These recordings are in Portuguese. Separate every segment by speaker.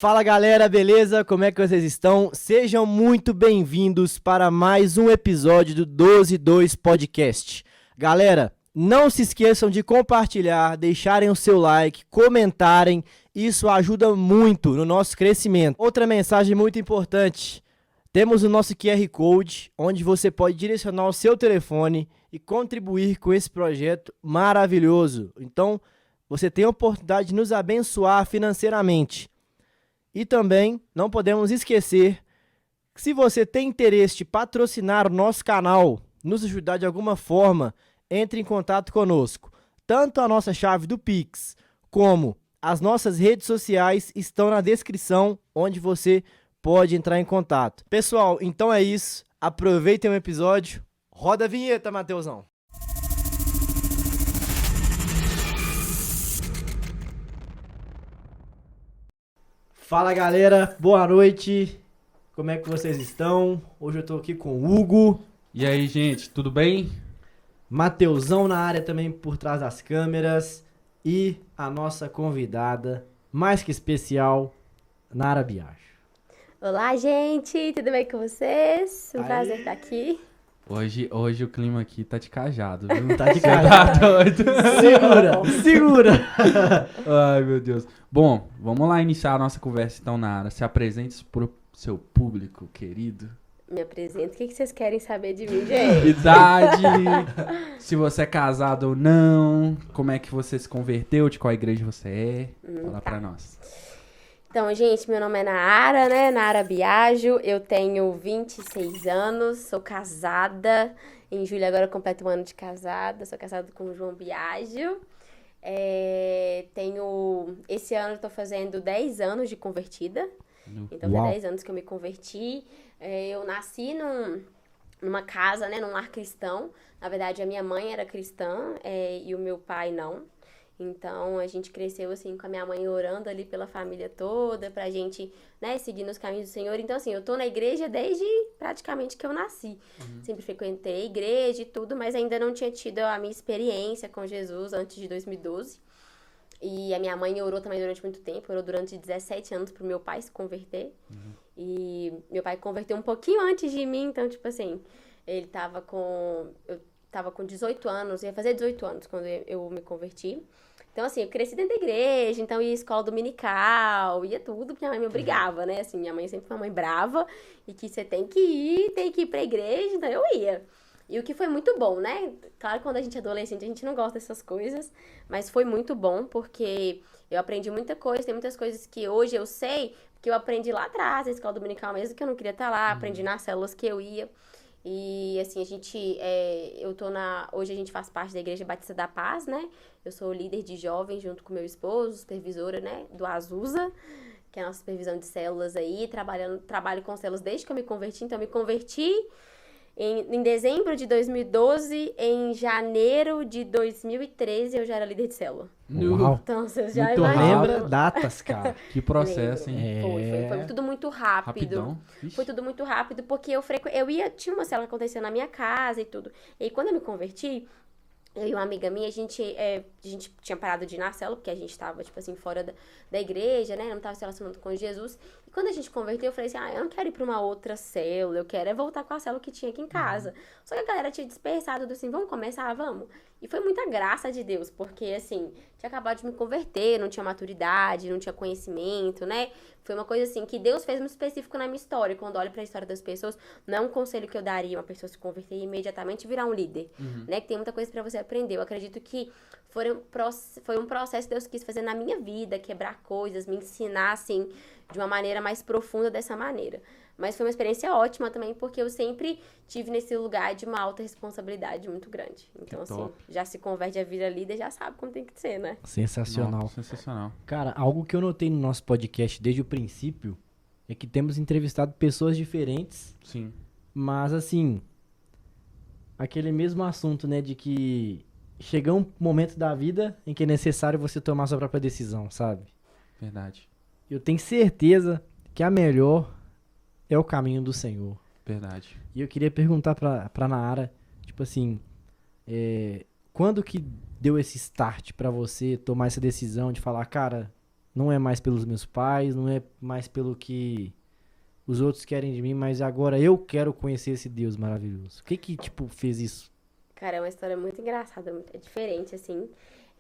Speaker 1: Fala galera, beleza? Como é que vocês estão? Sejam muito bem-vindos para mais um episódio do 122 Podcast. Galera, não se esqueçam de compartilhar, deixarem o seu like, comentarem, isso ajuda muito no nosso crescimento. Outra mensagem muito importante, temos o nosso QR Code, onde você pode direcionar o seu telefone e contribuir com esse projeto maravilhoso. Então, você tem a oportunidade de nos abençoar financeiramente. E também não podemos esquecer que se você tem interesse de patrocinar o nosso canal, nos ajudar de alguma forma, entre em contato conosco. Tanto a nossa chave do Pix, como as nossas redes sociais estão na descrição, onde você pode entrar em contato. Pessoal, então é isso. Aproveitem o episódio. Roda a vinheta, Mateusão. Fala galera, boa noite, como é que vocês estão? Hoje eu tô aqui com o Hugo.
Speaker 2: E aí, gente, tudo bem?
Speaker 1: Mateusão na área também por trás das câmeras e a nossa convidada, mais que especial, Nara Biagio.
Speaker 3: Olá, gente, tudo bem com vocês? Um prazer estar aqui.
Speaker 2: Hoje o clima aqui tá de cajado, viu?
Speaker 1: Tá de cajado.
Speaker 2: Tá doido.
Speaker 1: Segura!
Speaker 2: Ai, meu Deus. Bom, vamos lá iniciar a nossa conversa então, Nara. Se apresente pro seu público querido.
Speaker 3: Me apresento. O que vocês querem saber de mim, gente?
Speaker 2: Idade, se você é casado ou não, como é que você se converteu, de qual igreja você é. Fala pra nós.
Speaker 3: Então, gente, meu nome é Nara, né? Nara Biagio, eu tenho 26 anos, sou casada. Em julho agora eu completo um ano de casada, sou casada com o João Biagio. Esse ano eu tô fazendo 10 anos de convertida. Então,
Speaker 1: Uau.
Speaker 3: foi 10 anos que eu me converti. Eu nasci numa casa, né, num lar cristão. Na verdade, a minha mãe era cristã e o meu pai não. Então, a gente cresceu, assim, com a minha mãe orando ali pela família toda, pra gente, né, seguir nos caminhos do Senhor. Então, assim, eu tô na igreja desde praticamente que eu nasci. Sempre frequentei a igreja e tudo, mas ainda não tinha tido a minha experiência com Jesus antes de 2012. E a minha mãe orou também durante muito tempo, orou durante 17 anos pro meu pai se converter. E meu pai converteu um pouquinho antes de mim, então, tipo assim, eu tava com 18 anos, ia fazer 18 anos quando eu me converti. Então, assim, eu cresci dentro da igreja, então ia escola dominical, ia tudo, porque minha mãe me obrigava, né? Assim, minha mãe sempre foi uma mãe brava, e que você tem que ir pra igreja, então eu ia. E o que foi muito bom, né? Claro que quando a gente é adolescente, a gente não gosta dessas coisas, mas foi muito bom, porque eu aprendi muita coisa, tem muitas coisas que hoje eu sei, que eu aprendi lá atrás, na escola dominical mesmo, que eu não queria estar lá, aprendi nas células que eu ia. E assim, hoje a gente faz parte da Igreja Batista da Paz, né? Eu sou líder de jovens junto com meu esposo, supervisora, né, do Azusa, que é a nossa supervisão de células aí, trabalho com células desde que eu me converti. Então, eu me converti em dezembro de 2012, em janeiro de 2013 eu já era líder de célula.
Speaker 1: Uau.
Speaker 3: Então, vocês já
Speaker 2: Muito
Speaker 3: imaginam.
Speaker 1: Lembra datas, cara.
Speaker 2: Que processo, hein?
Speaker 3: Foi tudo muito rápido.
Speaker 2: Rapidão. Ixi.
Speaker 3: Foi tudo muito rápido, porque tinha uma célula acontecendo na minha casa e tudo. E aí, quando eu me converti, eu e uma amiga minha, a gente tinha parado de ir na célula, porque a gente tava, tipo assim, fora da igreja, né? Não tava se relacionando com Jesus. E quando a gente converteu, eu falei assim, eu não quero ir pra uma outra célula, eu quero voltar com a célula que tinha aqui em casa. Só que a galera tinha dispersado, assim, vamos começar? Vamos. E foi muita graça de Deus, porque, assim, tinha acabado de me converter, não tinha maturidade, não tinha conhecimento, né? Foi uma coisa, assim, que Deus fez muito específico na minha história. Quando eu olho pra história das pessoas, não é um conselho que eu daria uma pessoa se converter e imediatamente virar um líder, né? Que tem muita coisa pra você aprender. Eu acredito que foi um processo que Deus quis fazer na minha vida, quebrar coisas, me ensinar, assim, de uma maneira mais profunda dessa maneira. Mas foi uma experiência ótima também, porque eu sempre tive nesse lugar de uma alta responsabilidade muito grande. Então, assim, já se converte a vida líder, já sabe como tem que ser, né?
Speaker 1: Sensacional.
Speaker 2: Não, sensacional.
Speaker 1: Cara, algo que eu notei no nosso podcast desde o princípio é que temos entrevistado pessoas diferentes,
Speaker 2: Sim.
Speaker 1: mas assim, aquele mesmo assunto, né, de que chega um momento da vida em que é necessário você tomar sua própria decisão, sabe?
Speaker 2: Verdade.
Speaker 1: Eu tenho certeza que a melhor é o caminho do Senhor.
Speaker 2: Verdade.
Speaker 1: E eu queria perguntar pra Nara, tipo assim, quando que deu esse start pra você tomar essa decisão de falar, cara, não é mais pelos meus pais, não é mais pelo que os outros querem de mim, mas agora eu quero conhecer esse Deus maravilhoso. O que que, tipo, fez isso?
Speaker 3: Cara, é uma história muito engraçada, é diferente, assim.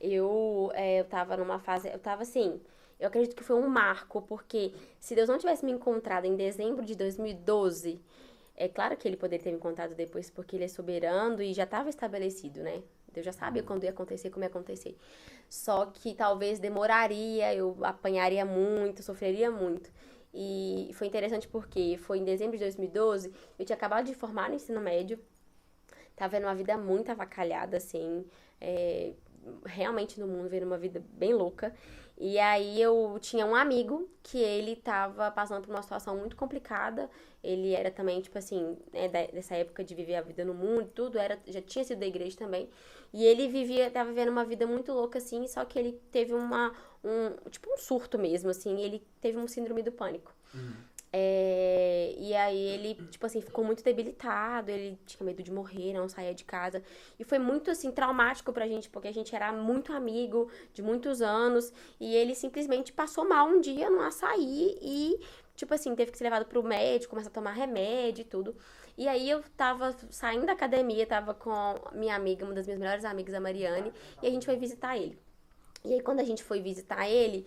Speaker 3: Eu tava numa fase, eu tava assim, eu acredito que foi um marco, porque se Deus não tivesse me encontrado em dezembro de 2012, é claro que ele poderia ter me encontrado depois, porque ele é soberano e já estava estabelecido, né? Deus já sabia quando ia acontecer, como ia acontecer. Só que talvez demoraria, eu apanharia muito, sofreria muito. E foi interessante porque foi em dezembro de 2012, eu tinha acabado de formar no ensino médio, tava vendo uma vida muito avacalhada, assim, realmente no mundo, vendo uma vida bem louca. E aí eu tinha um amigo que ele tava passando por uma situação muito complicada. Ele era também, tipo assim, dessa época de viver a vida no mundo e tudo, já tinha sido da igreja também. E ele tava vivendo uma vida muito louca, assim, só que ele teve tipo um surto mesmo, assim, ele teve um síndrome do pânico. E aí ele, tipo assim, ficou muito debilitado, ele tinha medo de morrer, não saía de casa. E foi muito, assim, traumático pra gente, porque a gente era muito amigo de muitos anos. E ele simplesmente passou mal um dia no açaí e, tipo assim, teve que ser levado pro médico, começar a tomar remédio e tudo. E aí eu tava saindo da academia, tava com minha amiga, uma das minhas melhores amigas, a Mariane, e a gente foi visitar ele. E aí, quando a gente foi visitar ele,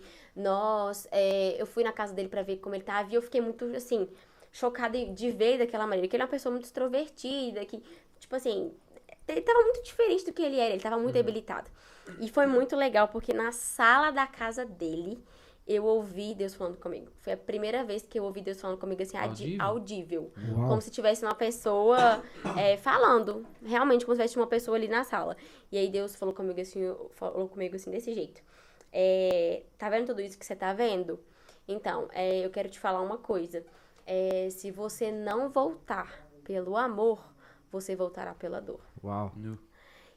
Speaker 3: eu fui na casa dele pra ver como ele tava, e eu fiquei muito, assim, chocada de ver daquela maneira, que ele é uma pessoa muito extrovertida, que, tipo assim, ele tava muito diferente do que ele tava muito debilitado. E foi muito legal, porque na sala da casa dele, eu ouvi Deus falando comigo. Foi a primeira vez que eu ouvi Deus falando comigo, assim, audível.
Speaker 1: Uau.
Speaker 3: Como se tivesse uma pessoa falando. Realmente, como se tivesse uma pessoa ali na sala. E aí Deus falou comigo assim, desse jeito. Tá vendo tudo isso que você tá vendo? Então, eu quero te falar uma coisa. Se você não voltar pelo amor, você voltará pela dor.
Speaker 1: Uau.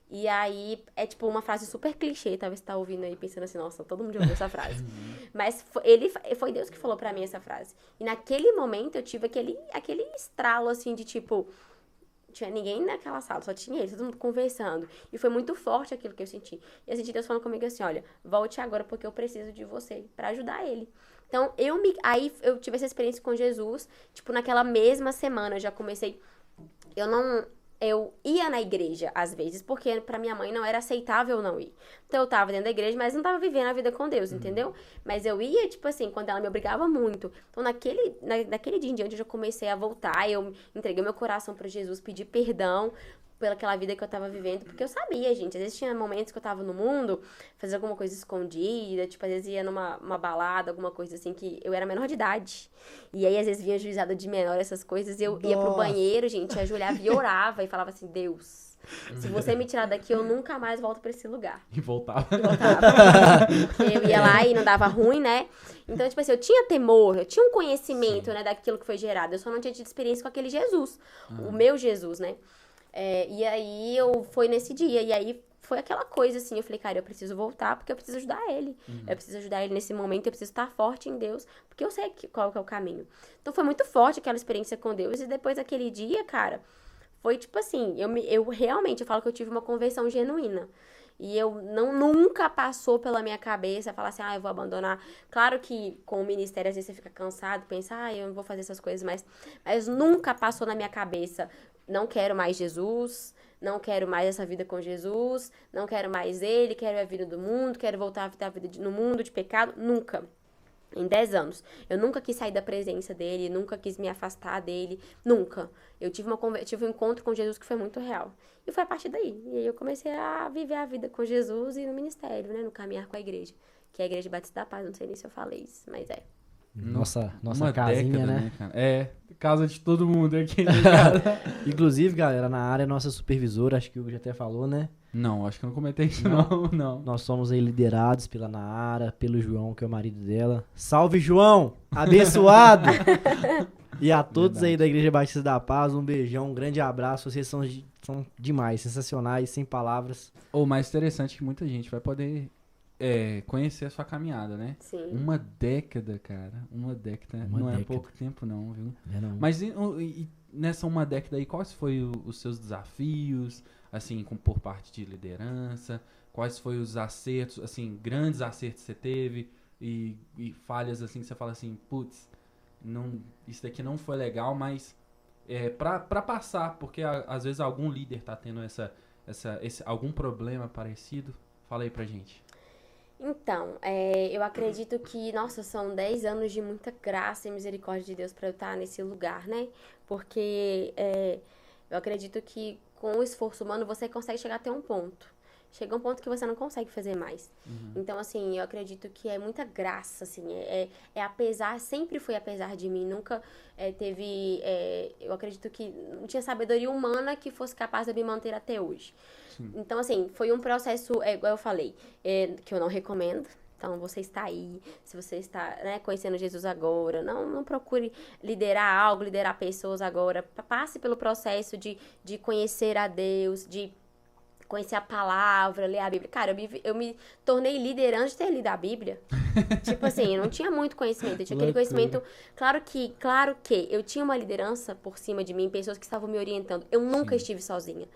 Speaker 3: E aí, é tipo uma frase super clichê, talvez você tá ouvindo aí pensando assim, nossa, todo mundo já ouviu essa frase. Mas foi Deus que falou pra mim essa frase. E naquele momento eu tive aquele estralo, assim, de tipo, tinha ninguém naquela sala, só tinha ele, todo mundo conversando. E foi muito forte aquilo que eu senti. E eu senti Deus falando comigo assim, olha, volte agora porque eu preciso de você pra ajudar ele. Então, aí eu tive essa experiência com Jesus, tipo, naquela mesma semana eu já comecei, eu ia na igreja, às vezes, porque pra minha mãe não era aceitável não ir. Então, eu tava dentro da igreja, mas não tava vivendo a vida com Deus, entendeu? Mas eu ia, tipo assim, quando ela me obrigava muito. Então, naquele dia em diante, eu já comecei a voltar, eu entreguei meu coração pra Jesus, pedi perdão pelaquela vida que eu tava vivendo, porque eu sabia, gente, às vezes tinha momentos que eu tava no mundo, fazia alguma coisa escondida, tipo, às vezes ia numa balada, alguma coisa assim, que eu era menor de idade, e aí às vezes vinha juizada de menor, essas coisas, eu ia pro banheiro, gente, ajoelhava e orava, e falava assim, Deus, se você me tirar daqui, eu nunca mais volto pra esse lugar.
Speaker 2: E voltava.
Speaker 3: Porque eu ia lá e não dava ruim, né? Então, tipo assim, eu tinha temor, eu tinha um conhecimento, né, daquilo que foi gerado, eu só não tinha tido experiência com aquele Jesus, o meu Jesus, né? E aí foi nesse dia, e aí foi aquela coisa assim, eu falei, cara, eu preciso voltar porque eu preciso ajudar ele. Eu preciso ajudar ele nesse momento, eu preciso estar forte em Deus, porque eu sei qual que é o caminho. Então foi muito forte aquela experiência com Deus, e depois daquele dia, cara, foi tipo assim, eu realmente, eu falo que eu tive uma conversão genuína. E nunca passou pela minha cabeça falar assim, eu vou abandonar. Claro que com o ministério às vezes você fica cansado, pensa, eu não vou fazer essas coisas mais. Mas nunca passou na minha cabeça, não quero mais Jesus, não quero mais essa vida com Jesus, não quero mais ele, quero a vida do mundo, quero voltar a viver a vida no mundo de pecado. Nunca. Em 10 anos. Eu nunca quis sair da presença dele, nunca quis me afastar dele, nunca. Eu tive um encontro com Jesus que foi muito real. E foi a partir daí. E aí eu comecei a viver a vida com Jesus e no ministério, né? No caminhar com a igreja. Que é a Igreja Batista da Paz, não sei nem se eu falei isso, mas é.
Speaker 1: Nossa
Speaker 2: Uma
Speaker 1: casinha,
Speaker 2: década,
Speaker 1: né?
Speaker 2: cara? Casa de todo mundo aqui, né, cara?
Speaker 1: Inclusive, galera, na área, nossa supervisora, acho que o Hugo já até falou, né?
Speaker 2: Não, acho que eu não comentei isso, não.
Speaker 1: Nós somos aí liderados pela Naara, pelo João, que é o marido dela. Salve, João! Abençoado! E a todos aí da Igreja Batista da Paz, um beijão, um grande abraço. Vocês são demais, sensacionais, sem palavras.
Speaker 2: O mais interessante é que muita gente vai poder conhecer a sua caminhada, né?
Speaker 3: Sim.
Speaker 2: Uma década, cara. Uma década. Não é pouco tempo, não, viu?
Speaker 1: Não.
Speaker 2: Mas e nessa uma década aí, quais foram os seus desafios, assim, por parte de liderança? Quais foram os acertos, assim, grandes acertos que você teve? e falhas assim, que você fala assim, putz, isso daqui não foi legal, mas pra passar, porque às vezes algum líder tá tendo algum problema parecido. Fala aí pra gente.
Speaker 3: Então, eu acredito que, nossa, são 10 anos de muita graça e misericórdia de Deus para eu estar nesse lugar, né? Porque eu acredito que com o esforço humano você consegue chegar até um ponto. Chega um ponto que você não consegue fazer mais. Então, assim, eu acredito que é muita graça, assim, sempre foi apesar de mim, nunca teve, eu acredito que não tinha sabedoria humana que fosse capaz de me manter até hoje.
Speaker 2: Sim.
Speaker 3: Então, assim, foi um processo, igual eu falei, que eu não recomendo. Então, você está aí, se você está, né, conhecendo Jesus agora, não procure liderar algo, liderar pessoas agora. Passe pelo processo de conhecer a Deus, de conhecer a palavra, ler a Bíblia. Cara, eu me tornei líder antes de ter lido a Bíblia. Tipo assim, eu não tinha muito conhecimento. Eu tinha aquele conhecimento. Claro que eu tinha uma liderança por cima de mim, pessoas que estavam me orientando. Eu nunca estive sozinha.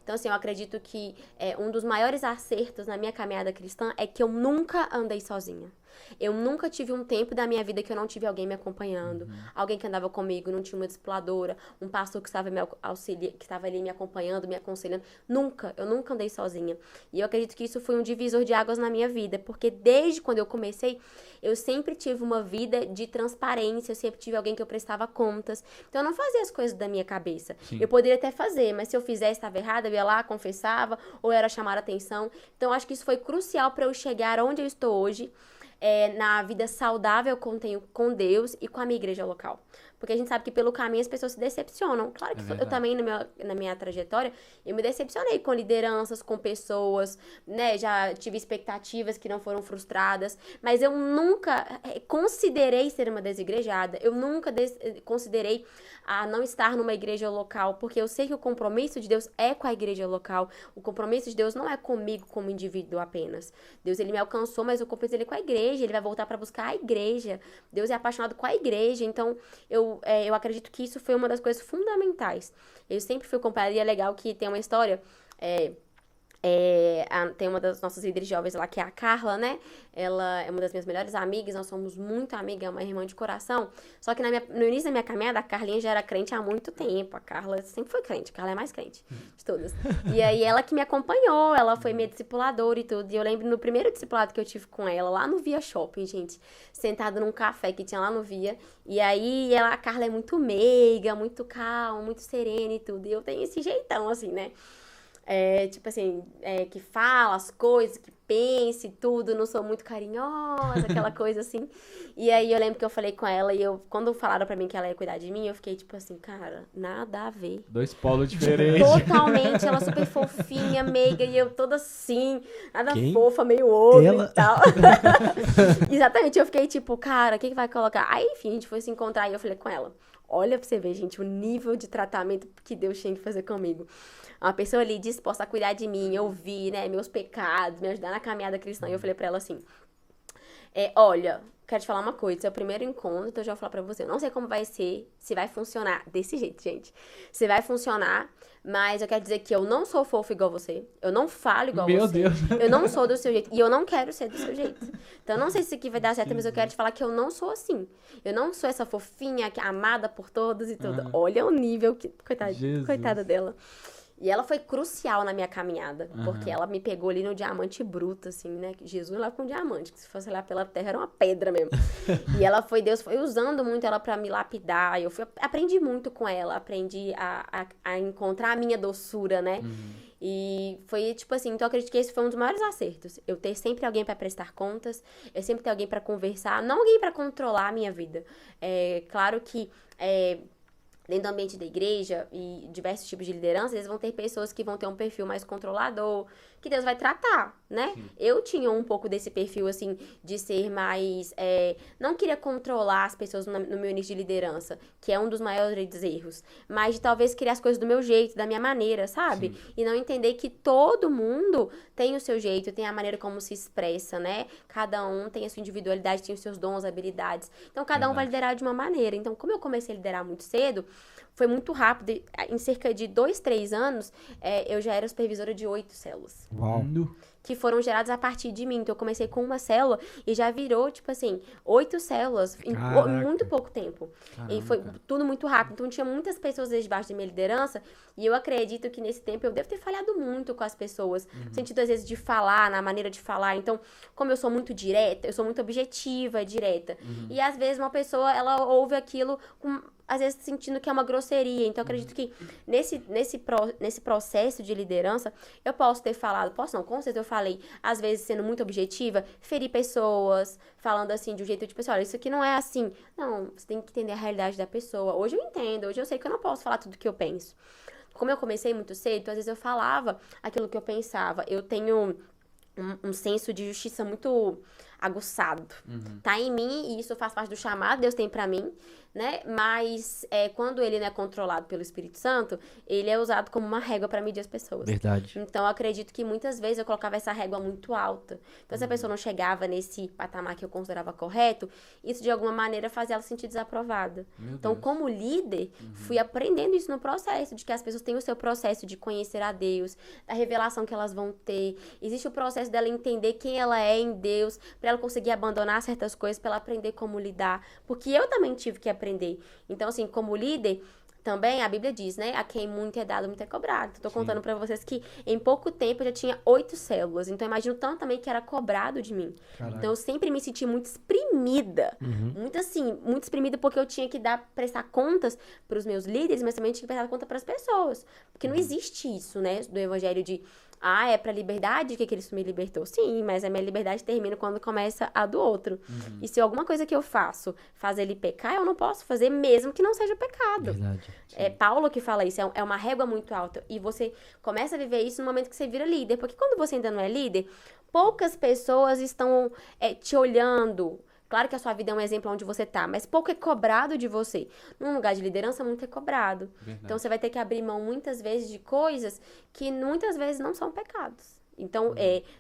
Speaker 3: Então, assim, eu acredito que um dos maiores acertos na minha caminhada cristã é que eu nunca andei sozinha. Eu nunca tive um tempo da minha vida que eu não tive alguém me acompanhando, alguém que andava comigo, não tinha uma discipuladora, um pastor que estava que estava ali me acompanhando, me aconselhando. Eu nunca andei sozinha. E eu acredito que isso foi um divisor de águas na minha vida, porque desde quando eu comecei, eu sempre tive uma vida de transparência, eu sempre tive alguém que eu prestava contas. Então, eu não fazia as coisas da minha cabeça.
Speaker 2: Sim.
Speaker 3: Eu poderia até fazer, mas se eu fizesse estava errada, eu ia lá, confessava, ou era chamar a atenção. Então, eu acho que isso foi crucial para eu chegar onde eu estou hoje, na vida saudável que eu tenho com Deus e com a minha igreja local. Porque a gente sabe que pelo caminho as pessoas se decepcionam. Claro que eu também, na minha trajetória, eu me decepcionei com lideranças, com pessoas, né? Já tive expectativas que não foram frustradas. Mas eu nunca considerei ser uma desigrejada. Eu nunca considerei a não estar numa igreja local. Porque eu sei que o compromisso de Deus é com a igreja local. O compromisso de Deus não é comigo como indivíduo apenas. Deus, ele me alcançou, mas o compromisso dele é com a igreja. Ele vai voltar para buscar a igreja. Deus é apaixonado com a igreja. Então, eu acredito que isso foi uma das coisas fundamentais. Eu sempre fui acompanhada, e é legal que tem uma história, tem uma das nossas líderes jovens lá, que é a Carla, né? Ela é uma das minhas melhores amigas, nós somos muito amigas, é uma irmã de coração. Só que no início da minha caminhada, a Carlinha já era crente há muito tempo. A Carla sempre foi crente, a Carla é a mais crente de todas. E aí ela que me acompanhou, ela foi minha discipuladora e tudo. E eu lembro no primeiro discipulado que eu tive com ela, lá no Via Shopping, gente, sentada num café que tinha lá no Via. E aí a Carla é muito meiga, muito calma, muito serena e tudo. E eu tenho esse jeitão, assim, né? Tipo assim, que fala as coisas, que pensa e tudo, não sou muito carinhosa, aquela coisa assim. E aí eu lembro que eu falei com ela e quando falaram pra mim que ela ia cuidar de mim, eu fiquei tipo assim, cara, nada a ver.
Speaker 2: Dois polos diferentes.
Speaker 3: Totalmente, ela super fofinha, meiga, e eu toda assim, nada fofa, meio ogro e tal. Exatamente, eu fiquei tipo, cara, o que vai colocar? Aí, enfim, a gente foi se encontrar e eu falei com ela, olha pra você ver, gente, o nível de tratamento que Deus tinha que fazer comigo. Uma pessoa ali disposta a cuidar de mim, ouvir, né, meus pecados, me ajudar na caminhada cristã. E eu falei pra ela assim, olha, quero te falar uma coisa, esse é o primeiro encontro, então eu já vou falar pra você. Eu não sei como vai ser, se vai funcionar desse jeito, gente. Se vai funcionar, mas eu quero dizer que eu não sou fofa igual você. Eu não falo igual
Speaker 2: Meu
Speaker 3: você.
Speaker 2: Deus.
Speaker 3: Eu não sou do seu jeito. E eu não quero ser do seu jeito. Então eu não sei se isso aqui vai dar certo, mas eu quero te falar que eu não sou assim. Eu não sou essa fofinha, amada por todos e tudo. Olha o nível que... Coitada dela. E ela foi crucial na minha caminhada, porque ela me pegou ali no diamante bruto, assim, né? Jesus lá com diamante, que se fosse lá pela terra era uma pedra mesmo. E Deus foi usando muito ela pra me lapidar, aprendi muito com ela, aprendi a encontrar a minha doçura, né? E foi tipo assim, então eu acredito que esse foi um dos maiores acertos. Eu ter sempre alguém pra prestar contas, eu sempre ter alguém pra conversar, não alguém pra controlar a minha vida. Claro que... dentro do ambiente da igreja e diversos tipos de liderança, eles vão ter pessoas que vão ter um perfil mais controlador, que Deus vai tratar, né? Sim. Eu tinha um pouco desse perfil, assim, de ser mais... não queria controlar as pessoas no meu início de liderança, que é um dos maiores erros, mas de talvez criar as coisas do meu jeito, da minha maneira, sabe? Sim. E não entender que todo mundo tem o seu jeito, tem a maneira como se expressa, né? Cada um tem a sua individualidade, tem os seus dons, habilidades. Então, cada um vai liderar de uma maneira. Então, como eu comecei a liderar muito cedo, foi muito rápido. Em cerca de 2, 3 anos, eu já era supervisora de 8 células.
Speaker 1: Uau!
Speaker 3: que foram geradas a partir de mim. Então, eu comecei com uma célula e já virou, tipo assim, 8 células em muito pouco tempo.
Speaker 2: Caramba,
Speaker 3: E foi
Speaker 2: cara.
Speaker 3: tudo muito rápido. Então, tinha muitas pessoas debaixo da minha liderança e eu acredito que nesse tempo eu devo ter falhado muito com as pessoas. No sentido, às vezes, de falar, na maneira de falar. Então, como eu sou muito direta, eu sou muito objetiva, direta. E, às vezes, uma pessoa, ela ouve aquilo com... às vezes sentindo que é uma grosseria. Então, eu acredito que nesse processo de liderança, eu posso ter falado, posso não, com certeza eu falei, às vezes sendo muito objetiva, ferir pessoas, falando assim, de um jeito tipo assim, olha, isso aqui não é assim. Não, você tem que entender a realidade da pessoa. Hoje eu entendo, hoje eu sei que eu não posso falar tudo que eu penso. Como eu comecei muito cedo, às vezes eu falava aquilo que eu pensava. Eu tenho um senso de justiça muito aguçado. Tá em mim e isso faz parte do chamado, Deus tem pra mim, né? Mas quando ele não é controlado pelo Espírito Santo, ele é usado como uma régua pra medir as pessoas.
Speaker 1: Verdade.
Speaker 3: Então, eu acredito que muitas vezes eu colocava essa régua muito alta. Então, se a pessoa não chegava nesse patamar que eu considerava correto, isso de alguma maneira fazia ela se sentir desaprovada.
Speaker 2: Meu
Speaker 3: Então,
Speaker 2: Deus.
Speaker 3: como líder, fui aprendendo isso no processo, de que as pessoas têm o seu processo de conhecer a Deus, da revelação que elas vão ter. Existe o processo dela entender quem ela é em Deus, pra ela conseguir abandonar certas coisas, pra ela aprender como lidar. Porque eu também tive que aprender. Então, assim, como líder, também a Bíblia diz, né? A quem muito é dado, muito é cobrado. Tô contando pra vocês que em pouco tempo eu já tinha 8 células. Então, eu imagino tanto também que era cobrado de mim.
Speaker 1: Caraca.
Speaker 3: Então, eu sempre me senti muito exprimida. Muito assim, muito exprimida porque eu tinha que prestar contas pros meus líderes, mas também tinha que prestar conta pras pessoas. Porque não existe isso, né? Do evangelho de... é pra liberdade que Cristo me libertou. Sim, mas a minha liberdade termina quando começa a do outro. E se alguma coisa que eu faço faz ele pecar, eu não posso fazer mesmo que não seja pecado.
Speaker 1: Verdade.
Speaker 3: É Paulo que fala isso, é uma régua muito alta. E você começa a viver isso no momento que você vira líder. Porque quando você ainda não é líder, poucas pessoas estão te olhando. Claro que a sua vida é um exemplo onde você tá, mas pouco é cobrado de você. Num lugar de liderança, muito é cobrado.
Speaker 2: Verdade.
Speaker 3: Então, você vai ter que abrir mão, muitas vezes, de coisas que muitas vezes não são pecados. Então,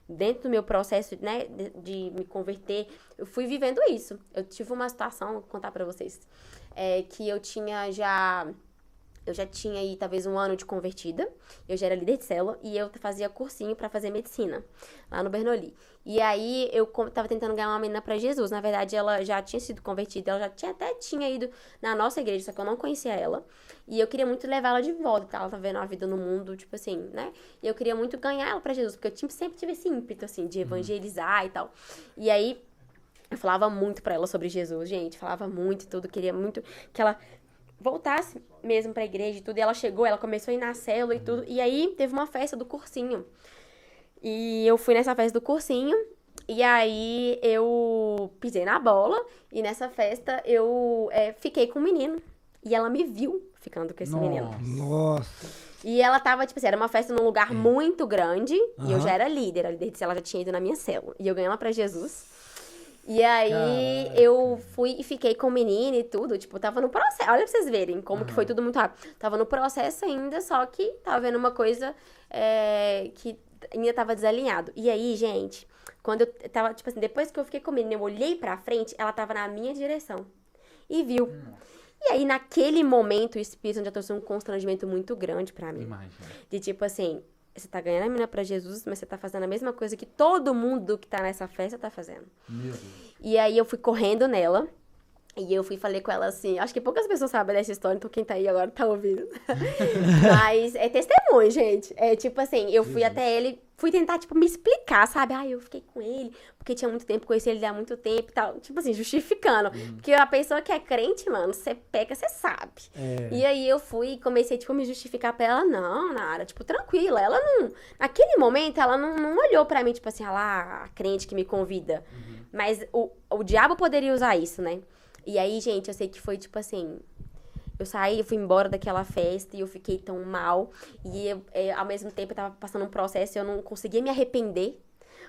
Speaker 3: dentro do meu processo, né, de me converter, eu fui vivendo isso. Eu tive uma situação, vou contar pra vocês, que eu já tinha aí talvez 1 ano de convertida, eu já era líder de célula e eu fazia cursinho pra fazer medicina, lá no Bernoulli. E aí eu tava tentando ganhar uma menina pra Jesus, na verdade ela já tinha sido convertida, ela já até tinha ido na nossa igreja, só que eu não conhecia ela. E eu queria muito levar ela de volta, tá? Ela tá vendo a vida no mundo, tipo assim, né? E eu queria muito ganhar ela pra Jesus, porque eu sempre tive esse ímpeto, assim, de evangelizar e tal. E aí eu falava muito pra ela sobre Jesus, gente, falava muito e tudo, queria muito que ela voltasse mesmo pra igreja e tudo, e ela chegou, ela começou a ir na célula e tudo, e aí teve uma festa do cursinho, e eu fui nessa festa do cursinho, e aí eu pisei na bola, e nessa festa eu fiquei com um menino, e ela me viu ficando com esse menino.
Speaker 1: Nossa.
Speaker 3: E ela tava, tipo assim, era uma festa num lugar muito grande, e eu já era líder, a líder de célula já tinha ido na minha célula, e eu ganhei ela pra Jesus. E aí, eu fui e fiquei com o menino e tudo, tipo, tava no processo, olha pra vocês verem como que foi tudo muito rápido. Tava no processo ainda, só que tava vendo uma coisa que ainda tava desalinhado. E aí, gente, quando eu tava, tipo assim, depois que eu fiquei com o menino, eu olhei pra frente, ela tava na minha direção e viu. E aí, naquele momento, o Espírito já trouxe um constrangimento muito grande pra mim.
Speaker 2: Imagina.
Speaker 3: De tipo assim, você tá ganhando a menina pra Jesus, mas você tá fazendo a mesma coisa que todo mundo que tá nessa festa tá fazendo.
Speaker 2: Meu Deus.
Speaker 3: E aí eu fui correndo nela. E eu falei com ela assim, acho que poucas pessoas sabem dessa história, então quem tá aí agora tá ouvindo. Mas é testemunho, gente. É tipo assim, eu fui até ele, fui tentar, tipo, me explicar, sabe? Eu fiquei com ele, porque tinha muito tempo, conheci ele há muito tempo e tal. Tipo assim, justificando. Porque a pessoa que é crente, mano, você peca, você sabe. E aí eu fui e comecei, tipo, a me justificar pra ela. Não, Nara, tipo, tranquila. Ela não... Naquele momento, ela não olhou pra mim, tipo assim, a crente que me convida. Mas o diabo poderia usar isso, né? E aí, gente, eu sei que foi, tipo assim... Eu saí, eu fui embora daquela festa e eu fiquei tão mal. E ao mesmo tempo eu tava passando um processo e eu não conseguia me arrepender.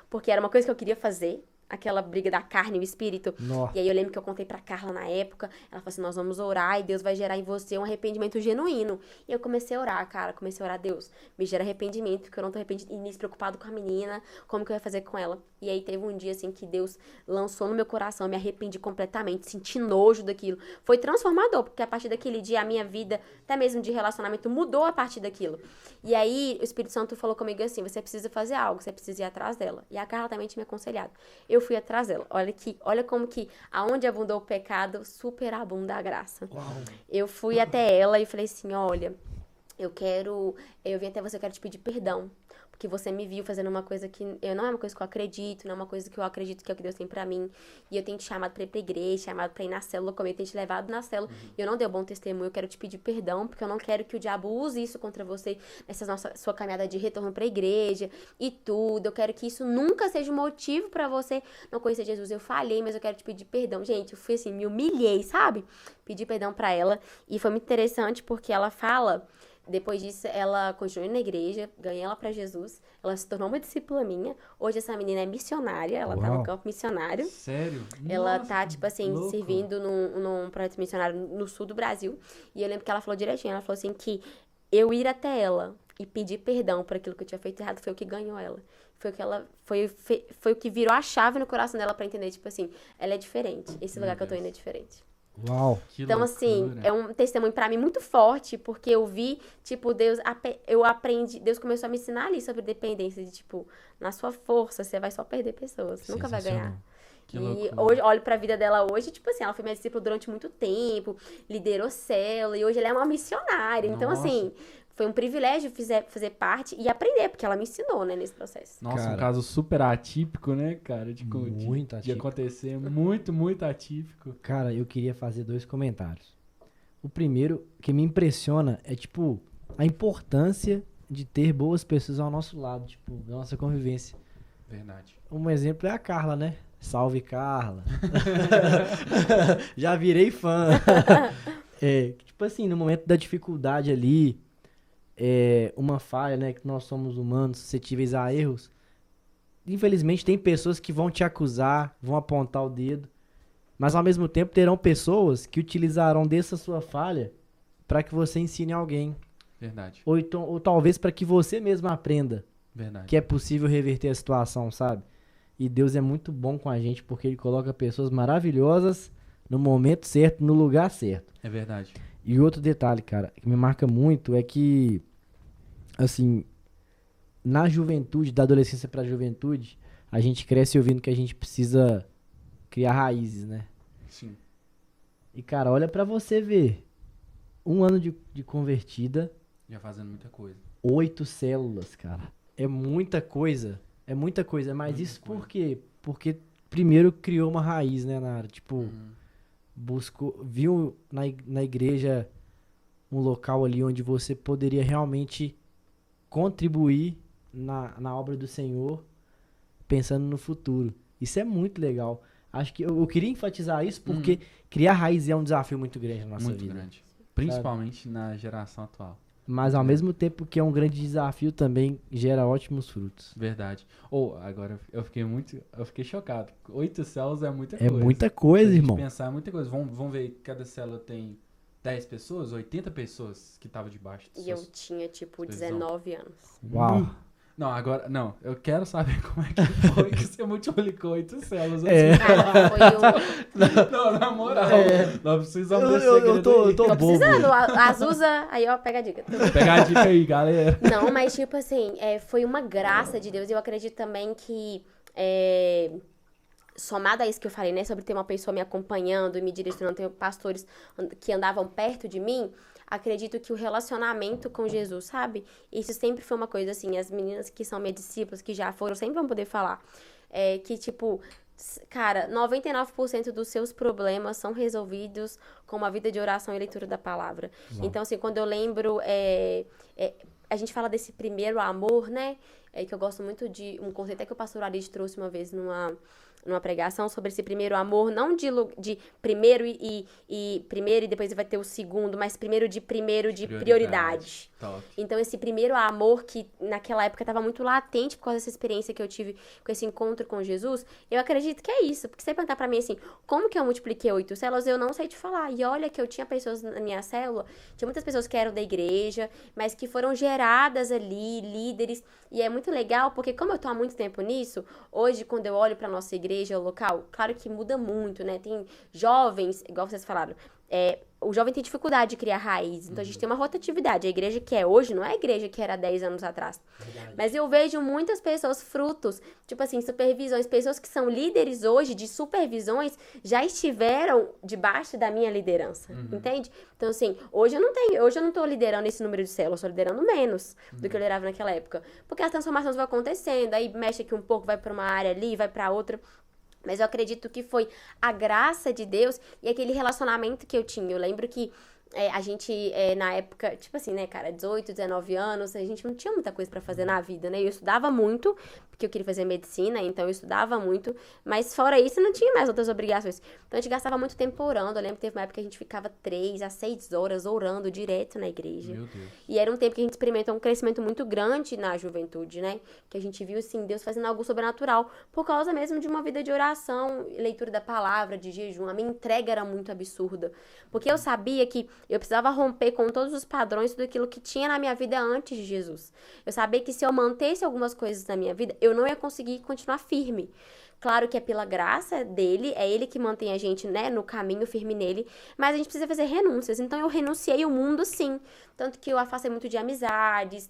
Speaker 3: Porque era uma coisa que eu queria fazer. aquela briga da carne e o espírito.
Speaker 1: Nossa.
Speaker 3: E aí eu lembro que eu contei pra Carla na época, ela falou assim, nós vamos orar e Deus vai gerar em você um arrependimento genuíno. E eu comecei a orar, cara, comecei a orar, Deus, me gera arrependimento, porque eu não tô arrependido, e nisso preocupado com a menina, como que eu ia fazer com ela. E aí teve um dia, assim, que Deus lançou no meu coração, eu me arrependi completamente, senti nojo daquilo. Foi transformador, porque a partir daquele dia a minha vida, até mesmo de relacionamento, mudou a partir daquilo. E aí o Espírito Santo falou comigo assim, você precisa fazer algo, você precisa ir atrás dela. E a Carla também tinha me aconselhado. Eu fui atrás dela. Olha como que aonde abundou o pecado, superabunda a graça.
Speaker 1: Uau.
Speaker 3: Eu fui até ela e falei assim, olha, eu vim até você, eu quero te pedir perdão. Porque você me viu fazendo uma coisa que não é uma coisa que eu acredito, não é uma coisa que eu acredito que é o que Deus tem pra mim. E eu tenho te chamado pra ir pra igreja, chamado pra ir na célula comigo, tenho te levado na célula. E eu não dei um bom testemunho, eu quero te pedir perdão, porque eu não quero que o diabo use isso contra você nessa sua caminhada de retorno pra igreja e tudo. Eu quero que isso nunca seja um motivo pra você não conhecer Jesus. Eu falhei, mas eu quero te pedir perdão. Gente, eu fui assim, me humilhei, sabe? Pedi perdão pra ela. E foi muito interessante porque ela fala... Depois disso, ela continuou na igreja, ganhei ela pra Jesus, ela se tornou uma discípula minha. Hoje essa menina é missionária, ela tá no campo missionário.
Speaker 2: Sério?
Speaker 3: Ela
Speaker 2: Nossa,
Speaker 3: tá, tipo assim,
Speaker 2: louco.
Speaker 3: servindo num projeto missionário no sul do Brasil. E eu lembro que ela falou direitinho, ela falou assim que eu ir até ela e pedir perdão por aquilo que eu tinha feito errado foi o que ganhou ela. Foi o que ela foi o que virou a chave no coração dela pra entender, tipo assim, ela é diferente. Esse lugar que eu tô indo é diferente.
Speaker 1: Uau.
Speaker 2: Que
Speaker 3: Então,
Speaker 2: loucura.
Speaker 3: assim, é um testemunho pra mim muito forte, porque eu vi, tipo, eu aprendi, Deus começou a me ensinar ali sobre dependência, de, tipo, na sua força, você vai só perder pessoas, você nunca vai ganhar.
Speaker 2: Que
Speaker 3: E
Speaker 2: loucura.
Speaker 3: hoje, olho pra vida dela hoje, tipo assim, ela foi minha discípula durante muito tempo, liderou célula, e hoje ela é uma missionária. Então,
Speaker 2: Nossa.
Speaker 3: assim, foi um privilégio fazer parte e aprender, porque ela me ensinou, né, nesse processo.
Speaker 2: Nossa,
Speaker 1: Cara.
Speaker 2: um caso super atípico, né, cara?
Speaker 1: Muito
Speaker 2: de
Speaker 1: atípico.
Speaker 2: acontecer. Muito, muito atípico.
Speaker 1: Cara, eu queria fazer 2 comentários. O primeiro, que me impressiona, é, tipo, a importância de ter boas pessoas ao nosso lado, tipo, da nossa convivência.
Speaker 2: Verdade.
Speaker 1: Um exemplo é a Carla, né? Salve, Carla. Já virei fã. Tipo assim, no momento da dificuldade ali, uma falha, né? Que nós somos humanos, suscetíveis a erros. Infelizmente, tem pessoas que vão te acusar, vão apontar o dedo. Mas, ao mesmo tempo, terão pessoas que utilizarão dessa sua falha para que você ensine alguém.
Speaker 2: Verdade.
Speaker 1: Ou talvez para que você mesmo aprenda
Speaker 2: Verdade.
Speaker 1: que é possível reverter a situação, sabe? E Deus é muito bom com a gente porque Ele coloca pessoas maravilhosas no momento certo, no lugar certo.
Speaker 2: É verdade.
Speaker 1: E outro detalhe, cara, que me marca muito é que, assim, na juventude, da adolescência pra juventude, a gente cresce ouvindo que a gente precisa criar raízes, né?
Speaker 2: Sim.
Speaker 1: E, cara, olha pra você ver. 1 ano de convertida,
Speaker 2: Já fazendo muita coisa.
Speaker 1: 8 células, cara. É muita coisa. É muita coisa. Mas
Speaker 2: Muita
Speaker 1: isso
Speaker 2: coisa.
Speaker 1: por quê? Porque primeiro criou uma raiz, né, Nara? Tipo,
Speaker 2: Uhum.
Speaker 1: viu na igreja um local ali onde você poderia realmente contribuir na obra do Senhor, pensando no futuro. Isso é muito legal. Acho que eu queria enfatizar isso porque criar raiz é um desafio muito grande na nossa
Speaker 2: Muito
Speaker 1: vida.
Speaker 2: grande. Principalmente na geração atual.
Speaker 1: Mas ao mesmo tempo que é um grande desafio, também gera ótimos frutos.
Speaker 2: Verdade. Agora eu fiquei chocado. 8 células é muita
Speaker 1: É
Speaker 2: coisa.
Speaker 1: muita
Speaker 2: Se
Speaker 1: coisa,
Speaker 2: a gente
Speaker 1: irmão.
Speaker 2: pensar, é muita coisa. Vamos ver, cada célula tem 10 pessoas, 80 pessoas que estavam debaixo dos
Speaker 3: E eu
Speaker 2: seus...
Speaker 3: tinha, tipo,
Speaker 2: supervisão.
Speaker 3: 19 anos.
Speaker 1: Uau.
Speaker 2: Não, eu quero saber como é que foi que você multiplicou 8 células.
Speaker 1: É.
Speaker 2: Assim.
Speaker 3: Cara, foi
Speaker 2: Não, na moral. Nós precisamos
Speaker 1: Eu-
Speaker 2: desse
Speaker 1: eu
Speaker 2: segredo
Speaker 1: tô-
Speaker 2: aí.
Speaker 1: eu tô-
Speaker 3: Tô
Speaker 1: bobo.
Speaker 3: precisando, a Azusa, aí ó, pega a dica.
Speaker 2: Pega a dica aí, galera.
Speaker 3: Não, mas tipo assim, foi uma graça de Deus. E eu acredito também que, somado a isso que eu falei, né, sobre ter uma pessoa me acompanhando e me direcionando, ter pastores que andavam perto de mim, acredito que o relacionamento com Jesus, sabe? Isso sempre foi uma coisa assim, as meninas que são minhas discípulas, que já foram, sempre vão poder falar. Que tipo, cara, 99% dos seus problemas são resolvidos com uma vida de oração e leitura da palavra. Então, assim, quando eu lembro, a gente fala desse primeiro amor, né? Que eu gosto muito de um conceito que o pastor Arid trouxe uma vez numa pregação sobre esse primeiro amor, não de primeiro primeiro e depois vai ter o segundo, mas primeiro de prioridade.
Speaker 2: Top.
Speaker 3: Então, esse primeiro amor que naquela época estava muito latente por causa dessa experiência que eu tive com esse encontro com Jesus, eu acredito que é isso. Porque você perguntar pra mim assim, como que eu multipliquei 8 células, eu não sei te falar. E olha que eu tinha pessoas na minha célula, tinha muitas pessoas que eram da igreja, mas que foram geradas ali, líderes. E é muito legal, porque como eu tô há muito tempo nisso, hoje, quando eu olho pra nossa igreja local, claro que muda muito, né? Tem jovens, igual vocês falaram, o jovem tem dificuldade de criar raízes, então a gente tem uma rotatividade. A igreja que é hoje não é a igreja que era 10 anos atrás.
Speaker 1: Verdade.
Speaker 3: Mas eu vejo muitas pessoas, frutos, tipo assim, supervisões, pessoas que são líderes hoje de supervisões, já estiveram debaixo da minha liderança, entende? Então assim, hoje eu não tô liderando esse número de células, eu tô liderando menos do que eu liderava naquela época. Porque as transformações vão acontecendo, aí mexe aqui um pouco, vai pra uma área ali, vai pra outra. Mas eu acredito que foi a graça de Deus e aquele relacionamento que eu tinha. Eu lembro que a gente, na época, tipo assim, né, cara, 18, 19 anos, a gente não tinha muita coisa pra fazer na vida, né? Eu estudava muito, porque eu queria fazer medicina, então eu estudava muito, mas fora isso, não tinha mais outras obrigações. Então a gente gastava muito tempo orando. Eu lembro que teve uma época que a gente ficava 3 a 6 horas orando direto na igreja.
Speaker 2: Meu Deus.
Speaker 3: E era um tempo que a gente experimentou um crescimento muito grande na juventude, né? Que a gente viu, assim, Deus fazendo algo sobrenatural por causa mesmo de uma vida de oração, leitura da palavra, de jejum. A minha entrega era muito absurda. Porque eu sabia que eu precisava romper com todos os padrões daquilo que tinha na minha vida antes de Jesus. Eu sabia que se eu mantesse algumas coisas na minha vida, eu não ia conseguir continuar firme. Claro que é pela graça dele, é ele que mantém a gente, né, no caminho, firme nele, mas a gente precisa fazer renúncias. Então eu renunciei o mundo, sim. Tanto que eu afastei muito de amizades.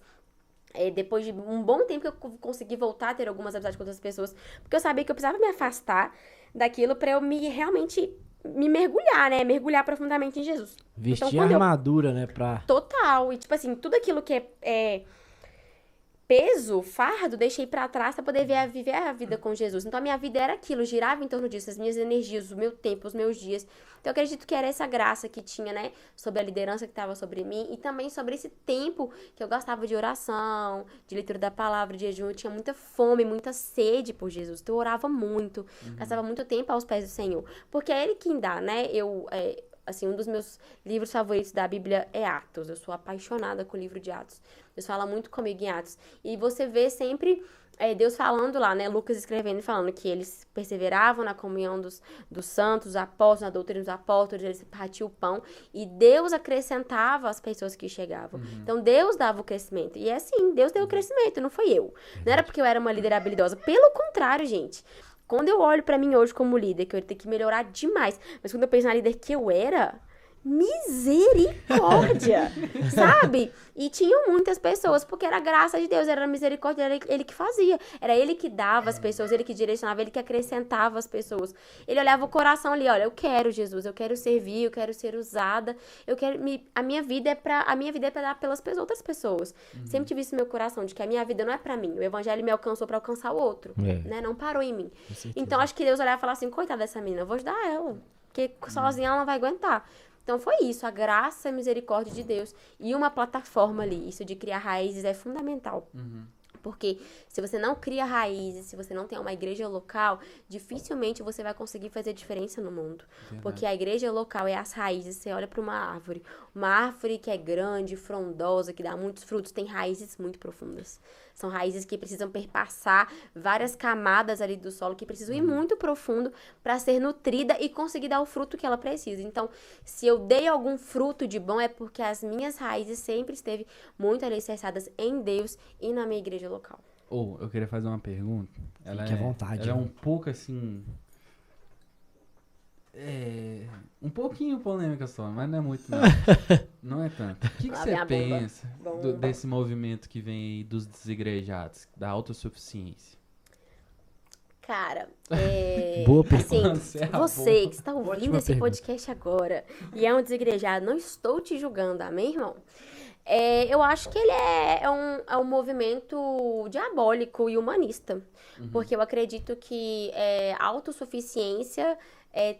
Speaker 3: Depois de um bom tempo que eu consegui voltar a ter algumas amizades com outras pessoas, porque eu sabia que eu precisava me afastar daquilo pra eu realmente me mergulhar, né? Mergulhar profundamente em Jesus.
Speaker 1: Vestir
Speaker 3: Então,
Speaker 1: a armadura, né, pra...
Speaker 3: Total. E, tipo assim, tudo aquilo que é peso, fardo, deixei pra trás pra poder viver a vida com Jesus. Então, a minha vida era aquilo, girava em torno disso, as minhas energias, o meu tempo, os meus dias. Então, eu acredito que era essa graça que tinha, né, sobre a liderança que estava sobre mim e também sobre esse tempo que eu gastava de oração, de leitura da palavra, de jejum. Eu tinha muita fome, muita sede por Jesus. Então, eu orava muito, gastava muito tempo aos pés do Senhor. Porque é Ele quem dá, né? Assim, um dos meus livros favoritos da Bíblia é Atos. Eu sou apaixonada com o livro de Atos. Deus fala muito comigo em Atos. E você vê sempre Deus falando lá, né? Lucas escrevendo e falando que eles perseveravam na comunhão dos santos, apóstolos, na doutrina dos apóstolos, eles partiam o pão. E Deus acrescentava as pessoas que chegavam. Então, Deus dava o crescimento. E é assim, Deus deu o crescimento, não foi eu. Não era porque eu era uma líder habilidosa. Pelo contrário, gente. Quando eu olho pra mim hoje como líder, que eu tenho que melhorar demais, mas quando eu penso na líder que eu era, misericórdia, sabe? E tinham muitas pessoas, porque era a graça de Deus, era a misericórdia, era ele que fazia. Era ele que dava as pessoas, ele que direcionava, ele que acrescentava as pessoas. Ele olhava o coração ali, olha, eu quero Jesus, eu quero servir, eu quero ser usada, a minha vida é pra dar pelas outras pessoas. Sempre tive isso no meu coração, de que a minha vida não é pra mim, o evangelho me alcançou pra alcançar o outro, né? Não parou em mim. Então, acho que Deus olhava e falava assim, coitada dessa menina, eu vou ajudar ela, porque sozinha ela não vai aguentar. Então foi isso, a graça e a misericórdia de Deus e uma plataforma ali. Isso de criar raízes é fundamental. Porque se você não cria raízes, se você não tem uma igreja local, dificilmente você vai conseguir fazer diferença no mundo.
Speaker 2: Verdade.
Speaker 3: Porque a igreja local é as raízes. Você olha para uma árvore que é grande, frondosa, que dá muitos frutos, tem raízes muito profundas. São raízes que precisam perpassar várias camadas ali do solo, que precisam ir muito profundo para ser nutrida e conseguir dar o fruto que ela precisa. Então, se eu dei algum fruto de bom, é porque as minhas raízes sempre esteve muito alicerçadas em Deus e na minha igreja local.
Speaker 2: Eu queria fazer uma pergunta.
Speaker 1: Fique à vontade.
Speaker 2: Ela é um pouco assim... um pouquinho polêmica só, mas não é muito, não. Não é tanto. O que você pensa desse movimento que vem aí dos desigrejados, da autossuficiência?
Speaker 3: Cara,
Speaker 1: Boa pergunta.
Speaker 3: assim, você que está ouvindo esse podcast agora e é um desigrejado, não estou te julgando, amém, irmão? Eu acho que ele é um movimento diabólico e humanista, porque eu acredito que a autossuficiência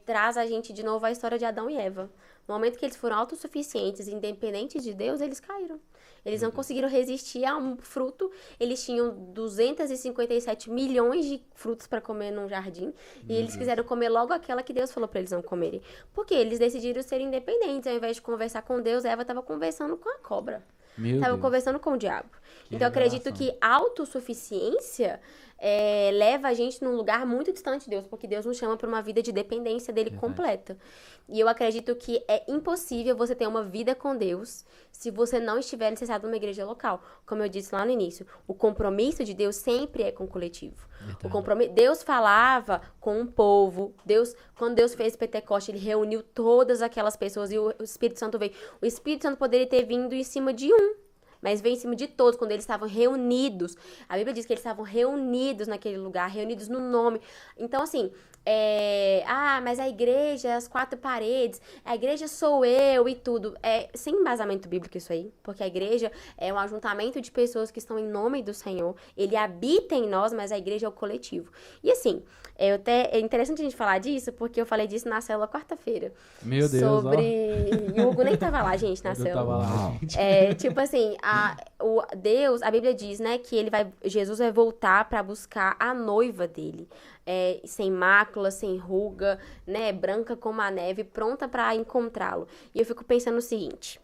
Speaker 3: traz a gente de novo à história de Adão e Eva. No momento que eles foram autossuficientes, independentes de Deus, eles caíram. Eles não conseguiram resistir a um fruto. Eles tinham 257 milhões de frutos para comer num jardim. E eles quiseram comer logo aquela que Deus falou para eles não comerem. Porque eles decidiram ser independentes. Ao invés de conversar com Deus, Eva estava conversando com a cobra. Estava conversando com o diabo. Então, eu acredito que autossuficiência leva a gente num lugar muito distante de Deus, porque Deus nos chama para uma vida de dependência dele completa. E eu acredito que é impossível você ter uma vida com Deus se você não estiver necessitado numa igreja local. Como eu disse lá no início, o compromisso de Deus sempre é com o coletivo. Deus falava com um povo. Quando Deus fez Pentecoste, ele reuniu todas aquelas pessoas e o Espírito Santo veio. O Espírito Santo poderia ter vindo em cima de um, mas veio em cima de todos, quando eles estavam reunidos. A Bíblia diz que eles estavam reunidos naquele lugar, reunidos no nome. Então, assim, mas a igreja, as 4 paredes, a igreja sou eu e tudo. É sem embasamento bíblico isso aí, porque a igreja é um ajuntamento de pessoas que estão em nome do Senhor. Ele habita em nós, mas a igreja é o coletivo. E assim, é interessante a gente falar disso, porque eu falei disso na célula quarta-feira.
Speaker 2: Meu Deus,
Speaker 3: E o Hugo nem tava lá, gente, na célula.
Speaker 2: Tava lá, gente.
Speaker 3: Tipo assim, a Bíblia diz, né, que Jesus vai voltar para buscar a noiva dele. Sem mácula, sem ruga, né, branca como a neve, pronta para encontrá-lo. E eu fico pensando o seguinte,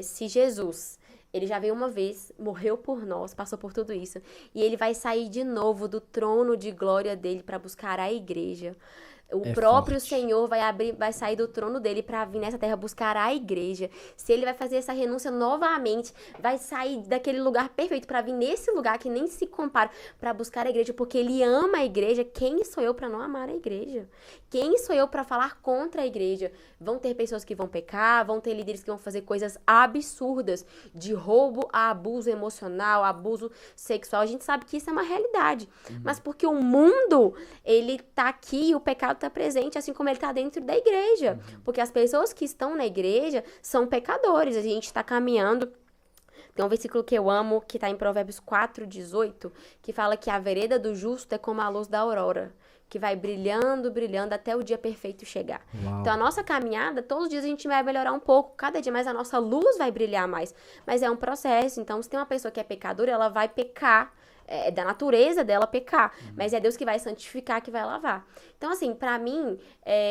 Speaker 3: se Jesus, ele já veio uma vez, morreu por nós, passou por tudo isso, e ele vai sair de novo do trono de glória dele para buscar a igreja. O próprio
Speaker 1: forte.
Speaker 3: Senhor vai sair do trono dele para vir nessa terra buscar a igreja. Se ele vai fazer essa renúncia novamente, vai sair daquele lugar perfeito para vir nesse lugar que nem se compara para buscar a igreja, porque ele ama a igreja. Quem sou eu para não amar a igreja? Quem sou eu para falar contra a igreja? Vão ter pessoas que vão pecar, vão ter líderes que vão fazer coisas absurdas, de roubo a abuso emocional, abuso sexual. A gente sabe que isso é uma realidade. Mas porque o mundo, ele tá aqui e o pecado tá presente, assim como ele tá dentro da igreja. Porque as pessoas que estão na igreja são pecadores. A gente tá caminhando. Tem um versículo que eu amo, que tá em Provérbios 4:18, que fala que a vereda do justo é como a luz da aurora, que vai brilhando, brilhando até o dia perfeito chegar.
Speaker 1: Uau.
Speaker 3: Então, a nossa caminhada, todos os dias a gente vai melhorar um pouco, cada dia mais a nossa luz vai brilhar mais. Mas é um processo, então, se tem uma pessoa que é pecadora, ela vai pecar, da natureza dela pecar, mas é Deus que vai santificar, que vai lavar. Então, assim, pra mim,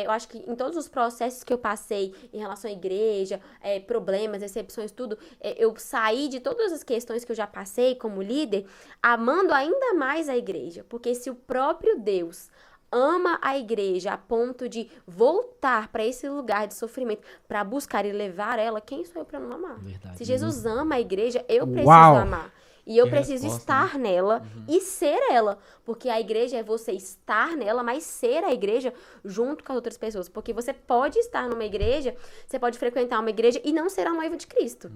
Speaker 3: eu acho que em todos os processos que eu passei em relação à igreja, problemas, decepções, tudo, eu saí de todas as questões que eu já passei como líder, amando ainda mais a igreja, porque se o próprio Deus ama a igreja a ponto de voltar para esse lugar de sofrimento, para buscar e levar ela, quem sou eu para não amar?
Speaker 1: Verdade.
Speaker 3: Se Jesus ama a igreja, eu preciso
Speaker 1: Uau!
Speaker 3: amar. E eu
Speaker 2: Que
Speaker 3: preciso
Speaker 2: resposta,
Speaker 3: estar nela e ser ela. Porque a igreja é você estar nela, mas ser a igreja junto com as outras pessoas. Porque você pode estar numa igreja, você pode frequentar uma igreja e não ser a noiva de Cristo.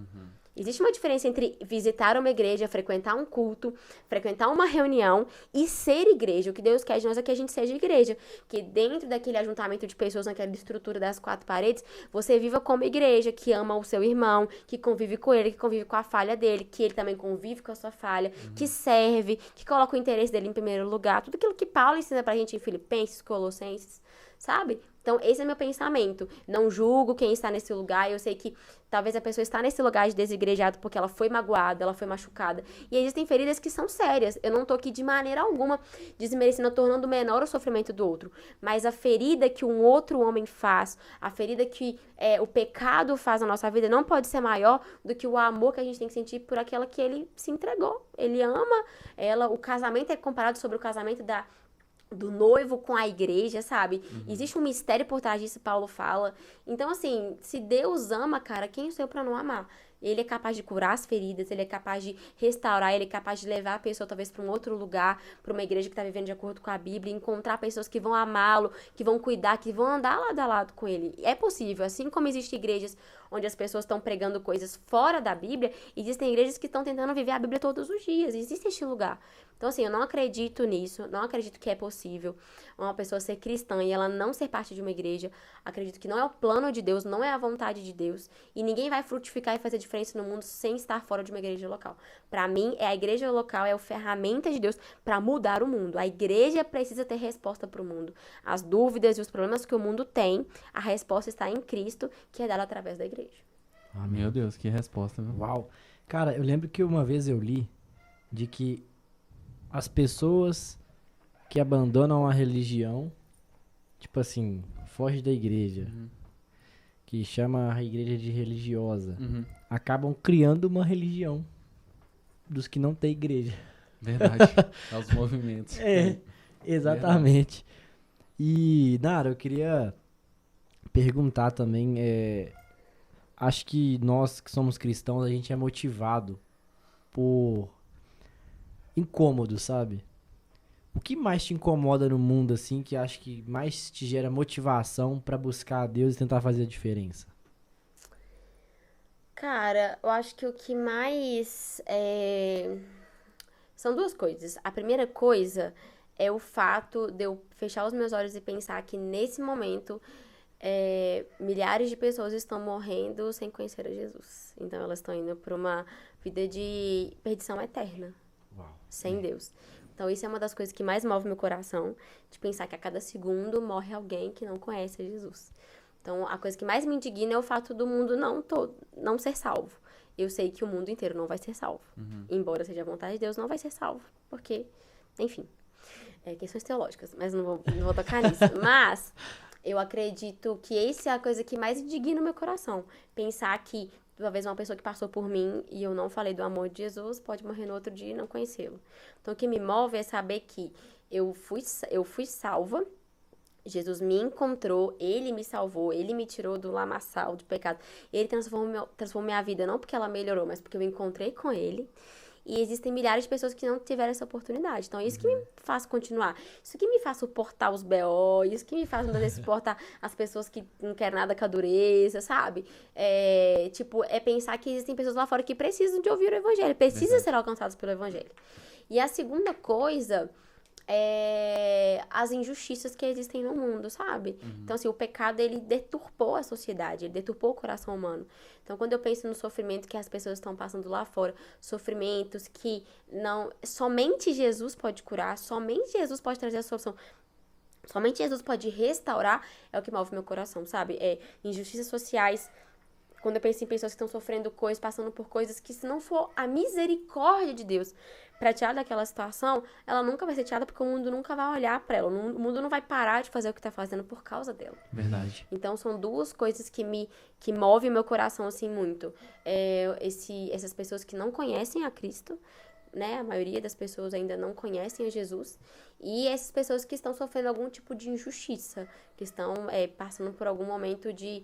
Speaker 3: Existe uma diferença entre visitar uma igreja, frequentar um culto, frequentar uma reunião e ser igreja. O que Deus quer de nós é que a gente seja igreja. Que dentro daquele ajuntamento de pessoas, naquela estrutura das 4 paredes, você viva como igreja, que ama o seu irmão, que convive com ele, que convive com a falha dele, que ele também convive com a sua falha, que serve, que coloca o interesse dele em primeiro lugar. Tudo aquilo que Paulo ensina pra gente em Filipenses, Colossenses, sabe? Então, esse é meu pensamento. Não julgo quem está nesse lugar. Eu sei que talvez a pessoa está nesse lugar de desigrejado porque ela foi magoada, ela foi machucada. E existem feridas que são sérias. Eu não tô aqui de maneira alguma desmerecendo, tornando menor o sofrimento do outro. Mas a ferida que um outro homem faz, a ferida que o pecado faz na nossa vida, não pode ser maior do que o amor que a gente tem que sentir por aquela que ele se entregou. Ele ama ela. O casamento é comparado sobre o casamento do noivo com a igreja, sabe? Existe um mistério por trás disso, Paulo fala. Então, assim, se Deus ama, cara, quem sou eu pra não amar? Ele é capaz de curar as feridas, ele é capaz de restaurar, ele é capaz de levar a pessoa talvez para um outro lugar, para uma igreja que está vivendo de acordo com a Bíblia, encontrar pessoas que vão amá-lo, que vão cuidar, que vão andar lado a lado com ele. É possível, assim como existem igrejas onde as pessoas estão pregando coisas fora da Bíblia, existem igrejas que estão tentando viver a Bíblia todos os dias, existe este lugar. Então, assim, eu não acredito nisso, não acredito que é possível uma pessoa ser cristã e ela não ser parte de uma igreja. Acredito que não é o plano de Deus, não é a vontade de Deus, e ninguém vai frutificar e fazer diferença no mundo sem estar fora de uma igreja local. Pra mim, a igreja local é a ferramenta de Deus pra mudar o mundo. A igreja precisa ter resposta pro mundo. As dúvidas e os problemas que o mundo tem, a resposta está em Cristo, que é dada através da igreja.
Speaker 2: Meu Deus, que resposta, viu?
Speaker 1: Uau. Cara, eu lembro que uma vez eu li de que as pessoas que abandonam a religião, tipo assim, foge da igreja, que chama a igreja de religiosa, acabam criando uma religião dos que não têm igreja.
Speaker 2: Verdade. Aos movimentos.
Speaker 1: É, exatamente. E, Nara, eu queria perguntar também, acho que nós que somos cristãos, a gente é motivado por incômodo, sabe? O que mais te incomoda no mundo, assim, que acho que mais te gera motivação pra buscar a Deus e tentar fazer a diferença?
Speaker 3: Cara, eu acho que o que mais são duas coisas. A primeira coisa é o fato de eu fechar os meus olhos e pensar que nesse momento milhares de pessoas estão morrendo sem conhecer a Jesus. Então elas estão indo para uma vida de perdição eterna, sem Deus. Então isso é uma das coisas que mais move meu coração, de pensar que a cada segundo morre alguém que não conhece a Jesus. Então a coisa que mais me indigna é o fato do mundo não ser salvo. Eu sei que o mundo inteiro não vai ser salvo. Embora seja a vontade de Deus, não vai ser salvo. Porque, enfim, questões teológicas, mas não vou tocar nisso. Mas eu acredito que essa é a coisa que mais indigna o meu coração. Pensar que talvez uma pessoa que passou por mim e eu não falei do amor de Jesus pode morrer no outro dia e não conhecê-lo. Então o que me move é saber que eu fui salva, Jesus me encontrou, Ele me salvou, Ele me tirou do lamaçal, do pecado. Ele transformou minha vida, não porque ela melhorou, mas porque eu encontrei com Ele. E existem milhares de pessoas que não tiveram essa oportunidade. Então, isso que me faz continuar. Isso que me faz suportar os BO, isso que me faz, muitas vezes, suportar as pessoas que não querem nada com a dureza, sabe? É pensar que existem pessoas lá fora que precisam de ouvir o evangelho, precisam ser alcançadas pelo evangelho. E a segunda coisa as injustiças que existem no mundo, sabe? Então, assim, o pecado, ele deturpou a sociedade, ele deturpou o coração humano. Então, quando eu penso no sofrimento que as pessoas estão passando lá fora, sofrimentos que somente Jesus pode curar, somente Jesus pode trazer a solução, somente Jesus pode restaurar, é o que move meu coração, sabe? Injustiças sociais. Quando eu penso em pessoas que estão sofrendo coisas, passando por coisas que, se não for a misericórdia de Deus pra tirar daquela situação, ela nunca vai ser tirada porque o mundo nunca vai olhar pra ela. O mundo não vai parar de fazer o que tá fazendo por causa dela.
Speaker 1: Verdade.
Speaker 3: Então, são duas coisas que movem meu coração, assim, muito. Essas pessoas que não conhecem a Cristo, né? A maioria das pessoas ainda não conhecem a Jesus. E essas pessoas que estão sofrendo algum tipo de injustiça, que estão passando por algum momento de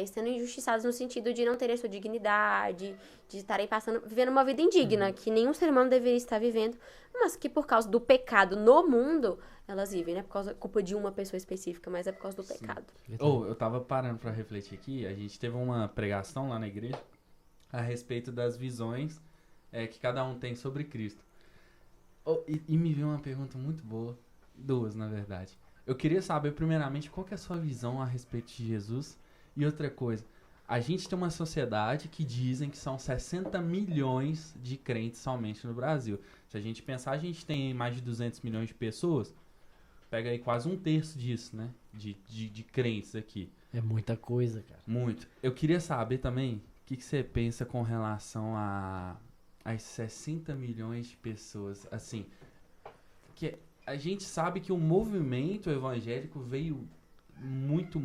Speaker 3: sendo injustiçados no sentido de não terem sua dignidade, de estarem vivendo uma vida indigna, que nenhum ser humano deveria estar vivendo, mas que por causa do pecado no mundo, elas vivem, né? Por causa culpa de uma pessoa específica, mas é por causa do pecado.
Speaker 2: Eu tava parando pra refletir aqui, a gente teve uma pregação lá na igreja a respeito das visões que cada um tem sobre Cristo. E me veio uma pergunta muito boa, duas, na verdade. Eu queria saber, primeiramente, qual que é a sua visão a respeito de Jesus. E outra coisa, a gente tem uma sociedade que dizem que são 60 milhões de crentes somente no Brasil. Se a gente pensar, a gente tem mais de 200 milhões de pessoas, pega aí quase um terço disso, né? De crentes aqui.
Speaker 1: É muita coisa, cara.
Speaker 2: Muito. Eu queria saber também, o que você pensa com relação às 60 milhões de pessoas, assim, que a gente sabe que o movimento evangélico veio muito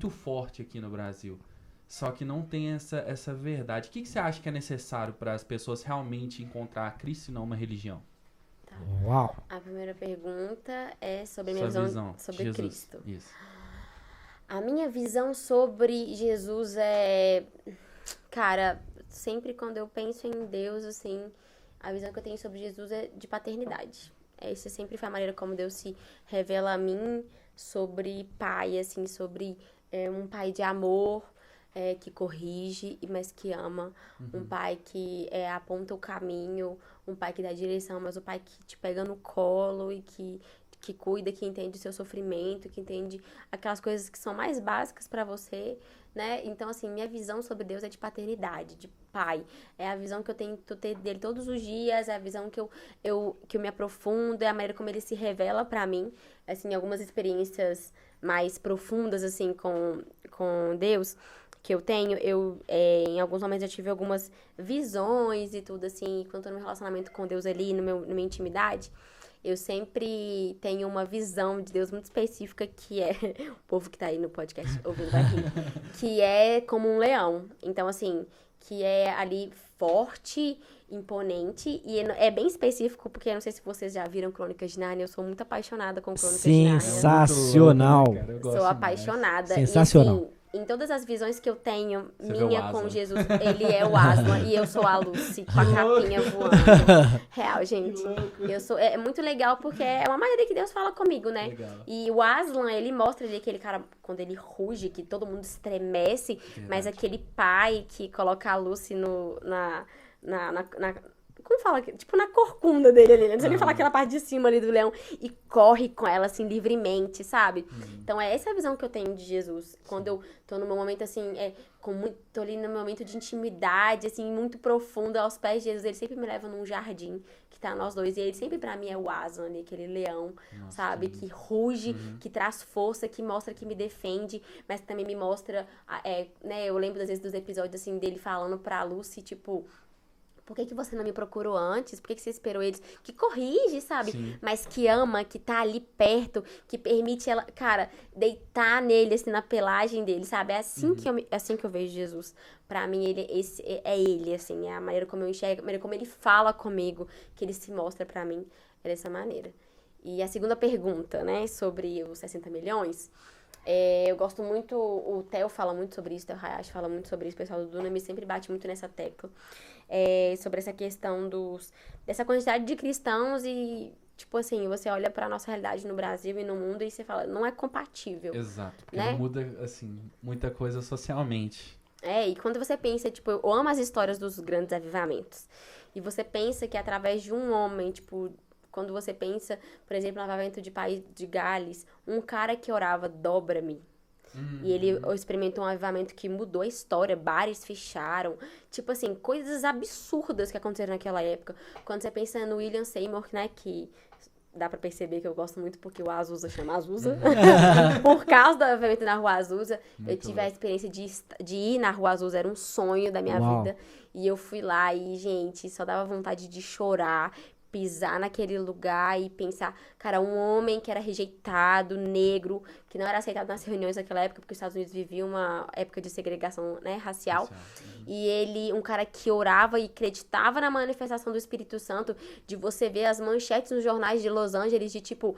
Speaker 2: forte aqui no Brasil. Só que não tem essa verdade. O que você acha que é necessário para as pessoas realmente encontrar Cristo e não uma religião?
Speaker 3: Tá.
Speaker 1: Uau!
Speaker 3: A primeira pergunta é sobre a
Speaker 2: Sua
Speaker 3: minha
Speaker 2: visão
Speaker 3: sobre
Speaker 2: Jesus.
Speaker 3: Cristo.
Speaker 2: Isso.
Speaker 3: A minha visão sobre Jesus cara, sempre quando eu penso em Deus, assim, a visão que eu tenho sobre Jesus é de paternidade. Essa sempre foi a maneira como Deus se revela a mim sobre pai, assim, sobre um pai de amor, que corrige, mas que ama. Um pai que aponta o caminho, um pai que dá direção, mas o pai que te pega no colo e que que cuida, que entende o seu sofrimento, que entende aquelas coisas que são mais básicas pra você, né? Então, assim, minha visão sobre Deus é de paternidade, de pai. É a visão que eu tento ter dele todos os dias, é a visão que eu me aprofundo, é a maneira como ele se revela pra mim. Assim, algumas experiências mais profundas, assim, com Deus que eu tenho, em alguns momentos eu tive algumas visões e tudo, assim, quando eu tô no relacionamento com Deus ali, na minha intimidade, eu sempre tenho uma visão de Deus muito específica, que é, o povo que tá aí no podcast ouvindo vai rir, que é como um leão. Então, assim, que é ali forte, imponente, e é bem específico, porque eu não sei se vocês já viram Crônicas de Nárnia, eu sou muito apaixonada com Crônicas de Nárnia.
Speaker 1: Sensacional.
Speaker 2: É muito louco, né, cara? Eu gosto
Speaker 3: Sou
Speaker 2: demais.
Speaker 3: apaixonada.
Speaker 1: Sensacional.
Speaker 3: E, assim, em todas as visões que eu tenho,
Speaker 2: Você vê
Speaker 3: minha
Speaker 2: o
Speaker 3: com
Speaker 2: Aslan.
Speaker 3: Jesus, ele é o Aslan e eu sou a Lucy, com a capinha voando. Real, gente. É muito legal porque é uma maneira que Deus fala comigo, né?
Speaker 2: Legal.
Speaker 3: E o Aslan, ele mostra ali aquele cara, quando ele ruge, que todo mundo estremece, mas aquele pai que coloca a Lucy como fala? Tipo, na corcunda dele ali, né? Não sei nem falar aquela parte de cima ali do leão. E corre com ela, assim, livremente, sabe? Então, essa é a visão que eu tenho de Jesus. Quando eu tô no meu momento, assim, tô ali no meu momento de intimidade, assim, muito profundo aos pés de Jesus. Ele sempre me leva num jardim que tá nós dois. E ele sempre, pra mim, é o Aslan ali, aquele leão,
Speaker 2: Nossa,
Speaker 3: sabe? Que ruge, que traz força, que mostra que me defende, mas também me mostra, né? Eu lembro, às vezes, dos episódios, assim, dele falando pra Lucy, tipo... Por que você não me procurou antes? Por que você esperou eles? Que corrige, sabe?
Speaker 2: Sim.
Speaker 3: Mas que ama, que tá ali perto, que permite ela, cara, deitar nele, assim, na pelagem dele, sabe? É assim, é assim que eu vejo Jesus. Pra mim, ele, assim, é a maneira como eu enxergo, a maneira como ele fala comigo, que ele se mostra pra mim, é dessa maneira. E a segunda pergunta, né, sobre os 60 milhões... eu gosto muito, o Theo fala muito sobre isso, o Theo Hayashi fala muito sobre isso, o pessoal do Dunamis sempre bate muito nessa tecla, sobre essa questão dessa quantidade de cristãos e, tipo assim, você olha pra nossa realidade no Brasil e no mundo e você fala, não é compatível.
Speaker 2: Exato, porque
Speaker 3: né?
Speaker 2: não muda, assim, muita coisa socialmente.
Speaker 3: E quando você pensa, tipo, eu amo as histórias dos grandes avivamentos, e você pensa que através de um homem, tipo... Quando você pensa, por exemplo, no avivamento de País de Gales, um cara que orava, dobra-me. E ele experimentou um avivamento que mudou a história, bares fecharam. Tipo assim, coisas absurdas que aconteceram naquela época. Quando você pensa no William Seymour, né, que dá pra perceber que eu gosto muito porque o Azusa chama Azusa. Por causa do avivamento na Rua Azusa, eu tive a experiência de ir na Rua Azusa, era um sonho da minha vida. E eu fui lá e, gente, só dava vontade de chorar, pisar naquele lugar e pensar, cara, um homem que era rejeitado, negro, que não era aceitado nas reuniões naquela época, porque os Estados Unidos viviam uma época de segregação, né, racial. E ele, um cara que orava e acreditava na manifestação do Espírito Santo, de você ver as manchetes nos jornais de Los Angeles, de tipo,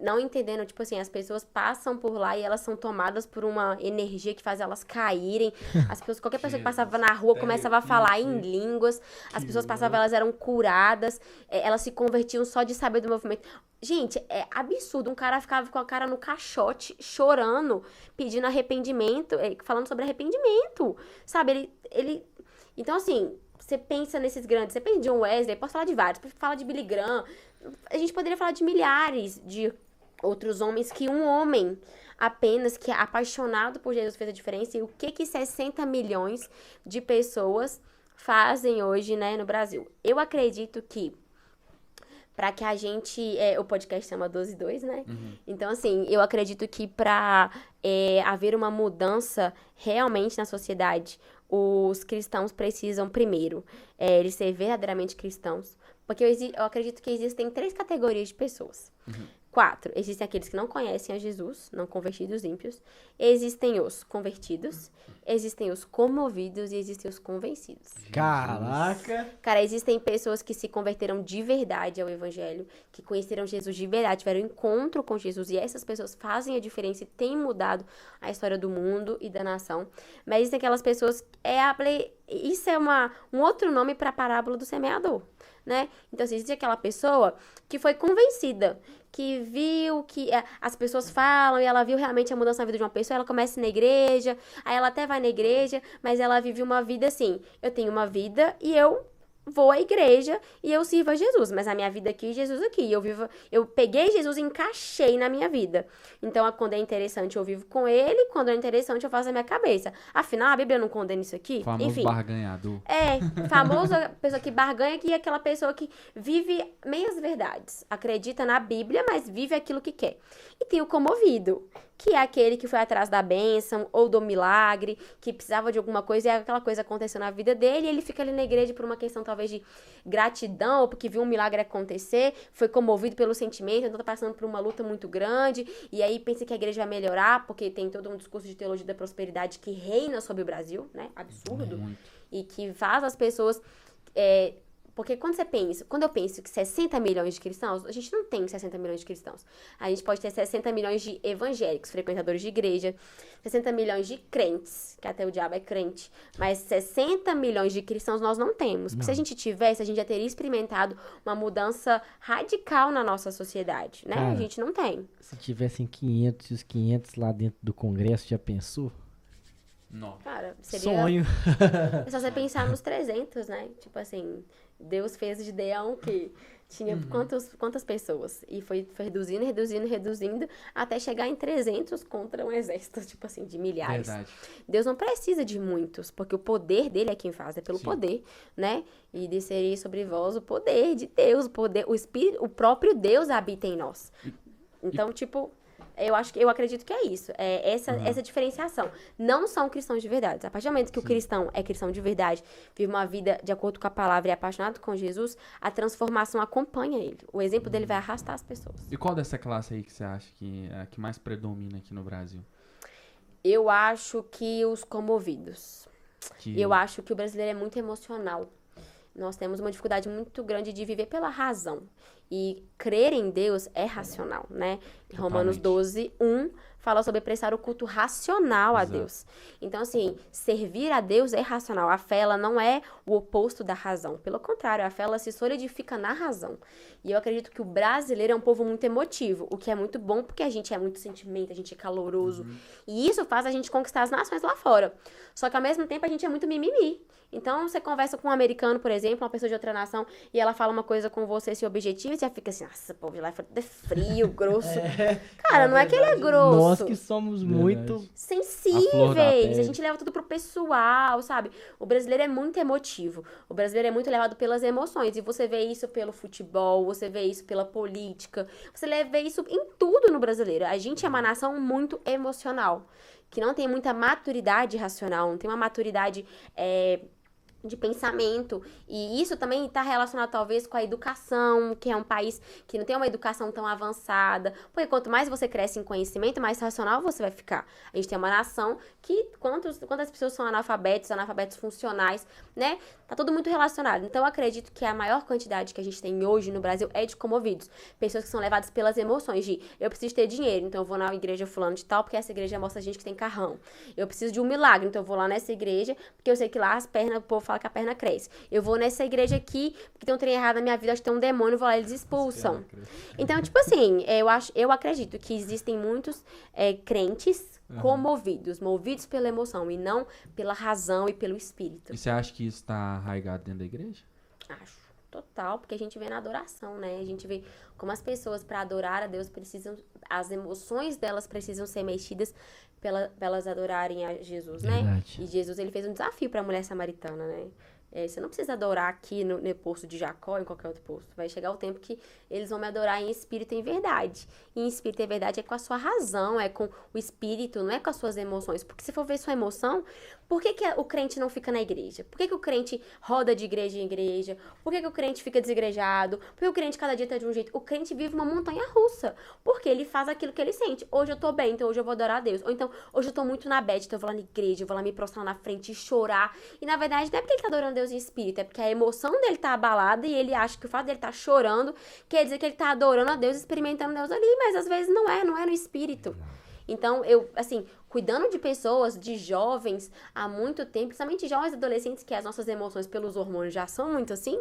Speaker 3: não entendendo, tipo assim, as pessoas passam por lá e elas são tomadas por uma energia que faz elas caírem. As pessoas, qualquer pessoa que passava na rua começava a falar em línguas, as pessoas passavam, elas eram curadas, elas se convertiam só de saber do movimento. Gente, é absurdo. Um cara ficava com a cara no caixote, chorando, pedindo arrependimento, falando sobre arrependimento, sabe? Ele... Então, assim, você pensa nesses grandes, você pensa em John Wesley, posso falar de vários, posso falar de Billy Graham, a gente poderia falar de milhares de outros homens, que um homem apenas, que é apaixonado por Jesus, fez a diferença. E o que 60 milhões de pessoas fazem hoje, né, no Brasil? Eu acredito que pra que a gente... o podcast chama 12-2, né? Então, assim, eu acredito que pra haver uma mudança realmente na sociedade, os cristãos precisam, primeiro, eles ser verdadeiramente cristãos. Porque eu acredito que existem 3 categorias de pessoas. 4, existem aqueles que não conhecem a Jesus, não convertidos, ímpios. Existem os convertidos, existem os comovidos e existem os convencidos.
Speaker 1: Caraca!
Speaker 3: Cara, existem pessoas que se converteram de verdade ao evangelho, que conheceram Jesus de verdade, tiveram um encontro com Jesus, e essas pessoas fazem a diferença e têm mudado a história do mundo e da nação. Mas existem aquelas pessoas... Isso é um outro nome para a parábola do semeador, né? Então, assim, existe aquela pessoa que foi convencida, que viu que as pessoas falam e ela viu realmente a mudança na vida de uma pessoa, ela começa na igreja, aí ela até vai na igreja, mas ela vive uma vida assim, eu tenho uma vida e eu vou à igreja e eu sirvo a Jesus, mas a minha vida aqui, Jesus aqui. Eu peguei Jesus e encaixei na minha vida. Então, quando é interessante, eu vivo com ele, quando é interessante, eu faço a minha cabeça. Afinal, a Bíblia não condena isso aqui?
Speaker 2: Famoso
Speaker 3: Enfim.
Speaker 2: barganhador.
Speaker 3: Famosa pessoa que barganha, que é aquela pessoa que vive meias verdades. Acredita na Bíblia, mas vive aquilo que quer. E tem o comovido, que é aquele que foi atrás da bênção ou do milagre, que precisava de alguma coisa e aquela coisa aconteceu na vida dele e ele fica ali na igreja por uma questão talvez de gratidão ou porque viu um milagre acontecer, foi comovido pelo sentimento, então tá passando por uma luta muito grande e aí pensa que a igreja vai melhorar porque tem todo um discurso de teologia da prosperidade que reina sobre o Brasil, né? Absurdo.
Speaker 2: Muito.
Speaker 3: E que faz as pessoas... Porque quando eu penso que 60 milhões de cristãos, a gente não tem 60 milhões de cristãos. A gente pode ter 60 milhões de evangélicos, frequentadores de igreja, 60 milhões de crentes, que até o diabo é crente, mas 60 milhões de cristãos nós não temos. Porque se a gente tivesse, a gente já teria experimentado uma mudança radical na nossa sociedade, né?
Speaker 1: Cara,
Speaker 3: a gente não tem.
Speaker 1: Se tivessem 500 e os 500 lá dentro do Congresso, já pensou?
Speaker 2: Não.
Speaker 3: Cara, seria...
Speaker 1: Sonho.
Speaker 3: É só você pensar nos 300, né? Tipo assim, Deus fez de Deão que tinha quantas pessoas? E foi reduzindo, até chegar em 300 contra um exército, tipo assim, de milhares.
Speaker 2: Verdade.
Speaker 3: Deus não precisa de muitos, porque o poder dele é quem faz, é pelo poder, né? E desceria sobre vós o poder de Deus, o Espírito, o próprio Deus habita em nós. Então, tipo... Eu acredito que é isso. É essa diferenciação. Não são cristãos de verdade. A partir do momento que o cristão é cristão de verdade, vive uma vida de acordo com a palavra e é apaixonado com Jesus, a transformação acompanha ele. O exemplo dele vai arrastar as pessoas.
Speaker 2: E qual dessa classe aí que você acha que é a que mais predomina aqui no Brasil?
Speaker 3: Eu acho que os comovidos.
Speaker 2: Que...
Speaker 3: Eu acho que o brasileiro é muito emocional. Nós temos uma dificuldade muito grande de viver pela razão. E crer em Deus é racional, né? Em Romanos 12, 1, fala sobre prestar o culto racional a Deus. Então, assim, servir a Deus é racional. A fé, ela não é o oposto da razão. Pelo contrário, a fé, ela se solidifica na razão. E eu acredito que o brasileiro é um povo muito emotivo, o que é muito bom porque a gente é muito sentimento, a gente é caloroso. E isso faz a gente conquistar as nações lá fora. Só que, ao mesmo tempo, a gente é muito mimimi. Então, você conversa com um americano, por exemplo, uma pessoa de outra nação, e ela fala uma coisa com você, esse objetivo, e você já fica assim, nossa, povo de lá é frio, grosso. Cara, não é que ele é grosso.
Speaker 1: Nós que somos muito...
Speaker 3: sensíveis. A gente leva tudo pro pessoal, sabe? O brasileiro é muito emotivo. O brasileiro é muito levado pelas emoções. E você vê isso pelo futebol, você vê isso pela política, você vê isso em tudo no brasileiro. A gente é uma nação muito emocional, que não tem muita maturidade racional, não tem uma maturidade... de pensamento, e isso também está relacionado talvez com a educação, que é um país que não tem uma educação tão avançada, porque quanto mais você cresce em conhecimento, mais racional você vai ficar. A gente tem uma nação que, quantas pessoas são analfabetos funcionais, né? Tá tudo muito relacionado. Então eu acredito que a maior quantidade que a gente tem hoje no Brasil é de comovidos, pessoas que são levadas pelas emoções de, eu preciso ter dinheiro, então eu vou na igreja fulano de tal, porque essa igreja mostra gente que tem carrão. Eu preciso de um milagre, então eu vou lá nessa igreja, porque eu sei que lá as pernas, o povo fala que a perna cresce. Eu vou nessa igreja aqui, porque tem um trem errado na minha vida, acho que tem um demônio, eu vou lá e eles expulsam. Então, tipo assim, eu acredito que existem muitos crentes comovidos, movidos pela emoção, e não pela razão e pelo espírito.
Speaker 2: E você acha que isso tá arraigado dentro da igreja?
Speaker 3: Acho. Total, porque a gente vê na adoração, né? A gente vê como as pessoas, para adorar a Deus, precisam... As emoções delas precisam ser mexidas pra elas adorarem a Jesus, né?
Speaker 1: Verdade.
Speaker 3: E Jesus, ele fez um desafio para a mulher samaritana, né? Você não precisa adorar aqui no poço de Jacó, em qualquer outro poço. Vai chegar o tempo que eles vão me adorar em espírito e em verdade. E em espírito e em verdade é com a sua razão, é com o espírito, não é com as suas emoções. Porque se for ver sua emoção, por que o crente não fica na igreja? Por que o crente roda de igreja em igreja? Por que o crente fica desigrejado? Por que o crente cada dia tá de um jeito? O crente vive uma montanha russa. Porque ele faz aquilo que ele sente. Hoje eu tô bem, então hoje eu vou adorar a Deus. Ou então, hoje eu tô muito na bad, então eu vou lá na igreja, eu vou lá me prostrar na frente e chorar. E na verdade não é porque ele tá adorando Deus em espírito, é porque a emoção dele tá abalada e ele acha que o fato dele tá chorando quer dizer que ele tá adorando a Deus, experimentando Deus ali, mas às vezes não é no espírito. Então, cuidando de pessoas, de jovens, há muito tempo, principalmente jovens adolescentes, que as nossas emoções pelos hormônios já são muito assim,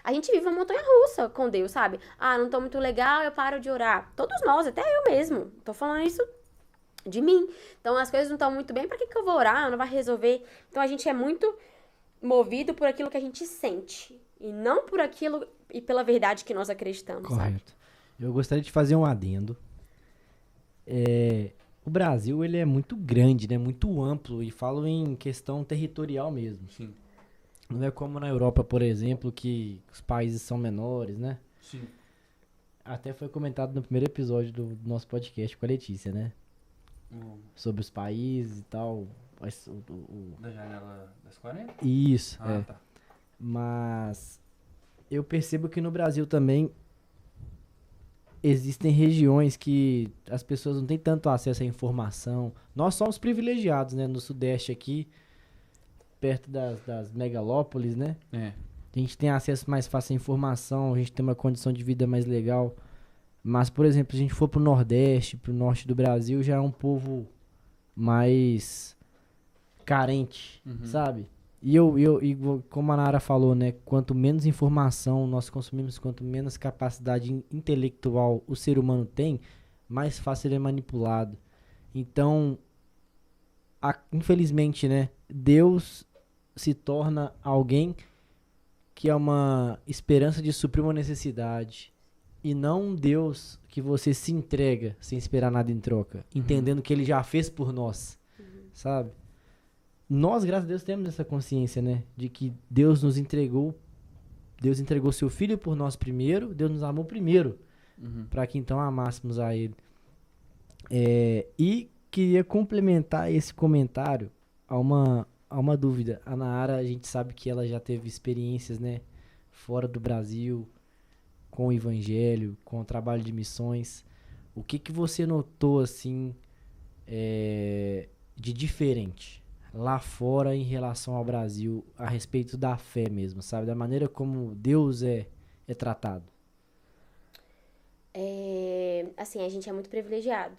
Speaker 3: a gente vive uma montanha russa com Deus, sabe? Ah, não tô muito legal, eu paro de orar. Todos nós, até eu mesmo, tô falando isso de mim. Então, as coisas não estão muito bem, pra que eu vou orar? Não vai resolver. Então, a gente é muito movido por aquilo que a gente sente. e não por aquilo e pela verdade que nós acreditamos, sabe?
Speaker 1: Correto. Eu gostaria de fazer um adendo. O Brasil, ele é muito grande, né? Muito amplo, e falo em questão territorial mesmo.
Speaker 2: Sim,
Speaker 1: Não é como na Europa, por exemplo, que os países são menores, né?
Speaker 2: sim.
Speaker 1: Até foi comentado no primeiro episódio do nosso podcast com a Letícia, né? Sobre os países e tal.
Speaker 2: Da janela das 40?
Speaker 1: Isso,
Speaker 2: Ah, tá.
Speaker 1: Mas eu percebo que no Brasil também existem regiões que as pessoas não têm tanto acesso à informação. Nós somos privilegiados, né? No Sudeste aqui, perto das megalópolis, né?
Speaker 2: É.
Speaker 1: A gente tem acesso mais fácil à informação, a gente tem uma condição de vida mais legal. Mas, por exemplo, se a gente for pro Nordeste, pro Norte do Brasil, já é um povo mais carente, sabe? E como a Nara falou, né? Quanto menos informação nós consumimos, quanto menos capacidade intelectual o ser humano tem, mais fácil ele é manipulado. Então, infelizmente, né? Deus se torna alguém que é uma esperança de suprir uma necessidade, e não um Deus que você se entrega sem esperar nada em troca, entendendo que ele já fez por nós, sabe? Nós, graças a Deus, temos essa consciência, né? De que Deus entregou seu Filho por nós primeiro, Deus nos amou primeiro, para que então amássemos a Ele. E queria complementar esse comentário a uma dúvida. A Nara, a gente sabe que ela já teve experiências, né? Fora do Brasil, com o evangelho, com o trabalho de missões. O que você notou, assim, de diferente lá fora em relação ao Brasil, a respeito da fé mesmo, sabe? Da maneira como Deus é tratado.
Speaker 3: Assim, a gente é muito privilegiado,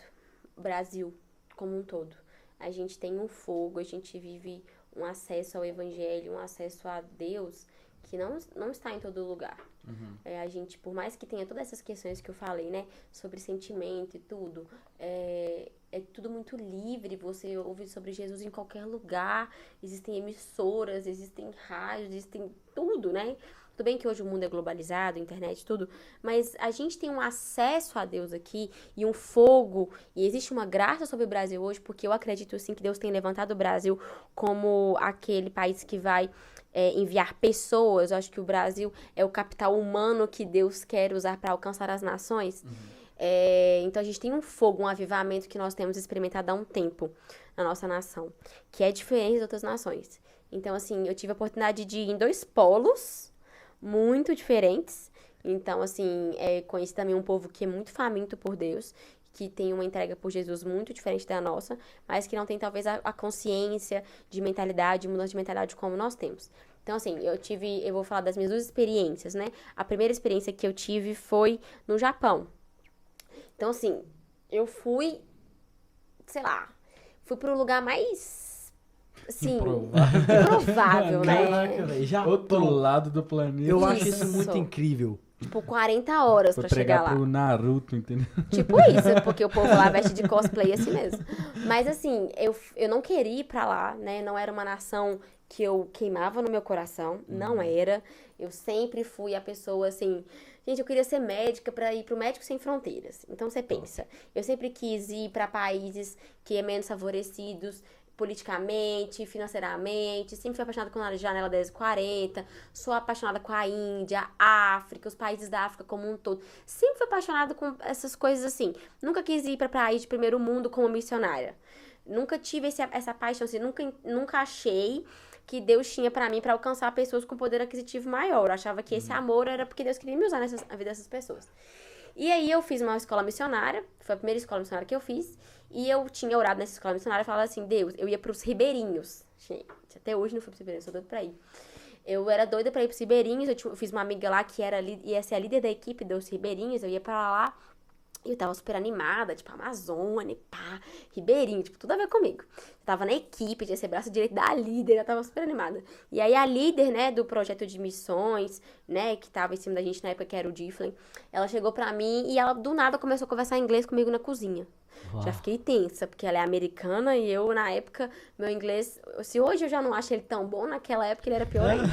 Speaker 3: o Brasil como um todo. A gente tem um fogo, a gente vive um acesso ao evangelho, um acesso a Deus que não está em todo lugar. A gente, por mais que tenha todas essas questões que eu falei, né, sobre sentimento e tudo, é tudo muito livre, você ouve sobre Jesus em qualquer lugar, existem emissoras, existem rádios, existem tudo, né? Tudo bem que hoje o mundo é globalizado, internet, tudo, mas a gente tem um acesso a Deus aqui e um fogo, e existe uma graça sobre o Brasil hoje, porque eu acredito sim que Deus tem levantado o Brasil como aquele país que vai enviar pessoas. Eu acho que o Brasil é o capital humano que Deus quer usar para alcançar as nações. Então a gente tem um fogo, um avivamento que nós temos experimentado há um tempo na nossa nação, que é diferente das outras nações. Então, assim, eu tive a oportunidade de ir em 2 polos muito diferentes. Então, assim, conheci também um povo que é muito faminto por Deus, que tem uma entrega por Jesus muito diferente da nossa, mas que não tem talvez a consciência de mentalidade, mudança de mentalidade como nós temos. Então, assim, eu vou falar das minhas 2 experiências, né? A primeira experiência que eu tive foi no Japão. Então, assim, eu fui, sei lá, fui pro lugar mais, assim, improvável, né?
Speaker 1: Caraca, velho, Japão.
Speaker 2: Outro lado do planeta.
Speaker 1: Eu acho isso
Speaker 3: Isso.
Speaker 1: muito incrível.
Speaker 3: Tipo, 40 horas
Speaker 2: Foi
Speaker 3: pra chegar
Speaker 2: pregar
Speaker 3: lá.
Speaker 2: pro Naruto, entendeu?
Speaker 3: Tipo isso, porque o povo lá veste de cosplay assim mesmo. Mas assim, eu não queria ir pra lá, né? Não era uma nação que eu queimava no meu coração. Não era. Eu sempre fui a pessoa assim... Gente, eu queria ser médica pra ir pro Médicos Sem Fronteiras. Então você pensa, eu sempre quis ir pra países que é menos favorecidos politicamente, financeiramente, sempre fui apaixonada com a janela 1040, sou apaixonada com a Índia, a África, os países da África como um todo. Sempre fui apaixonada com essas coisas assim. Nunca quis ir pra país de primeiro mundo como missionária. Nunca tive essa paixão, assim, nunca achei que Deus tinha pra mim pra alcançar pessoas com poder aquisitivo maior. Eu achava que esse amor era porque Deus queria me usar na vida dessas pessoas. E aí eu fiz uma escola missionária, foi a primeira escola missionária que eu fiz, e eu tinha orado nessa escola missionária e falava assim, Deus, eu ia pros Ribeirinhos. Gente, até hoje não fui pros Ribeirinhos, sou doida pra ir. Eu era doida pra ir pros Ribeirinhos, eu fiz uma amiga lá que ia ser a líder da equipe dos Ribeirinhos, eu ia pra lá, e eu tava super animada, tipo, Amazônia, pá, Ribeirinho, tipo, tudo a ver comigo. Eu tava na equipe, tinha ser braço direito da líder, eu tava super animada. E aí a líder, né, do projeto de missões, né, que tava em cima da gente na época, que era o Difflin, ela chegou pra mim e ela, do nada, começou a conversar em inglês comigo na cozinha.
Speaker 1: Uau.
Speaker 3: Já fiquei tensa, porque ela é americana e eu, na época, meu inglês... Se hoje eu já não acho ele tão bom, naquela época ele era pior ainda.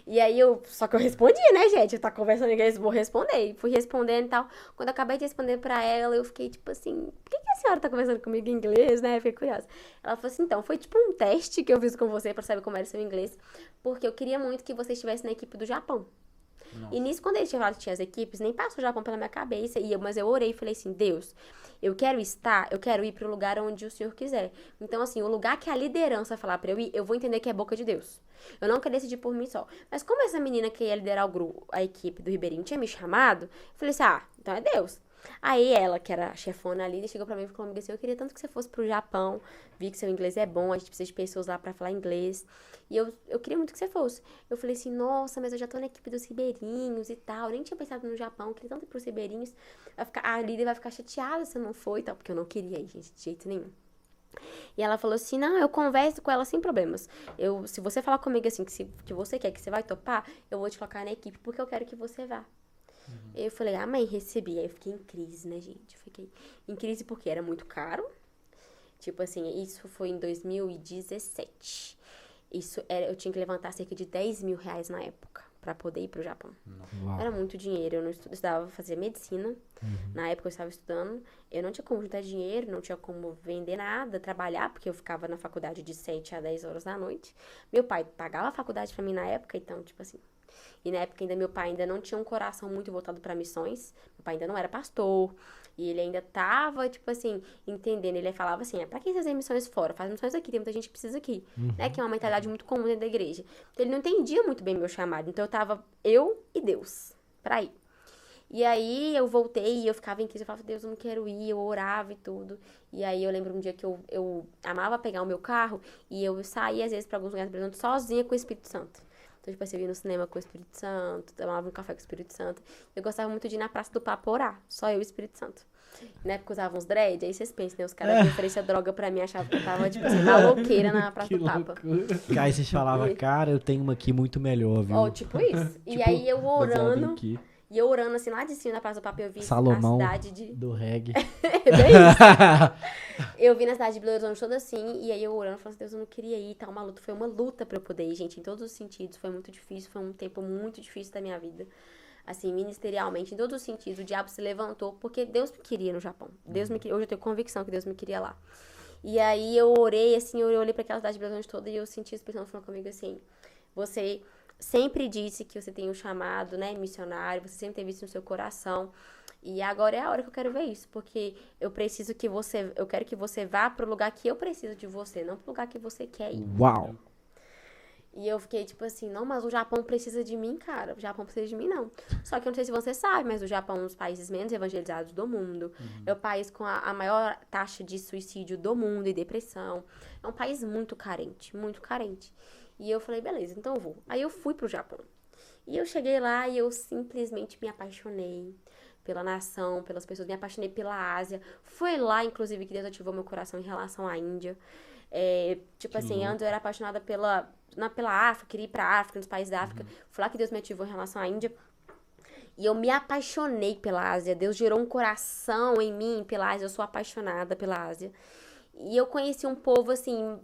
Speaker 3: E aí só que eu respondi, né, gente? Eu tava conversando em inglês, vou responder. Fui respondendo e tal. Quando eu acabei de responder pra ela, eu fiquei tipo assim, por que a senhora tá conversando comigo em inglês, né? Eu fiquei curiosa. Ela falou assim, então, foi tipo um teste que eu fiz com você pra saber como era o seu inglês. Porque eu queria muito que você estivesse na equipe do Japão.
Speaker 2: Nossa.
Speaker 3: E nisso, quando ele tinha falado que tinha as equipes, nem passou o Japão pela minha cabeça. Mas eu orei e falei assim, Deus, eu quero ir pro lugar onde o Senhor quiser. Então, assim, o lugar que a liderança falar pra eu ir, eu vou entender que é boca de Deus. Eu não quero decidir por mim só. Mas como essa menina que ia liderar o grupo, a equipe do Ribeirinho, tinha me chamado, eu falei assim, então é Deus. Aí ela, que era a chefona ali, chegou pra mim e falou comigo assim, eu queria tanto que você fosse pro Japão, vi que seu inglês é bom, a gente precisa de pessoas lá pra falar inglês. E eu queria muito que você fosse. Eu falei assim, nossa, mas eu já tô na equipe dos ribeirinhos e tal, eu nem tinha pensado no Japão, queria tanto ir pros ribeirinhos. A líder vai ficar chateada se eu não for e tal, porque eu não queria ir, gente, de jeito nenhum. E ela falou assim, não, eu converso com ela sem problemas. Se você falar comigo assim, que você quer, que você vai topar, eu vou te colocar na equipe, porque eu quero que você vá. Eu falei, amém, recebi. Aí eu fiquei em crise, né, gente? Eu fiquei em crise porque era muito caro. Tipo assim, isso foi em 2017. Eu tinha que levantar cerca de 10 mil reais na época pra poder ir pro Japão.
Speaker 1: Uau.
Speaker 3: Era muito dinheiro. Eu não estudava, fazia medicina. Na época eu estava estudando. Eu não tinha como juntar dinheiro, não tinha como vender nada, trabalhar, porque eu ficava na faculdade de 7 a 10 horas da noite. Meu pai pagava a faculdade pra mim na época, então, tipo assim... E na época meu pai ainda não tinha um coração muito voltado para missões. Meu pai ainda não era pastor. E ele ainda tava, tipo assim, entendendo. Ele falava assim, pra que fazer missões fora? Faz missões aqui, tem muita gente que precisa aqui. Né? Que é uma mentalidade muito comum dentro da igreja. Então ele não entendia muito bem meu chamado. Então eu e Deus pra ir. E aí eu voltei e eu ficava em crise. Eu falava, Deus, eu não quero ir. Eu orava e tudo. E aí eu lembro um dia que eu amava pegar o meu carro. E eu saía às vezes pra alguns lugares, por exemplo, sozinha com o Espírito Santo. Então, tipo assim, eu ia no cinema com o Espírito Santo, tomava um café com o Espírito Santo. Eu gostava muito de ir na Praça do Papo orar, só eu e o Espírito Santo. Na época eu usava uns dread, aí vocês pensam, né? Os caras que ofereciam droga pra mim achavam que eu tava, tipo assim, maloqueira na Praça do Papa.
Speaker 1: Aí vocês falavam, cara, eu tenho uma aqui muito melhor, viu?
Speaker 3: Ó, tipo isso. E aí eu orando,
Speaker 2: aqui.
Speaker 3: e eu orando assim, lá de cima da Praça do Papa, eu vi
Speaker 1: Salomão
Speaker 3: a cidade de...
Speaker 1: do reggae.
Speaker 3: Bem isso. Eu vi na cidade de Belo Horizonte toda assim, e aí eu orando, falando assim, Deus, eu não queria ir, tá uma luta. Foi uma luta pra eu poder ir, gente, em todos os sentidos. Foi muito difícil, foi um tempo muito difícil da minha vida. Assim, ministerialmente, em todos os sentidos, o diabo se levantou, porque Deus me queria no Japão. Deus me queria, hoje eu tenho convicção que Deus me queria lá. E aí eu orei, assim, eu olhei pra aquela cidade de Belo Horizonte toda, e eu senti o Espírito Santo falando comigo assim, você sempre disse que você tem um chamado, né, missionário, você sempre teve isso no seu coração. E agora é a hora que eu quero ver isso, porque eu quero que você vá pro lugar que eu preciso de você, não pro lugar que você quer ir.
Speaker 1: Uau!
Speaker 3: E eu fiquei tipo assim, não, mas o Japão precisa de mim, cara. O Japão precisa de mim, não. Só que eu não sei se você sabe, mas o Japão é um dos países menos evangelizados do mundo. É o país com a maior taxa de suicídio do mundo e depressão. É um país muito carente, muito carente. E eu falei, beleza, então eu vou. Aí eu fui pro Japão. E eu cheguei lá e eu simplesmente me apaixonei pela nação, pelas pessoas, me apaixonei pela Ásia. Foi lá, inclusive, que Deus ativou meu coração em relação à Índia. Tipo assim, antes eu era apaixonada pela África, queria ir pra África, nos países da África. Foi lá que Deus me ativou em relação à Índia. E eu me apaixonei pela Ásia. Deus gerou um coração em mim pela Ásia. Eu sou apaixonada pela Ásia. E eu conheci um povo, assim,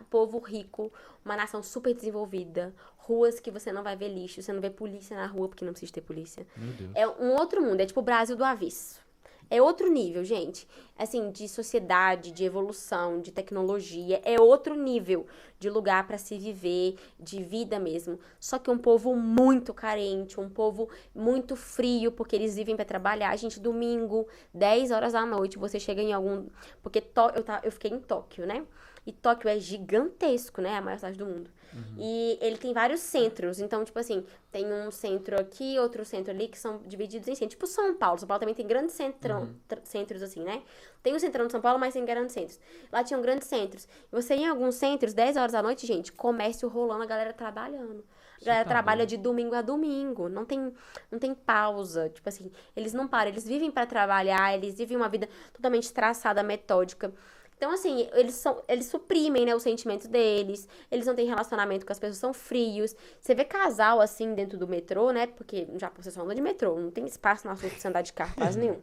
Speaker 3: povo rico, uma nação super desenvolvida, ruas que você não vai ver lixo, você não vê polícia na rua, porque não precisa ter polícia.
Speaker 2: Meu Deus.
Speaker 3: É um outro mundo, é tipo o Brasil do avesso. É outro nível, gente. Assim, de sociedade, de evolução, de tecnologia. É outro nível de lugar pra se viver, de vida mesmo. Só que um povo muito carente, um povo muito frio, porque eles vivem pra trabalhar. Gente, domingo, 10 horas da noite, você chega em algum... Porque eu fiquei em Tóquio, né? E Tóquio é gigantesco, né? É a maior cidade do mundo. E ele tem vários centros. Então, tipo assim, tem um centro aqui, outro centro ali, que são divididos em centros. Tipo São Paulo. São Paulo também tem grandes centros, assim, né? Tem o centrão de São Paulo, mas tem grandes centros. Lá tinham grandes centros. Você ia em alguns centros, 10 horas da noite, gente, comércio rolando, a galera trabalhando. A galera trabalha de domingo a domingo. Não tem pausa. Tipo assim, eles não param. Eles vivem pra trabalhar, eles vivem uma vida totalmente traçada, metódica. Então, assim, eles suprimem, né, os sentimentos deles, eles não têm relacionamento com as pessoas, são frios. Você vê casal, assim, dentro do metrô, né, porque no Japão você só anda de metrô, não tem espaço na sua pra você andar de carro, quase nenhum.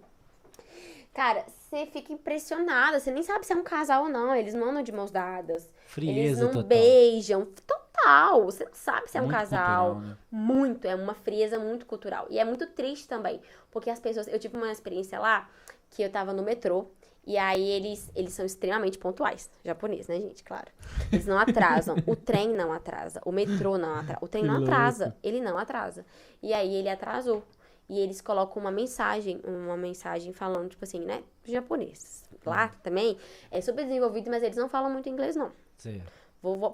Speaker 3: Cara, você fica impressionada, você nem sabe se é um casal ou não, eles não andam de mãos dadas, eles
Speaker 1: Frieza
Speaker 3: não
Speaker 1: total.
Speaker 3: beijam, total, você não sabe se é um
Speaker 2: Muito
Speaker 3: casal,
Speaker 2: cultural, né?
Speaker 3: muito, é uma frieza muito cultural, e é muito triste também, porque as pessoas, eu tive uma experiência lá, que eu tava no metrô, e aí eles são extremamente pontuais, japonês, né, gente, claro, eles não atrasam, o trem não atrasa, o metrô não atrasa, o trem
Speaker 1: Que
Speaker 3: não
Speaker 1: louco.
Speaker 3: atrasa, ele não atrasa, e aí ele atrasou. E eles colocam uma mensagem falando, tipo assim, né? Japonês. Lá também é super desenvolvido, mas eles não falam muito inglês, não.
Speaker 1: Certo.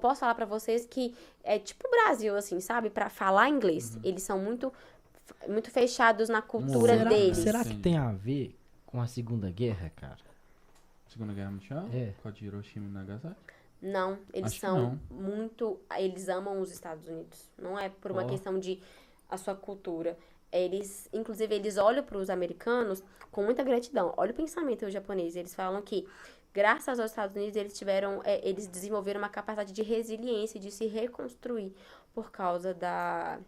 Speaker 3: Posso falar pra vocês que é tipo o Brasil, assim, sabe? Pra falar inglês. Eles são muito fechados na cultura
Speaker 1: será,
Speaker 3: deles.
Speaker 1: será que
Speaker 2: Sim.
Speaker 1: tem a ver com a Segunda Guerra, cara?
Speaker 2: Segunda Guerra Mundial?
Speaker 1: É.
Speaker 2: Com a de Hiroshima e Nagasaki?
Speaker 3: Não, eles
Speaker 2: Acho que
Speaker 3: são
Speaker 2: não.
Speaker 3: muito. Eles amam os Estados Unidos. Não é por uma
Speaker 1: Ó.
Speaker 3: questão de a sua cultura. Inclusive, eles olham para os americanos com muita gratidão. Olha o pensamento japonês. Eles falam que, graças aos Estados Unidos, eles desenvolveram uma capacidade de resiliência, de se reconstruir por causa da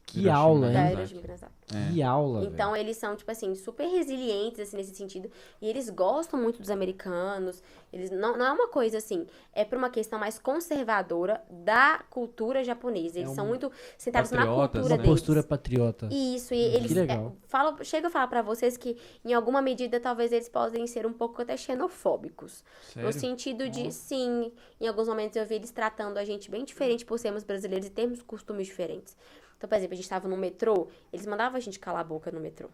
Speaker 1: Que
Speaker 2: Hiroshima,
Speaker 1: aula,
Speaker 3: da
Speaker 1: hein?
Speaker 2: Nagasaki.
Speaker 3: Hiroshima e Nagasaki.
Speaker 1: Que aula,
Speaker 3: Então,
Speaker 1: velho.
Speaker 3: eles são, tipo assim, super resilientes, assim, nesse sentido. E eles gostam muito dos americanos. Eles não é uma coisa assim. É por uma questão mais conservadora da cultura japonesa. Eles são muito sentados na
Speaker 2: patriotas,
Speaker 3: cultura
Speaker 1: Uma
Speaker 2: né?
Speaker 3: deles.
Speaker 1: postura patriota.
Speaker 3: Isso, e eles
Speaker 1: Que legal.
Speaker 3: chega a falar pra vocês que, em alguma medida, talvez eles podem ser um pouco até xenofóbicos.
Speaker 2: Sério?
Speaker 3: No sentido de, sim, em alguns momentos eu vi eles tratando a gente bem diferente por sermos brasileiros e termos costumes diferentes. Então, por exemplo, a gente tava no metrô, eles mandavam a gente calar a boca no metrô.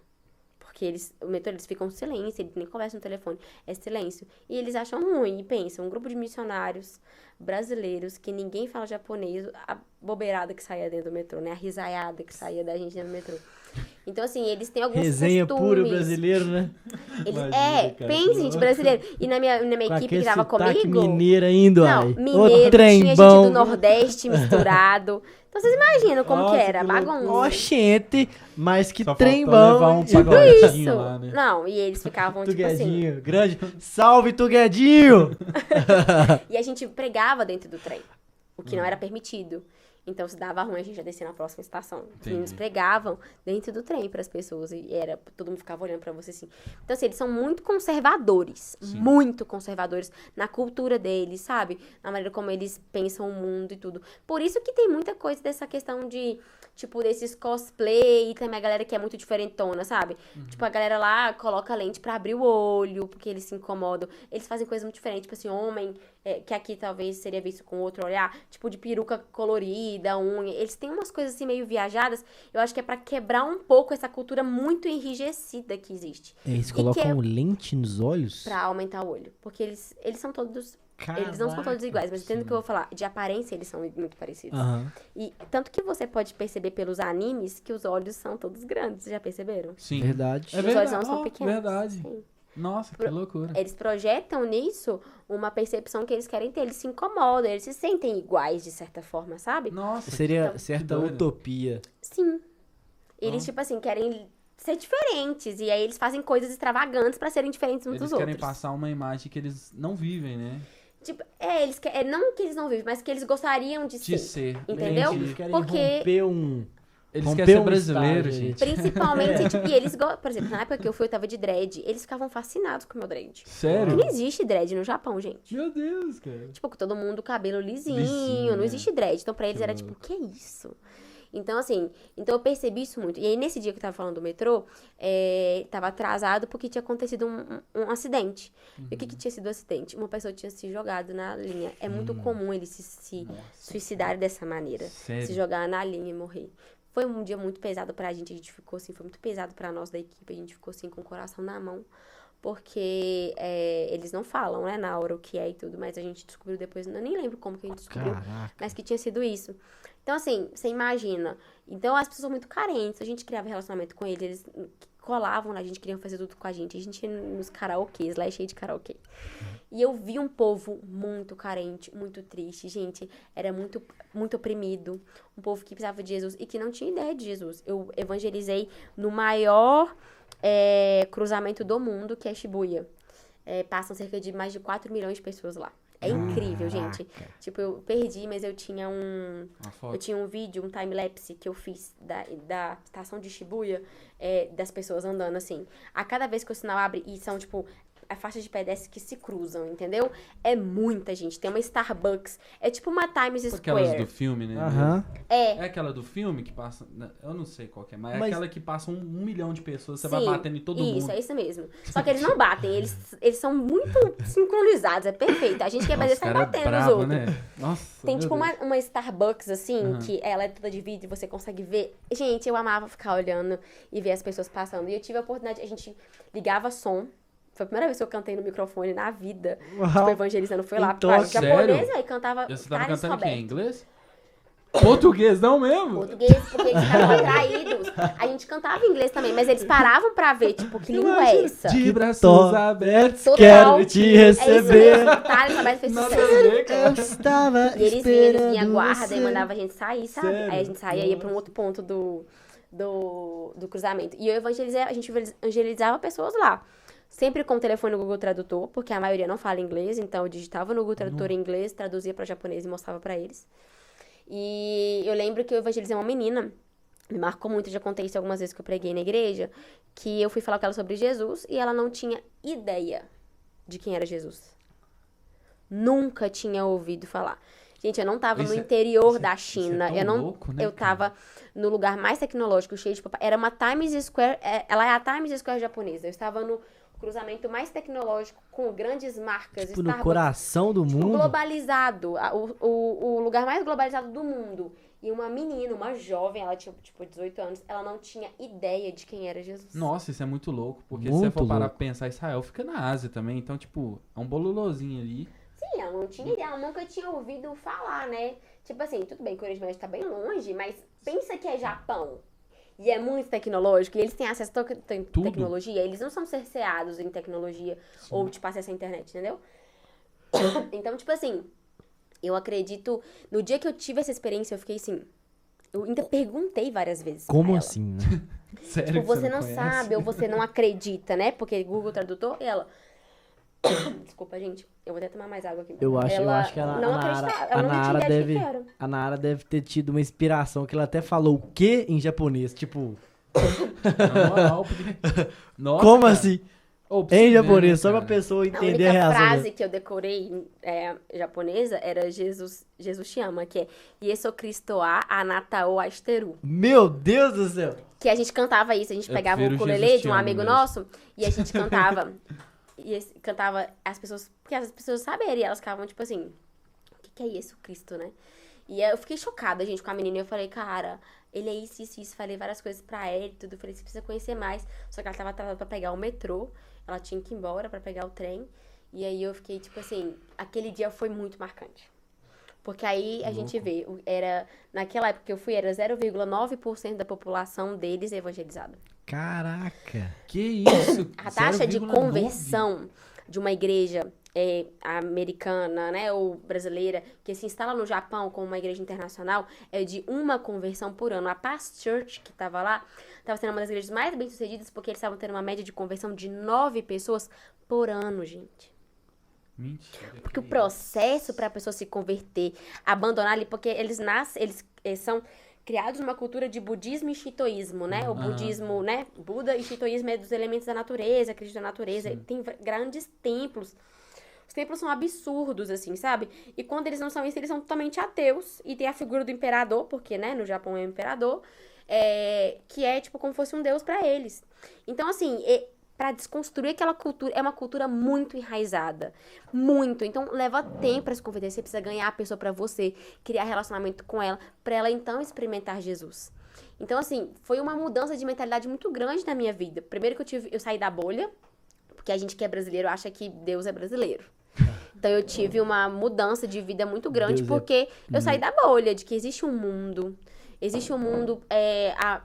Speaker 3: Porque o metrô, eles ficam em silêncio, eles nem conversam no telefone, é silêncio. E eles acham ruim, e pensam, um grupo de missionários brasileiros, que ninguém fala japonês, a bobeirada que saía dentro do metrô, né? A risaiada que saía da gente dentro do metrô. Então, assim, eles têm alguns
Speaker 1: Resenha
Speaker 3: costumes.
Speaker 1: puro brasileiro, né? Imagina, cara,
Speaker 3: Pense, gente, brasileiro. E na minha
Speaker 1: Com
Speaker 3: equipe que
Speaker 1: aquele
Speaker 3: tava
Speaker 1: sotaque
Speaker 3: comigo...
Speaker 1: mineiro ainda,
Speaker 3: Não,
Speaker 1: uai.
Speaker 3: mineiro,
Speaker 1: Ô, trem
Speaker 3: tinha
Speaker 1: bom,
Speaker 3: gente do
Speaker 1: viu?
Speaker 3: Nordeste misturado. Então, vocês imaginam como que
Speaker 2: Nossa,
Speaker 3: era,
Speaker 2: que
Speaker 3: bagunça.
Speaker 1: Oxente, mas que
Speaker 2: Só
Speaker 1: trem
Speaker 2: faltou
Speaker 1: bom.
Speaker 2: levar um
Speaker 1: hein?
Speaker 3: Tipo
Speaker 2: pagodinho
Speaker 3: isso.
Speaker 2: lá, né?
Speaker 3: Não, e eles ficavam, tipo assim...
Speaker 1: Tuguedinho, grande. Salve, Tuguedinho!
Speaker 3: E a gente pregava dentro do trem, o que não era permitido. Então, se dava ruim, a gente já descia na próxima estação. Os meninos pregavam dentro do trem para as pessoas. E todo mundo ficava olhando para você assim. Então, assim, eles são muito conservadores.
Speaker 2: Sim.
Speaker 3: Muito conservadores na cultura deles, sabe? Na maneira como eles pensam o mundo e tudo. Por isso que tem muita coisa dessa questão de, tipo, desses cosplay. E também a galera que é muito diferentona, sabe? Tipo, a galera lá coloca lente pra abrir o olho, porque eles se incomodam. Eles fazem coisas muito diferentes. Tipo assim, homem, que aqui talvez seria visto com outro olhar. Tipo, de peruca colorida, unha. Eles têm umas coisas assim meio viajadas. Eu acho que é pra quebrar um pouco essa cultura muito enrijecida que existe.
Speaker 1: Eles
Speaker 3: E
Speaker 1: colocam
Speaker 3: que é
Speaker 1: lente nos olhos?
Speaker 3: pra aumentar o olho. Porque eles são todos... Eles não são
Speaker 1: Caraca.
Speaker 3: todos iguais, mas entendo o que eu vou falar. De aparência, eles são muito parecidos.
Speaker 1: Aham.
Speaker 3: E tanto que você pode perceber pelos animes que os olhos são todos grandes. Já perceberam?
Speaker 2: Sim.
Speaker 1: Verdade.
Speaker 2: É
Speaker 3: Os
Speaker 2: verdade.
Speaker 3: olhos não são
Speaker 2: Ó,
Speaker 3: pequenos.
Speaker 2: verdade.
Speaker 3: Sim.
Speaker 2: Nossa, que loucura.
Speaker 3: Eles projetam nisso uma percepção que eles querem ter. Eles se incomodam, eles se sentem iguais de certa forma, sabe?
Speaker 2: Nossa,
Speaker 1: Seria
Speaker 3: Então,
Speaker 1: certa
Speaker 2: que doido.
Speaker 1: utopia.
Speaker 3: Sim. Eles, tipo assim, querem ser diferentes. E aí eles fazem coisas extravagantes pra serem diferentes uns
Speaker 2: eles
Speaker 3: dos
Speaker 2: querem
Speaker 3: outros.
Speaker 2: passar uma imagem que eles não vivem, né?
Speaker 3: Tipo, eles querem. Não que eles não vivem, mas que eles gostariam de
Speaker 2: De
Speaker 3: ser.
Speaker 2: ser.
Speaker 3: Entendeu?
Speaker 2: Entendi.
Speaker 1: Eles querem
Speaker 3: Porque-
Speaker 1: romper um...
Speaker 2: Eles
Speaker 1: romper
Speaker 2: querem ser
Speaker 1: um
Speaker 2: brasileiros,
Speaker 1: estágio,
Speaker 2: gente.
Speaker 3: Principalmente, tipo, e eles gostam. Por exemplo, na época que eu fui, eu tava de dread. Eles ficavam fascinados com o meu dread.
Speaker 2: Sério?
Speaker 3: Porque não existe dread no Japão, gente.
Speaker 2: Meu Deus, cara.
Speaker 3: Tipo, com todo mundo cabelo lisinho,
Speaker 2: Lisinho,
Speaker 3: não
Speaker 2: né?
Speaker 3: existe dread. Então, pra eles
Speaker 2: Que
Speaker 3: era tipo, o que é isso? Então, assim, eu percebi isso muito. E aí, nesse dia que eu tava falando do metrô, tava atrasado porque tinha acontecido um acidente. E o que tinha sido o acidente? Uma pessoa tinha se jogado na linha. É muito comum eles se suicidarem dessa maneira.
Speaker 2: Sério?
Speaker 3: Se jogar na linha e morrer. Foi um dia muito pesado pra gente ficou assim, foi muito pesado pra nós da equipe, a gente ficou assim com o coração na mão, porque eles não falam, né, na hora o que é e tudo, mas a gente descobriu depois, eu nem lembro como que a gente descobriu,
Speaker 1: Caraca.
Speaker 3: mas que tinha sido isso. Então, assim, você imagina, então as pessoas são muito carentes, a gente criava relacionamento com eles colavam lá, a gente queria fazer tudo com a gente ia nos karaokês, lá é cheio de karaokê. E eu vi um povo muito carente, muito triste, gente, era muito, muito oprimido, um povo que precisava de Jesus e que não tinha ideia de Jesus. Eu evangelizei no maior cruzamento do mundo, que é Shibuya. Passam cerca de mais de 4 milhões de pessoas lá. É incrível, gente. Tipo, eu perdi, mas eu tinha um vídeo, um time-lapse que eu fiz da estação de Shibuya, das pessoas andando assim. A cada vez que o sinal abre, e são, tipo, a faixa de pedestres que se cruzam, entendeu? É muita gente. Tem uma Starbucks. É tipo uma Times Square.
Speaker 2: Aquelas do filme, né?
Speaker 3: É
Speaker 2: aquela do filme que passa... Eu não sei qual que é, mas é aquela que passa 1 milhão de pessoas, você
Speaker 3: Sim,
Speaker 2: vai batendo em todo mundo.
Speaker 3: Isso, é isso mesmo. Só que eles não batem, eles são muito sincronizados, é perfeito. A gente que é brasileiro sai batendo nos outros.
Speaker 2: Né? Nossa,
Speaker 3: Tem tipo
Speaker 2: Deus.
Speaker 3: uma Starbucks, assim, que ela é toda de vidro e você consegue ver. Gente, eu amava ficar olhando e ver as pessoas passando. E eu tive a oportunidade, a gente ligava som. Foi a primeira vez que eu cantei no microfone na vida. Tipo, evangelizando, foi lá.
Speaker 1: Então,
Speaker 3: Japonesa e cantava.
Speaker 2: Você tava
Speaker 3: Carlos
Speaker 2: cantando o quê?
Speaker 3: Roberto.
Speaker 2: Em inglês? Português, não mesmo?
Speaker 3: Português, porque eles ficavam atraídos. A gente cantava em inglês também, mas eles paravam pra ver, tipo, que língua é essa?
Speaker 2: De braços abertos.
Speaker 3: Total.
Speaker 1: Quero te
Speaker 3: É isso
Speaker 1: receber.
Speaker 3: mesmo. Carlos Roberto fez
Speaker 2: Nada
Speaker 3: sucesso.
Speaker 2: a ver, cara.
Speaker 1: Eu estava
Speaker 3: E eles vinham guarda
Speaker 1: você.
Speaker 3: e mandavam a gente sair, sabe?
Speaker 1: Sério?
Speaker 3: Aí a gente saía e ia pra um outro ponto do cruzamento. E a gente evangelizava pessoas lá. Sempre com o telefone no Google Tradutor, porque a maioria não fala inglês, então eu digitava no Google Tradutor em inglês, traduzia pra japonês e mostrava pra eles. E eu lembro que eu evangelizei uma menina, me marcou muito, já contei isso algumas vezes que eu preguei na igreja, que eu fui falar com ela sobre Jesus e ela não tinha ideia de quem era Jesus. Nunca tinha ouvido falar. Gente, eu não tava no interior da China.
Speaker 2: Isso é tão louco, né,
Speaker 3: eu tava no lugar mais tecnológico, cheio de papai. Era uma Times Square, ela é a Times Square japonesa. Eu estava no cruzamento mais tecnológico, com grandes marcas.
Speaker 1: Tipo, no coração do mundo.
Speaker 3: Globalizado. O lugar mais globalizado do mundo. E uma menina, uma jovem, ela tinha, tipo, 18 anos, ela não tinha ideia de quem era Jesus.
Speaker 2: Nossa, isso é muito louco. Porque
Speaker 1: Muito
Speaker 2: se você for parar
Speaker 1: louco.
Speaker 2: pra pensar, Israel fica na Ásia também. Então, tipo, é um bolulozinho ali.
Speaker 3: Sim, ela não tinha ideia, ela nunca tinha ouvido falar, né? Tipo assim, tudo bem que o Oriente Médio tá bem longe, mas pensa que é Japão. E é muito tecnológico, e eles têm acesso a tecnologia, eles não são cerceados em tecnologia ou, tipo, acesso à internet, entendeu? Então, tipo assim, eu acredito, no dia que eu tive essa experiência, eu fiquei assim, eu ainda perguntei várias vezes pra
Speaker 1: Como
Speaker 3: ela.
Speaker 1: assim, né?
Speaker 2: Sério
Speaker 3: Tipo,
Speaker 2: que
Speaker 3: você não
Speaker 2: conhece?
Speaker 3: sabe, ou você não acredita, né? Porque Google Tradutor, e ela... Desculpa, gente. Eu vou até tomar mais água aqui.
Speaker 1: Eu acho que ela,
Speaker 3: não
Speaker 1: a Nara,
Speaker 3: acreditava.
Speaker 1: a
Speaker 3: Ela não tinha
Speaker 1: Nara
Speaker 3: ideia de
Speaker 1: deve,
Speaker 3: que era.
Speaker 1: a Nara deve ter tido uma inspiração que ela até falou o quê em japonês, tipo,
Speaker 2: Na moral, porque... Nossa,
Speaker 1: como
Speaker 2: cara.
Speaker 1: assim?
Speaker 2: Ô, pra
Speaker 1: Em
Speaker 2: você ver,
Speaker 1: japonês,
Speaker 2: né,
Speaker 1: só pra
Speaker 2: cara?
Speaker 1: pessoa
Speaker 3: A
Speaker 1: entender a
Speaker 3: única
Speaker 1: reação
Speaker 3: frase
Speaker 1: dela.
Speaker 3: que eu decorei japonesa era Jesus te ama, que é Yesu Cristo a anata o asteru.
Speaker 1: Meu Deus do céu!
Speaker 3: Que a gente cantava isso, a gente
Speaker 2: Eu
Speaker 3: pegava o
Speaker 2: prefiro
Speaker 3: ukulele
Speaker 2: Jesus te
Speaker 3: de um
Speaker 2: ama
Speaker 3: amigo
Speaker 2: mesmo.
Speaker 3: nosso e a gente cantava. Cantava as pessoas, porque as pessoas saberem, e elas ficavam tipo assim, o que é Yesu Cristo, né? E aí eu fiquei chocada, gente, com a menina. E eu falei, cara, ele é isso, isso, isso. Falei várias coisas pra ela e tudo. Falei, você precisa conhecer mais. Só que ela tava atrasada pra pegar o metrô. Ela tinha que ir embora pra pegar o trem. E aí eu fiquei, tipo assim, aquele dia foi muito marcante. Porque aí a gente vê, naquela época que eu fui, era 0,9% da população deles evangelizada.
Speaker 1: Caraca!
Speaker 2: Que isso?
Speaker 3: A taxa de
Speaker 2: 0,9?
Speaker 3: conversão de uma igreja americana, né, ou brasileira, que se instala no Japão como uma igreja internacional, é de uma conversão por ano. A Past Church, que estava lá, estava sendo uma das igrejas mais bem-sucedidas, porque eles estavam tendo uma média de conversão de 9 pessoas por ano, gente.
Speaker 2: Mentira.
Speaker 3: Porque o processo para a pessoa se converter, abandonar ali, porque eles são criados numa cultura de budismo e shintoísmo, né? O budismo, né? Buda e shintoísmo é dos elementos da natureza, acredita na natureza.
Speaker 2: Sim.
Speaker 3: Tem grandes templos. Os templos são absurdos, assim, sabe? E quando eles não são isso, eles são totalmente ateus. E tem a figura do imperador, porque, né, no Japão é o imperador, que é, tipo, como fosse um deus pra eles. Então, assim, pra desconstruir aquela cultura, é uma cultura muito enraizada. Muito. Então, leva tempo pra se converter. Você precisa ganhar a pessoa pra você, criar relacionamento com ela, pra ela, então, experimentar Jesus. Então, assim, foi uma mudança de mentalidade muito grande na minha vida. Primeiro que eu saí da bolha, porque a gente que é brasileiro acha que Deus é brasileiro. Então eu tive uma mudança de vida muito grande,
Speaker 1: Deus
Speaker 3: porque eu saí da bolha, de que existe um mundo. Existe um mundo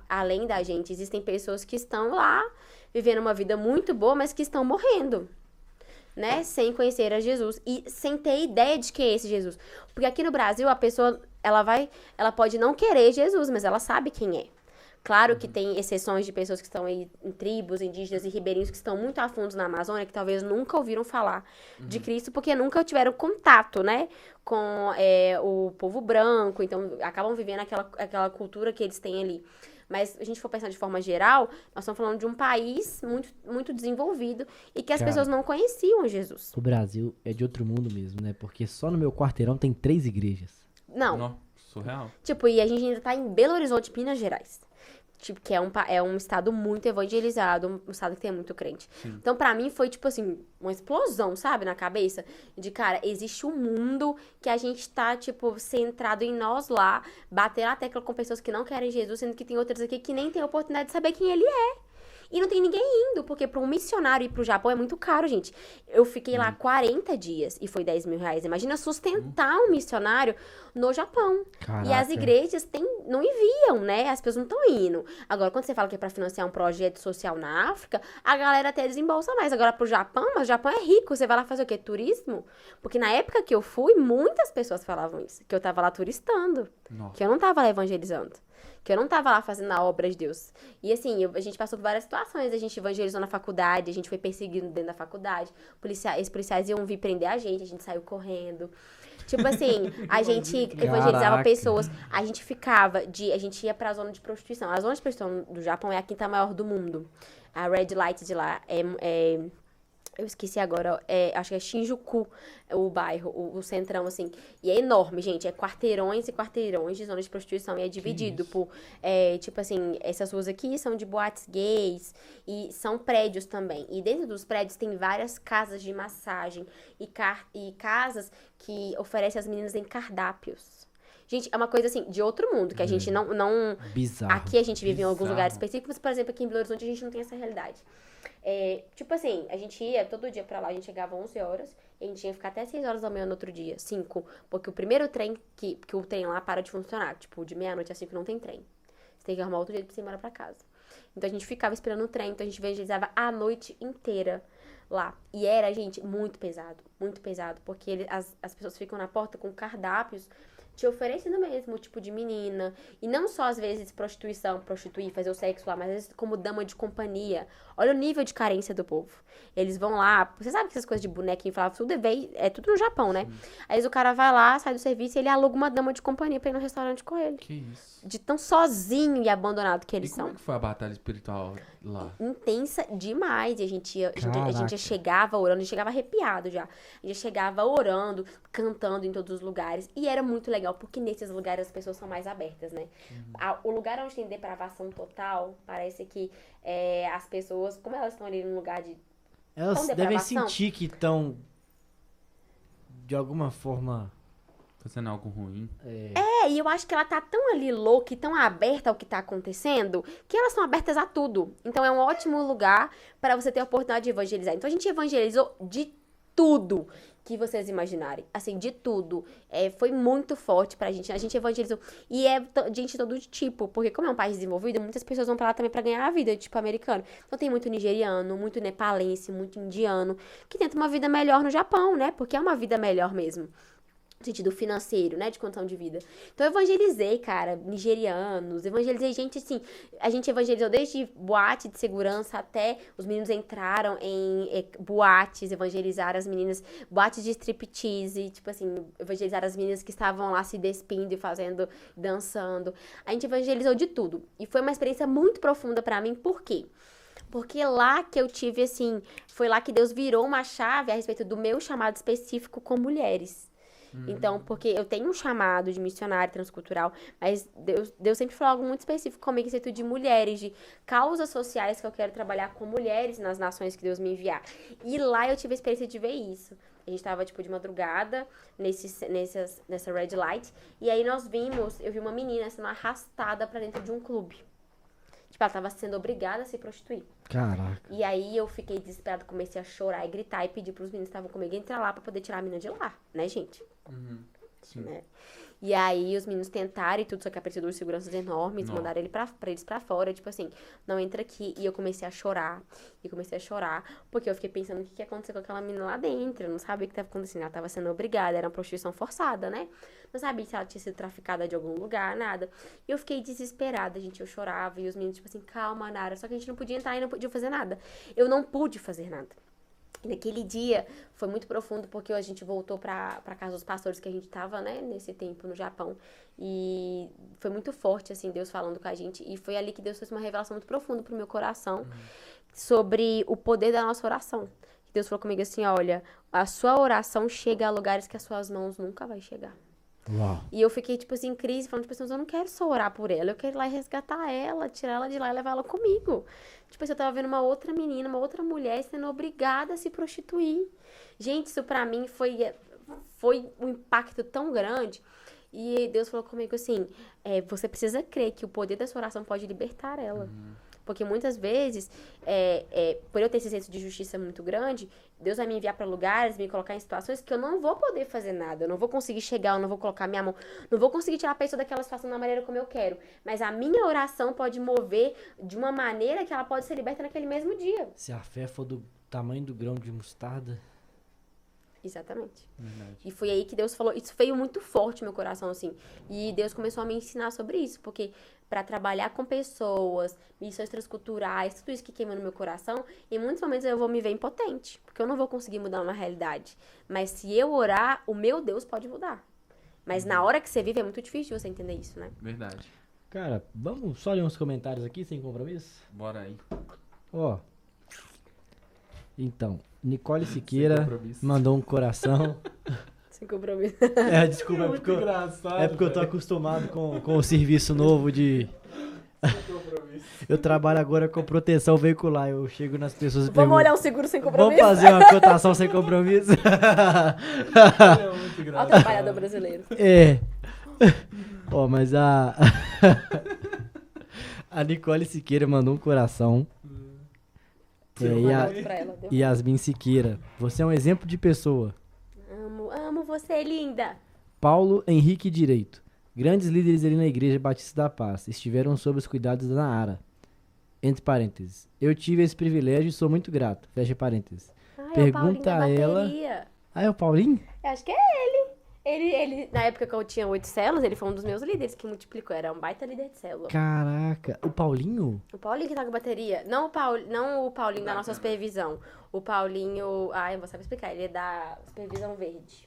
Speaker 3: além da gente. Existem pessoas que estão lá, vivendo uma vida muito boa, mas que estão morrendo, né? Sem conhecer a Jesus e sem ter ideia de quem é esse Jesus. Porque aqui no Brasil, a pessoa, ela pode não querer Jesus, mas ela sabe quem é. Claro que tem exceções de pessoas que estão aí em tribos, indígenas e ribeirinhos que estão muito a fundo na Amazônia, que talvez nunca ouviram falar de Cristo, porque nunca tiveram contato, né, com o povo branco, então acabam vivendo aquela cultura que eles têm ali. Mas se a gente for pensar de forma geral, nós estamos falando de um país muito, muito desenvolvido e que as
Speaker 1: Cara,
Speaker 3: pessoas não conheciam Jesus.
Speaker 1: O Brasil é de outro mundo mesmo, né? Porque só no meu quarteirão tem 3 igrejas.
Speaker 3: Não,
Speaker 2: Surreal.
Speaker 3: tipo, e a gente ainda tá em Belo Horizonte, Minas Gerais. Tipo, que é um estado muito evangelizado, um estado que tem muito crente.
Speaker 2: Sim.
Speaker 3: Então, pra mim, foi, tipo assim, uma explosão, sabe, na cabeça. De, cara, existe um mundo que a gente tá, tipo, centrado em nós lá, bater na tecla com pessoas que não querem Jesus, sendo que tem outras aqui que nem tem a oportunidade de saber quem ele é. E não tem ninguém indo, porque para um missionário ir pro Japão é muito caro, gente. Eu fiquei lá 40 dias e foi R$10.000. Imagina sustentar um missionário no Japão.
Speaker 1: Caraca.
Speaker 3: E as igrejas não enviam, né? As pessoas não estão indo. Agora, quando você fala que é para financiar um projeto social na África, a galera até desembolsa mais. Agora, pro Japão, mas o Japão é rico. Você vai lá fazer o quê? Turismo? Porque na época que eu fui, muitas pessoas falavam isso. Que eu tava lá turistando.
Speaker 2: Nossa.
Speaker 3: Que eu não tava lá evangelizando. Que eu não tava lá fazendo a obra de Deus. E assim, a gente passou por várias situações. A gente evangelizou na faculdade, a gente foi perseguido dentro da faculdade. Os policiais iam vir prender a gente saiu correndo. Tipo assim, a gente evangelizava
Speaker 1: Caraca.
Speaker 3: pessoas. A gente ia pra zona de prostituição. A zona de prostituição do Japão é a quinta maior do mundo. A Red Light de lá eu esqueci agora, acho que é Shinjuku, o bairro, o centrão, assim. E é enorme, gente. É quarteirões e quarteirões de zona de prostituição. E é dividido por, tipo assim, essas ruas aqui são de boates gays e são prédios também. E dentro dos prédios tem várias casas de massagem e casas que oferecem às meninas em cardápios. Gente, é uma coisa assim, de outro mundo, que a gente não...
Speaker 1: Bizarro.
Speaker 3: Aqui a gente vive em alguns
Speaker 2: Bizarro.
Speaker 3: lugares específicos, por exemplo, aqui em Belo Horizonte a gente não tem essa realidade. Tipo assim, a gente ia todo dia pra lá, a gente chegava 11 horas, e a gente tinha que ficar até 6 horas da manhã no outro dia, 5, porque o primeiro trem, que o trem lá para de funcionar, tipo, de meia-noite às 5 não tem trem. Você tem que arrumar outro jeito pra você ir embora pra casa. Então a gente ficava esperando o trem, então a gente evangelizava a noite inteira lá. E era, gente, muito pesado, porque as pessoas ficam na porta com cardápios, te oferecendo mesmo, tipo de menina. E não só, às vezes, prostituir, fazer o sexo lá, mas às vezes como dama de companhia. Olha o nível de carência do povo. Eles vão lá, você sabe que essas coisas de bonequinho, falava, tudo é tudo no Japão, né? Aí o cara vai lá, sai do serviço e ele aluga uma dama de companhia pra ir no restaurante com ele.
Speaker 2: Que isso.
Speaker 3: De tão sozinho e abandonado que eles
Speaker 2: E como
Speaker 3: são.
Speaker 2: é que foi a batalha espiritual lá?
Speaker 3: Intensa demais. E a gente
Speaker 1: Caraca.
Speaker 3: já chegava orando, a gente chegava arrepiado já. A gente chegava orando, cantando em todos os lugares. E era muito legal, porque nesses lugares as pessoas são mais abertas, né? O lugar onde tem depravação total, parece que as pessoas, como elas estão ali num lugar de...
Speaker 1: Elas
Speaker 3: com
Speaker 1: devem
Speaker 3: depravação.
Speaker 1: sentir que estão, de alguma forma...
Speaker 2: Fazendo algo ruim?
Speaker 3: E eu acho que ela tá tão ali louca e tão aberta ao que tá acontecendo, que elas são abertas a tudo. Então é um ótimo lugar para você ter a oportunidade de evangelizar. Então a gente evangelizou de tudo que vocês imaginarem. Assim, de tudo. Foi muito forte pra gente. A gente evangelizou. E gente de todo tipo. Porque como é um país desenvolvido, muitas pessoas vão pra lá também pra ganhar a vida, tipo americano. Então tem muito nigeriano, muito nepalense, muito indiano, que tenta uma vida melhor no Japão, né? Porque é uma vida melhor mesmo. No sentido financeiro, né, de condição de vida. Então eu evangelizei, cara, nigerianos, evangelizei gente assim, a gente evangelizou desde boate de segurança até os meninos entraram em boates, evangelizaram as meninas, boates de striptease, tipo assim, evangelizaram as meninas que estavam lá se despindo e dançando. A gente evangelizou de tudo. E foi uma experiência muito profunda pra mim, por quê? Porque lá que eu tive, assim, foi lá que Deus virou uma chave a respeito do meu chamado específico com mulheres. Então, porque eu tenho um chamado de missionária transcultural, mas Deus sempre falou algo muito específico comigo, em respeito de mulheres, de causas sociais que eu quero trabalhar com mulheres nas nações que Deus me enviar. E lá eu tive a experiência de ver isso. A gente tava, tipo, de madrugada, nessa red light, e aí eu vi uma menina sendo arrastada pra dentro de um clube. Tipo, ela tava sendo obrigada a se prostituir.
Speaker 1: Caraca.
Speaker 3: E aí eu fiquei desesperada, comecei a chorar e gritar e pedir pros meninos que estavam comigo entrar lá pra poder tirar a menina de lá, né, gente?
Speaker 2: Sim.
Speaker 3: Né? E aí os meninos tentaram e tudo, só que apareceu dois seguranças enormes,
Speaker 2: Não.
Speaker 3: mandaram pra eles pra fora, tipo assim, não entra aqui. E eu comecei a chorar, porque eu fiquei pensando o que ia acontecer com aquela menina lá dentro. Eu não sabia o que estava acontecendo, ela estava sendo obrigada, era uma prostituição forçada, né? Não sabia se ela tinha sido traficada de algum lugar, nada. E eu fiquei desesperada, gente, eu chorava, e os meninos, tipo assim, calma, Nara, só que a gente não podia entrar e não podia fazer nada. Eu não pude fazer nada. E naquele dia foi muito profundo, porque a gente voltou pra casa dos pastores que a gente tava, né, nesse tempo no Japão. E foi muito forte, assim, Deus falando com a gente. E foi ali que Deus fez uma revelação muito profunda pro meu coração sobre o poder da nossa oração. Deus falou comigo assim, olha, a sua oração chega a lugares que as suas mãos nunca vai chegar.
Speaker 1: Uau.
Speaker 3: E eu fiquei, tipo assim, em crise, falando, tipo assim, eu não quero só orar por ela, eu quero ir lá e resgatar ela, tirar ela de lá e levar ela comigo. Tipo assim, eu tava vendo uma outra menina, uma outra mulher sendo obrigada a se prostituir. Gente, isso pra mim foi um impacto tão grande. E Deus falou comigo assim, você precisa crer que o poder da sua oração pode libertar ela. Porque muitas vezes, por eu ter esse senso de justiça muito grande, Deus vai me enviar para lugares, me colocar em situações que eu não vou poder fazer nada. Eu não vou conseguir chegar, eu não vou colocar minha mão, não vou conseguir tirar a pessoa daquela situação da maneira como eu quero. Mas a minha oração pode mover de uma maneira que ela pode ser liberta naquele mesmo dia.
Speaker 1: Se a fé for do tamanho do grão de mostarda...
Speaker 3: Exatamente.
Speaker 2: Verdade.
Speaker 3: E foi aí que Deus falou, isso veio muito forte no meu coração, assim. E Deus começou a me ensinar sobre isso, porque para trabalhar com pessoas, missões transculturais, tudo isso que queima no meu coração, em muitos momentos eu vou me ver impotente, porque eu não vou conseguir mudar uma realidade. Mas se eu orar, o meu Deus pode mudar. Mas na hora que você vive é muito difícil de você entender isso, né?
Speaker 2: Verdade.
Speaker 1: Cara, vamos só ler uns comentários aqui, sem compromisso?
Speaker 2: Bora aí.
Speaker 1: Ó. Então, Nicole Siqueira
Speaker 2: compromisso.
Speaker 1: mandou um coração.
Speaker 3: Sem compromisso.
Speaker 1: Desculpa, é porque,
Speaker 2: engraçado.
Speaker 1: é porque eu tô acostumado com o serviço novo de... Eu trabalho agora com proteção veicular. Eu chego nas pessoas e
Speaker 3: Vamos
Speaker 1: pergunto,
Speaker 3: olhar um seguro sem
Speaker 1: vamos
Speaker 3: compromisso?
Speaker 1: fazer uma cotação sem compromisso?
Speaker 2: É muito
Speaker 3: Olha o
Speaker 2: engraçado.
Speaker 3: trabalhador brasileiro.
Speaker 1: É. Ó, mas a Nicole Siqueira mandou um coração. E a
Speaker 3: Pra ela, deu.
Speaker 1: Yasmin Siqueira, você é um exemplo de pessoa.
Speaker 3: Amo você, linda.
Speaker 1: Paulo Henrique Direito. Grandes líderes ali na Igreja Batista da Paz estiveram sob os cuidados da Nara. Entre parênteses. Eu tive esse privilégio e sou muito grato. Fecha parênteses.
Speaker 3: Ai,
Speaker 1: Pergunta
Speaker 3: é o
Speaker 1: a
Speaker 3: Paulinho da
Speaker 1: ela-
Speaker 3: bateria.
Speaker 1: Ah, é o Paulinho?
Speaker 3: Eu acho que é ele. Ele, na época que eu tinha 8 células, ele foi um dos meus líderes que multiplicou. Era um baita líder de célula.
Speaker 1: Caraca. O Paulinho?
Speaker 3: O Paulinho que toca bateria. Não o Paulinho da nossa supervisão. O Paulinho... Ah, eu vou saber explicar. Ele é da supervisão verde.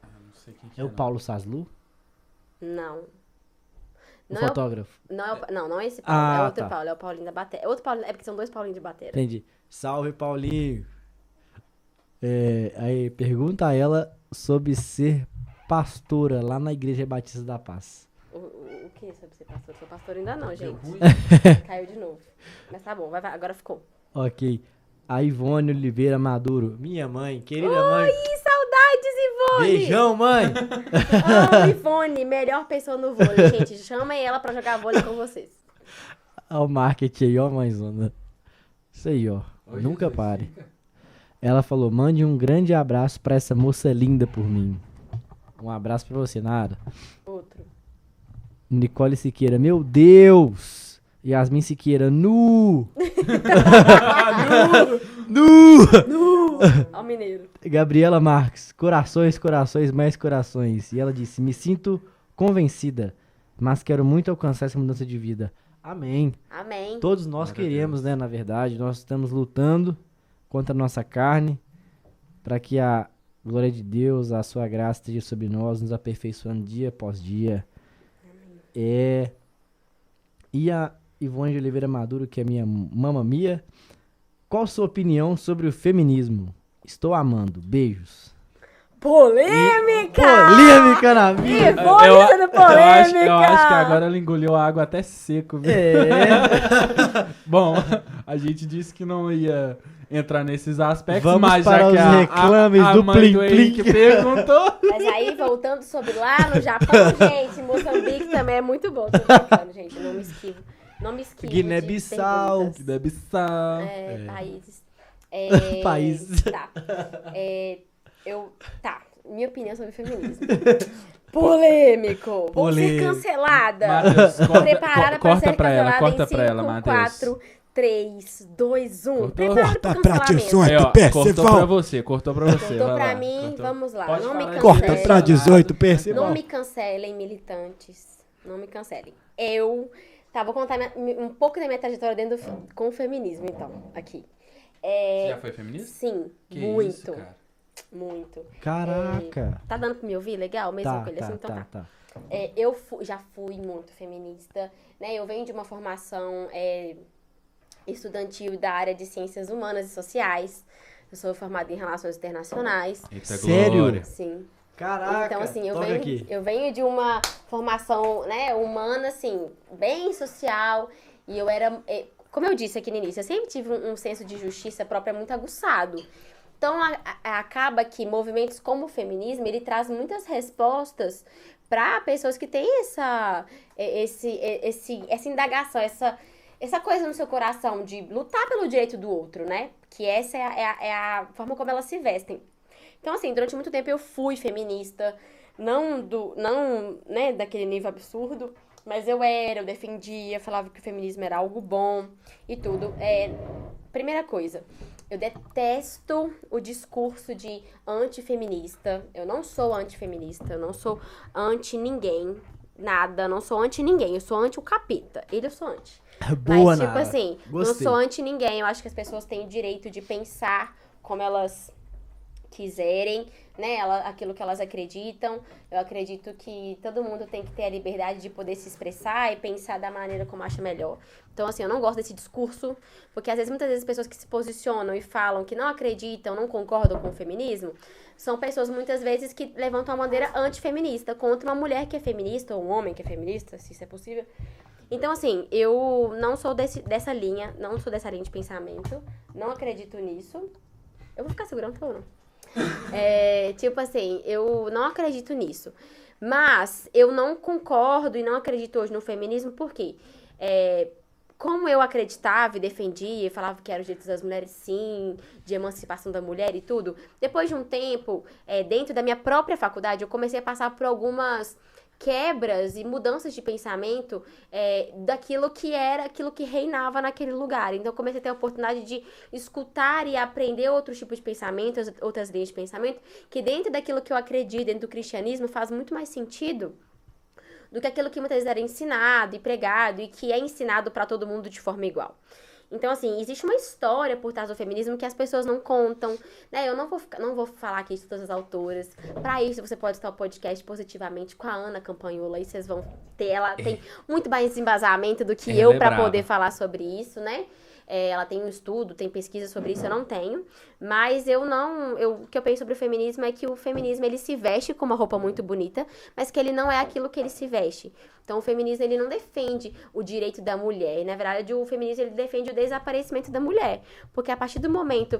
Speaker 2: Ah, não sei quem que
Speaker 1: É o
Speaker 2: não.
Speaker 1: Paulo Saslu?
Speaker 3: Não.
Speaker 1: O
Speaker 3: Não é
Speaker 1: fotógrafo.
Speaker 3: não é esse Paulo.
Speaker 1: Ah,
Speaker 3: é outro
Speaker 1: tá.
Speaker 3: Paulo. É o Paulinho da bateria. É outro Paulo. É porque são dois Paulinhos de bateria.
Speaker 1: Entendi. Salve, Paulinho. Aí, pergunta a ela sobre ser pastora lá na Igreja Batista da Paz.
Speaker 3: O que sobre ser pastor? Sou pastor ainda não,
Speaker 2: Deu
Speaker 3: gente.
Speaker 2: ruim?
Speaker 3: Caiu de novo. Mas tá bom. Vai, agora ficou.
Speaker 1: Ok. A Ivone Oliveira Maduro. Minha mãe, querida mãe.
Speaker 3: Ih, saudades, Ivone!
Speaker 1: Beijão, mãe!
Speaker 3: Amo Ivone, melhor pessoa no vôlei. Gente, chamem ela pra jogar vôlei com vocês.
Speaker 1: Olha o marketing aí, ó, mãezona. Isso aí, ó.
Speaker 2: Ô,
Speaker 1: Nunca
Speaker 2: Jesus,
Speaker 1: pare.
Speaker 2: fica.
Speaker 1: Ela falou, mande um grande abraço pra essa moça linda por mim. Um abraço pra você, Nara.
Speaker 3: Outro.
Speaker 1: Nicole Siqueira, meu Deus! Yasmin Siqueira, nu! Nu!
Speaker 3: Ó o mineiro.
Speaker 1: Gabriela Marques, corações, corações, mais corações. E ela disse, me sinto convencida, mas quero muito alcançar essa mudança de vida. Amém.
Speaker 3: Amém.
Speaker 1: Todos nós
Speaker 2: Glória a
Speaker 1: queremos, né, na verdade. Nós estamos lutando contra a nossa carne, para que a glória de Deus, a sua graça esteja sobre nós, nos aperfeiçoando dia após dia. E a Ivone de Oliveira Maduro, que é minha mamma mia, qual sua opinião sobre o feminismo? Estou amando. Beijos.
Speaker 3: Polêmica!
Speaker 1: Polêmica na vida!
Speaker 3: Ivone sendo polêmica!
Speaker 2: Eu acho que agora ela engoliu a água até seco, viu? Bom, a gente disse que não ia entrar nesses aspectos,
Speaker 1: Vamos
Speaker 2: mas
Speaker 1: para
Speaker 2: já
Speaker 1: os
Speaker 2: que
Speaker 1: reclames
Speaker 2: a
Speaker 1: do
Speaker 2: mãe
Speaker 1: Plim
Speaker 2: do
Speaker 1: Plim.
Speaker 2: Henrique perguntou...
Speaker 3: Mas aí, voltando sobre lá no Japão, gente, Moçambique também é muito bom. Tô brincando, gente. Não me esquivo. Não me esquivo
Speaker 1: Guiné-Bissau.
Speaker 3: de perguntas.
Speaker 2: Deve estar...
Speaker 3: Países.
Speaker 1: Países.
Speaker 3: Tá. Tá. minha opinião sobre feminismo. Polêmico. Vou ser cancelada.
Speaker 2: Matheus,
Speaker 3: Preparada para ser cancelada
Speaker 2: corta
Speaker 3: em
Speaker 2: pra ela,
Speaker 3: 5,
Speaker 2: Matheus.
Speaker 3: 4, 3, 2, 1.
Speaker 2: Cortou?
Speaker 3: Preparada
Speaker 4: Corta
Speaker 3: pro
Speaker 4: pra
Speaker 3: cancelamento.
Speaker 4: 18,
Speaker 2: Cortou
Speaker 4: Percival.
Speaker 2: pra você, cortou pra você.
Speaker 3: Cortou
Speaker 2: vai
Speaker 3: pra
Speaker 2: lá,
Speaker 3: mim,
Speaker 2: cortou.
Speaker 3: vamos lá.
Speaker 2: Pode
Speaker 3: Não me
Speaker 2: falar aí.
Speaker 4: Corta
Speaker 3: cancele.
Speaker 4: pra 18, Percival.
Speaker 3: Não me cancelem, militantes. Não me cancelem. Tá, vou contar um pouco da minha trajetória com o feminismo, então, aqui.
Speaker 2: Você já foi feminista?
Speaker 3: Sim,
Speaker 2: Que
Speaker 3: muito.
Speaker 2: isso, cara?
Speaker 3: Muito.
Speaker 1: Caraca.
Speaker 3: Tá dando pra me ouvir legal? Mesmo
Speaker 1: Tá,
Speaker 3: com ele assim? Então tá.
Speaker 1: tá.
Speaker 3: Eu já fui muito feminista, né? Eu venho de uma formação estudantil da área de ciências humanas e sociais. Eu sou formada em relações internacionais.
Speaker 2: Eita,
Speaker 1: Sério?
Speaker 2: glória.
Speaker 3: Sim.
Speaker 1: Caraca.
Speaker 3: Então, assim,
Speaker 1: toca aqui.
Speaker 3: eu venho de uma formação, né, humana, assim, bem social. E eu era, como eu disse aqui no início, eu sempre tive um senso de justiça própria muito aguçado. Então, acaba que movimentos como o feminismo, ele traz muitas respostas para pessoas que têm essa indagação, essa coisa no seu coração de lutar pelo direito do outro, né? Que essa é a forma como elas se vestem. Então, assim, durante muito tempo eu fui feminista, não né, daquele nível absurdo, mas eu defendia, falava que o feminismo era algo bom e tudo. Primeira coisa, eu detesto o discurso de antifeminista. Eu não sou antifeminista, eu não sou anti-ninguém, nada, não sou anti-ninguém, eu sou anti o capeta, ele eu sou anti.
Speaker 1: Boa,
Speaker 3: Mas, tipo
Speaker 1: Nara.
Speaker 3: assim,
Speaker 1: Gostei.
Speaker 3: não sou anti-ninguém, eu acho que as pessoas têm o direito de pensar como elas quiserem, né, aquilo que elas acreditam. Eu acredito que todo mundo tem que ter a liberdade de poder se expressar e pensar da maneira como acha melhor. Então, assim, eu não gosto desse discurso, porque muitas vezes as pessoas que se posicionam e falam que não acreditam, não concordam com o feminismo, são pessoas muitas vezes que levantam a bandeira antifeminista contra uma mulher que é feminista ou um homem que é feminista, se isso é possível. Então, assim, eu não sou dessa linha, não sou dessa linha de pensamento, não acredito nisso. Eu vou ficar segurando ou não? Tipo assim, eu não acredito nisso. Mas eu não concordo e não acredito hoje no feminismo, por quê? Como eu acreditava e defendia e falava que era os direitos das mulheres, sim, de emancipação da mulher e tudo, depois de um tempo, dentro da minha própria faculdade, eu comecei a passar por algumas quebras e mudanças de pensamento daquilo que era, aquilo que reinava naquele lugar. Então, eu comecei a ter a oportunidade de escutar e aprender outros tipos de pensamento, outras linhas de pensamento, que dentro daquilo que eu acredito, dentro do cristianismo, faz muito mais sentido do que aquilo que muitas vezes era ensinado e pregado e que é ensinado para todo mundo de forma igual. Então, assim, existe uma história por trás do feminismo que as pessoas não contam, né? Eu não vou falar aqui de todas as autoras. Para isso, você pode estar o podcast Positivamente com a Ana Campanhola, aí vocês vão ter, ela tem muito mais embasamento do que eu para poder falar sobre isso, né? Ela tem um estudo, tem pesquisa sobre isso, eu não tenho. Mas o que eu penso sobre o feminismo é que o feminismo, ele se veste com uma roupa muito bonita, mas que ele não é aquilo que ele se veste. Então, o feminismo, ele não defende o direito da mulher. E, na verdade, o feminismo, ele defende o desaparecimento da mulher. Porque a partir do momento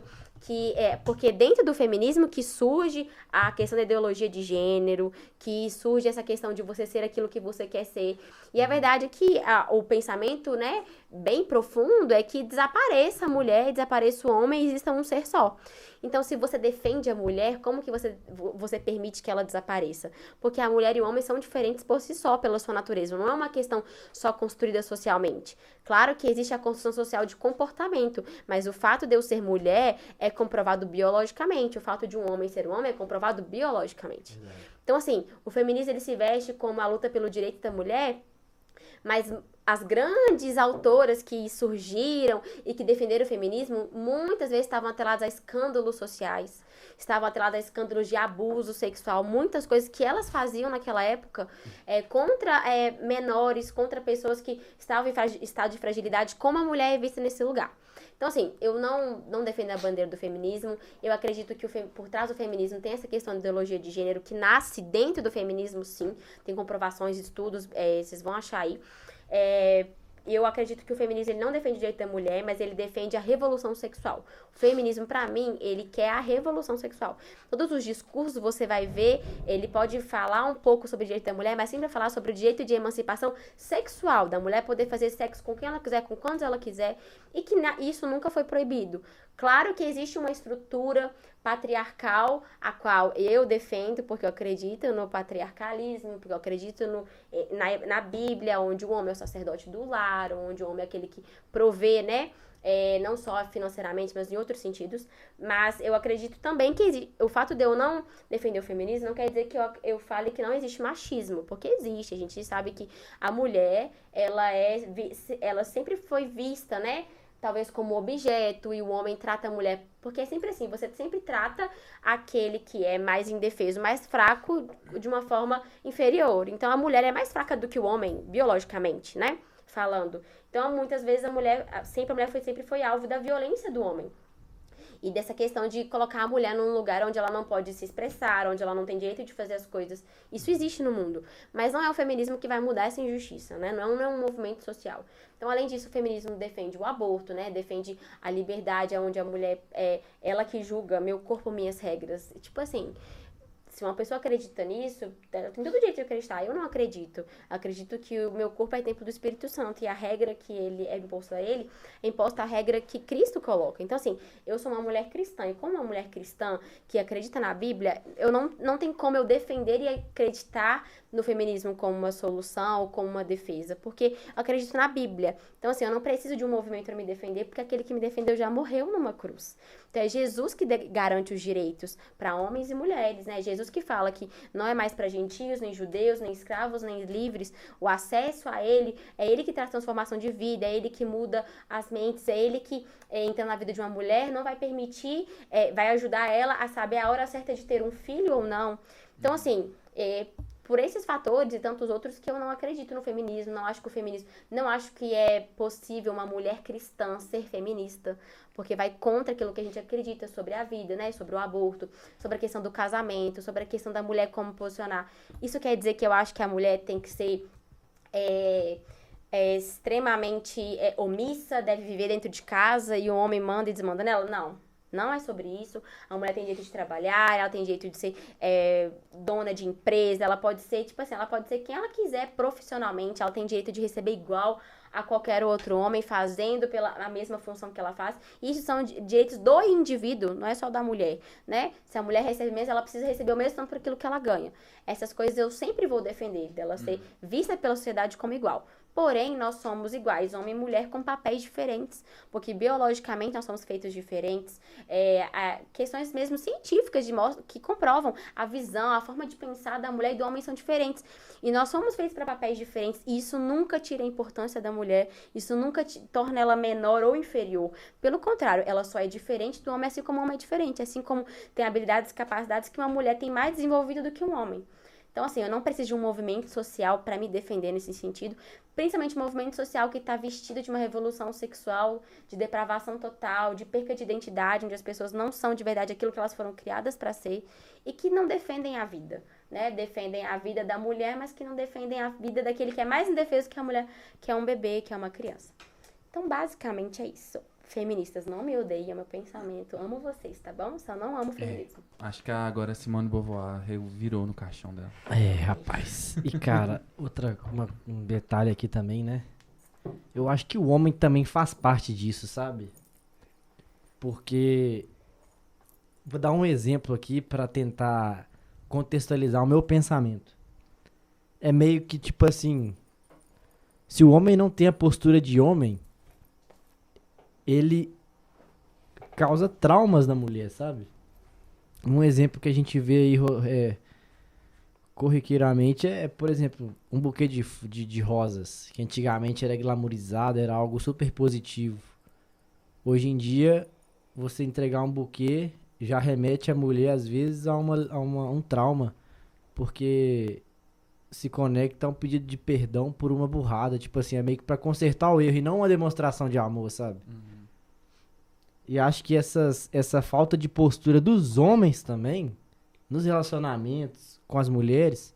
Speaker 3: porque dentro do feminismo que surge a questão da ideologia de gênero, que surge essa questão de você ser aquilo que você quer ser. E a verdade é que o pensamento, né, bem profundo é que desapareça a mulher, desapareça o homem e exista um ser só. Então, se você defende a mulher, como que você permite que ela desapareça? Porque a mulher e o homem são diferentes por si só, pela sua natureza. Não é uma questão só construída socialmente. Claro que existe a construção social de comportamento, mas o fato de eu ser mulher é comprovado biologicamente. O fato de um homem ser um homem é comprovado biologicamente. Então, assim, o feminismo, ele se veste como a luta pelo direito da mulher, mas as grandes autoras que surgiram e que defenderam o feminismo, muitas vezes estavam atreladas a escândalos sociais, estavam atreladas a escândalos de abuso sexual, muitas coisas que elas faziam naquela época contra menores, contra pessoas que estavam em estado de fragilidade, como a mulher é vista nesse lugar. Então, assim, eu não defendo a bandeira do feminismo. Eu acredito que por trás do feminismo tem essa questão de ideologia de gênero que nasce dentro do feminismo, sim. Tem comprovações, estudos, vocês vão achar aí. Eu acredito que o feminismo, ele não defende o direito da mulher, mas ele defende a revolução sexual. O feminismo, pra mim, ele quer a revolução sexual. Todos os discursos, você vai ver, ele pode falar um pouco sobre o direito da mulher, mas sempre vai falar sobre o direito de emancipação sexual, da mulher poder fazer sexo com quem ela quiser, com quantos ela quiser, e que isso nunca foi proibido. Claro que existe uma estrutura patriarcal, a qual eu defendo, porque eu acredito no patriarcalismo, porque eu acredito na Bíblia, onde o homem é o sacerdote do lar, onde o homem é aquele que provê, né? Não só financeiramente, mas em outros sentidos. Mas eu acredito também que o fato de eu não defender o feminismo não quer dizer que eu fale que não existe machismo, porque existe. A gente sabe que a mulher, ela sempre foi vista, né? Talvez como objeto, e o homem trata a mulher, porque é sempre assim, você sempre trata aquele que é mais indefeso, mais fraco, de uma forma inferior. Então a mulher é mais fraca do que o homem, biologicamente, né? Falando. Então, muitas vezes a mulher sempre foi alvo da violência do homem. E dessa questão de colocar a mulher num lugar onde ela não pode se expressar, onde ela não tem direito de fazer as coisas. Isso existe no mundo. Mas não é o feminismo que vai mudar essa injustiça, né? Não é um movimento social. Então, além disso, o feminismo defende o aborto, né? Defende a liberdade, onde a mulher ela que julga, meu corpo, minhas regras. Tipo assim, se uma pessoa acredita nisso, ela tem todo o direito de acreditar. Eu não acredito. Acredito que o meu corpo é templo do Espírito Santo. E a regra que ele é imposta a ele é imposta a regra que Cristo coloca. Então, assim, eu sou uma mulher cristã. E como uma mulher cristã que acredita na Bíblia, eu não tem como eu defender e acreditar no feminismo como uma solução ou como uma defesa. Porque eu acredito na Bíblia. Então, assim, eu não preciso de um movimento para me defender, porque aquele que me defendeu já morreu numa cruz. Então, é Jesus que garante os direitos para homens e mulheres, né? Jesus que fala que não é mais para gentios, nem judeus, nem escravos, nem livres, o acesso a ele, é ele que traz transformação de vida, é ele que muda as mentes, é ele que entra na vida de uma mulher, não vai permitir, vai ajudar ela a saber a hora certa de ter um filho ou não. Então, assim, por esses fatores e tantos outros que eu não acredito no feminismo, não acho que é possível uma mulher cristã ser feminista, porque vai contra aquilo que a gente acredita sobre a vida, né, sobre o aborto, sobre a questão do casamento, sobre a questão da mulher como posicionar. Isso quer dizer que eu acho que a mulher tem que ser extremamente omissa, deve viver dentro de casa e o homem manda e desmanda nela? Não é sobre isso. A mulher tem direito de trabalhar, ela tem direito de ser dona de empresa, ela pode ser, tipo assim, ela pode ser quem ela quiser profissionalmente, ela tem direito de receber igual a qualquer outro homem, fazendo a mesma função que ela faz. E isso são direitos do indivíduo, não é só da mulher, né? Se a mulher recebe mesmo, ela precisa receber o mesmo tanto por aquilo que ela ganha. Essas coisas eu sempre vou defender, dela ser vista pela sociedade como igual. Porém, nós somos iguais, homem e mulher, com papéis diferentes, porque biologicamente nós somos feitos diferentes. Questões mesmo científicas que comprovam a visão, a forma de pensar da mulher e do homem são diferentes. E nós somos feitos para papéis diferentes, e isso nunca tira a importância da mulher, isso nunca torna ela menor ou inferior. Pelo contrário, ela só é diferente do homem, assim como o homem é diferente, assim como tem habilidades e capacidades que uma mulher tem mais desenvolvida do que um homem. Então, assim, eu não preciso de um movimento social para me defender nesse sentido, principalmente um movimento social que está vestido de uma revolução sexual, de depravação total, de perca de identidade, onde as pessoas não são de verdade aquilo que elas foram criadas para ser e que não defendem a vida, né? Defendem a vida da mulher, mas que não defendem a vida daquele que é mais indefeso que a mulher, que é um bebê, que é uma criança. Então, basicamente é isso. Feministas, não me odeiem, é meu pensamento. Amo vocês, tá bom? Só não amo feminismo.
Speaker 2: Acho que agora a Simone de Beauvoir virou no caixão dela.
Speaker 1: Rapaz. E, cara, um detalhe aqui também, né? Eu acho que o homem também faz parte disso, sabe? Porque... Vou dar um exemplo aqui pra tentar contextualizar o meu pensamento. É meio que, tipo assim... Se o homem não tem a postura de homem... ele causa traumas na mulher, sabe? Um exemplo que a gente vê aí corriqueiramente por exemplo, um buquê de rosas, que antigamente era glamourizado, era algo super positivo. Hoje em dia, você entregar um buquê já remete a mulher, às vezes, a um trauma, porque se conecta a um pedido de perdão por uma burrada, tipo assim, é meio que pra consertar o erro e não uma demonstração de amor, sabe? E acho que essa falta de postura dos homens também, nos relacionamentos com as mulheres,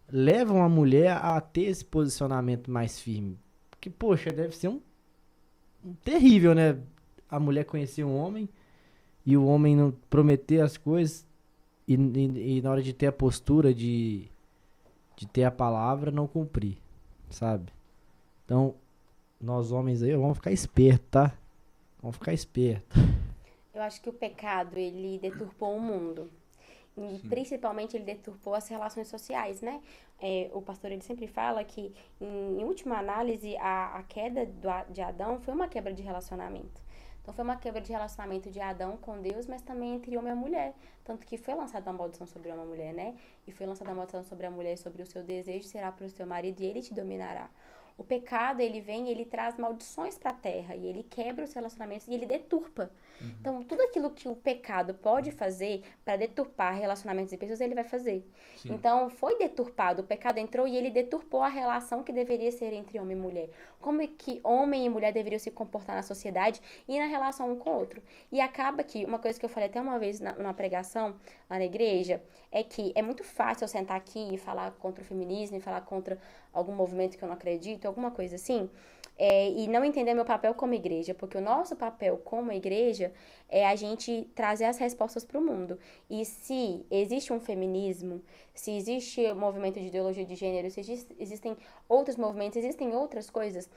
Speaker 1: levam a mulher a ter esse posicionamento mais firme. Porque, poxa, deve ser um terrível, né? A mulher conhecer um homem e o homem não prometer as coisas e na hora de ter a postura de ter a palavra, não cumprir, sabe? Então, nós homens aí, vamos ficar espertos, tá? Vamos ficar espertos.
Speaker 3: Eu Eu acho que o pecado, ele deturpou o mundo. E principalmente ele deturpou as relações sociais, né? O pastor, ele sempre fala que, em última análise, a queda de Adão foi uma quebra de relacionamento. Então, foi uma quebra de relacionamento de Adão com Deus, mas também entre homem e mulher. Tanto que foi lançada uma maldição sobre uma mulher, né? E foi lançada uma maldição sobre a mulher, sobre o seu desejo será para o seu marido e ele te dominará. O pecado, ele vem e ele traz maldições para a terra. E ele quebra os relacionamentos e ele deturpa. Então, tudo aquilo que o pecado pode fazer para deturpar relacionamentos de pessoas, ele vai fazer.
Speaker 2: Sim.
Speaker 3: Então, foi deturpado. O pecado entrou e ele deturpou a relação que deveria ser entre homem e mulher. Como é que homem e mulher deveriam se comportar na sociedade e na relação um com o outro. E acaba que, uma coisa que eu falei até uma vez numa pregação lá na igreja, é que é muito fácil eu sentar aqui e falar contra o feminismo, e falar contra algum movimento que eu não acredito, alguma coisa assim, e não entender meu papel como igreja, porque o nosso papel como igreja é a gente trazer as respostas para o mundo. E se existe um feminismo, se existe um movimento de ideologia de gênero, se existem outros movimentos, existem outras coisas,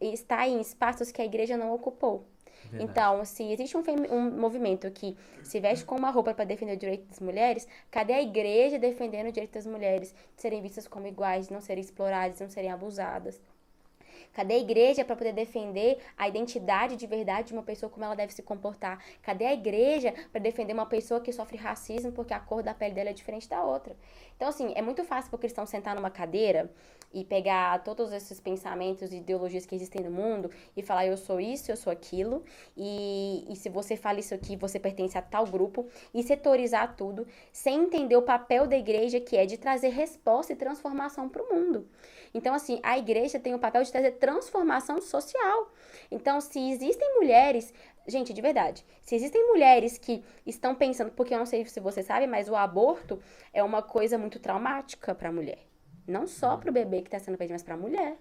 Speaker 3: está em espaços que a igreja não ocupou.
Speaker 2: Verdade.
Speaker 3: Então, se existe um movimento que se veste com uma roupa para defender o direito das mulheres, cadê a igreja defendendo o direito das mulheres de serem vistas como iguais, de não serem exploradas, de não serem abusadas? Cadê a igreja para poder defender a identidade de verdade de uma pessoa, como ela deve se comportar? Cadê a igreja para defender uma pessoa que sofre racismo porque a cor da pele dela é diferente da outra? Então, assim, é muito fácil para o cristão sentar numa cadeira e pegar todos esses pensamentos e ideologias que existem no mundo e falar, eu sou isso, eu sou aquilo, e se você fala isso aqui, você pertence a tal grupo, e setorizar tudo, sem entender o papel da igreja, que é de trazer resposta e transformação para o mundo. Então, assim, a igreja tem o papel de trazer transformação social. Então, se existem mulheres... Gente, de verdade, se existem mulheres que estão pensando... Porque eu não sei se você sabe, mas o aborto é uma coisa muito traumática para a mulher. Não só para o bebê que está sendo perdido, mas para a mulher.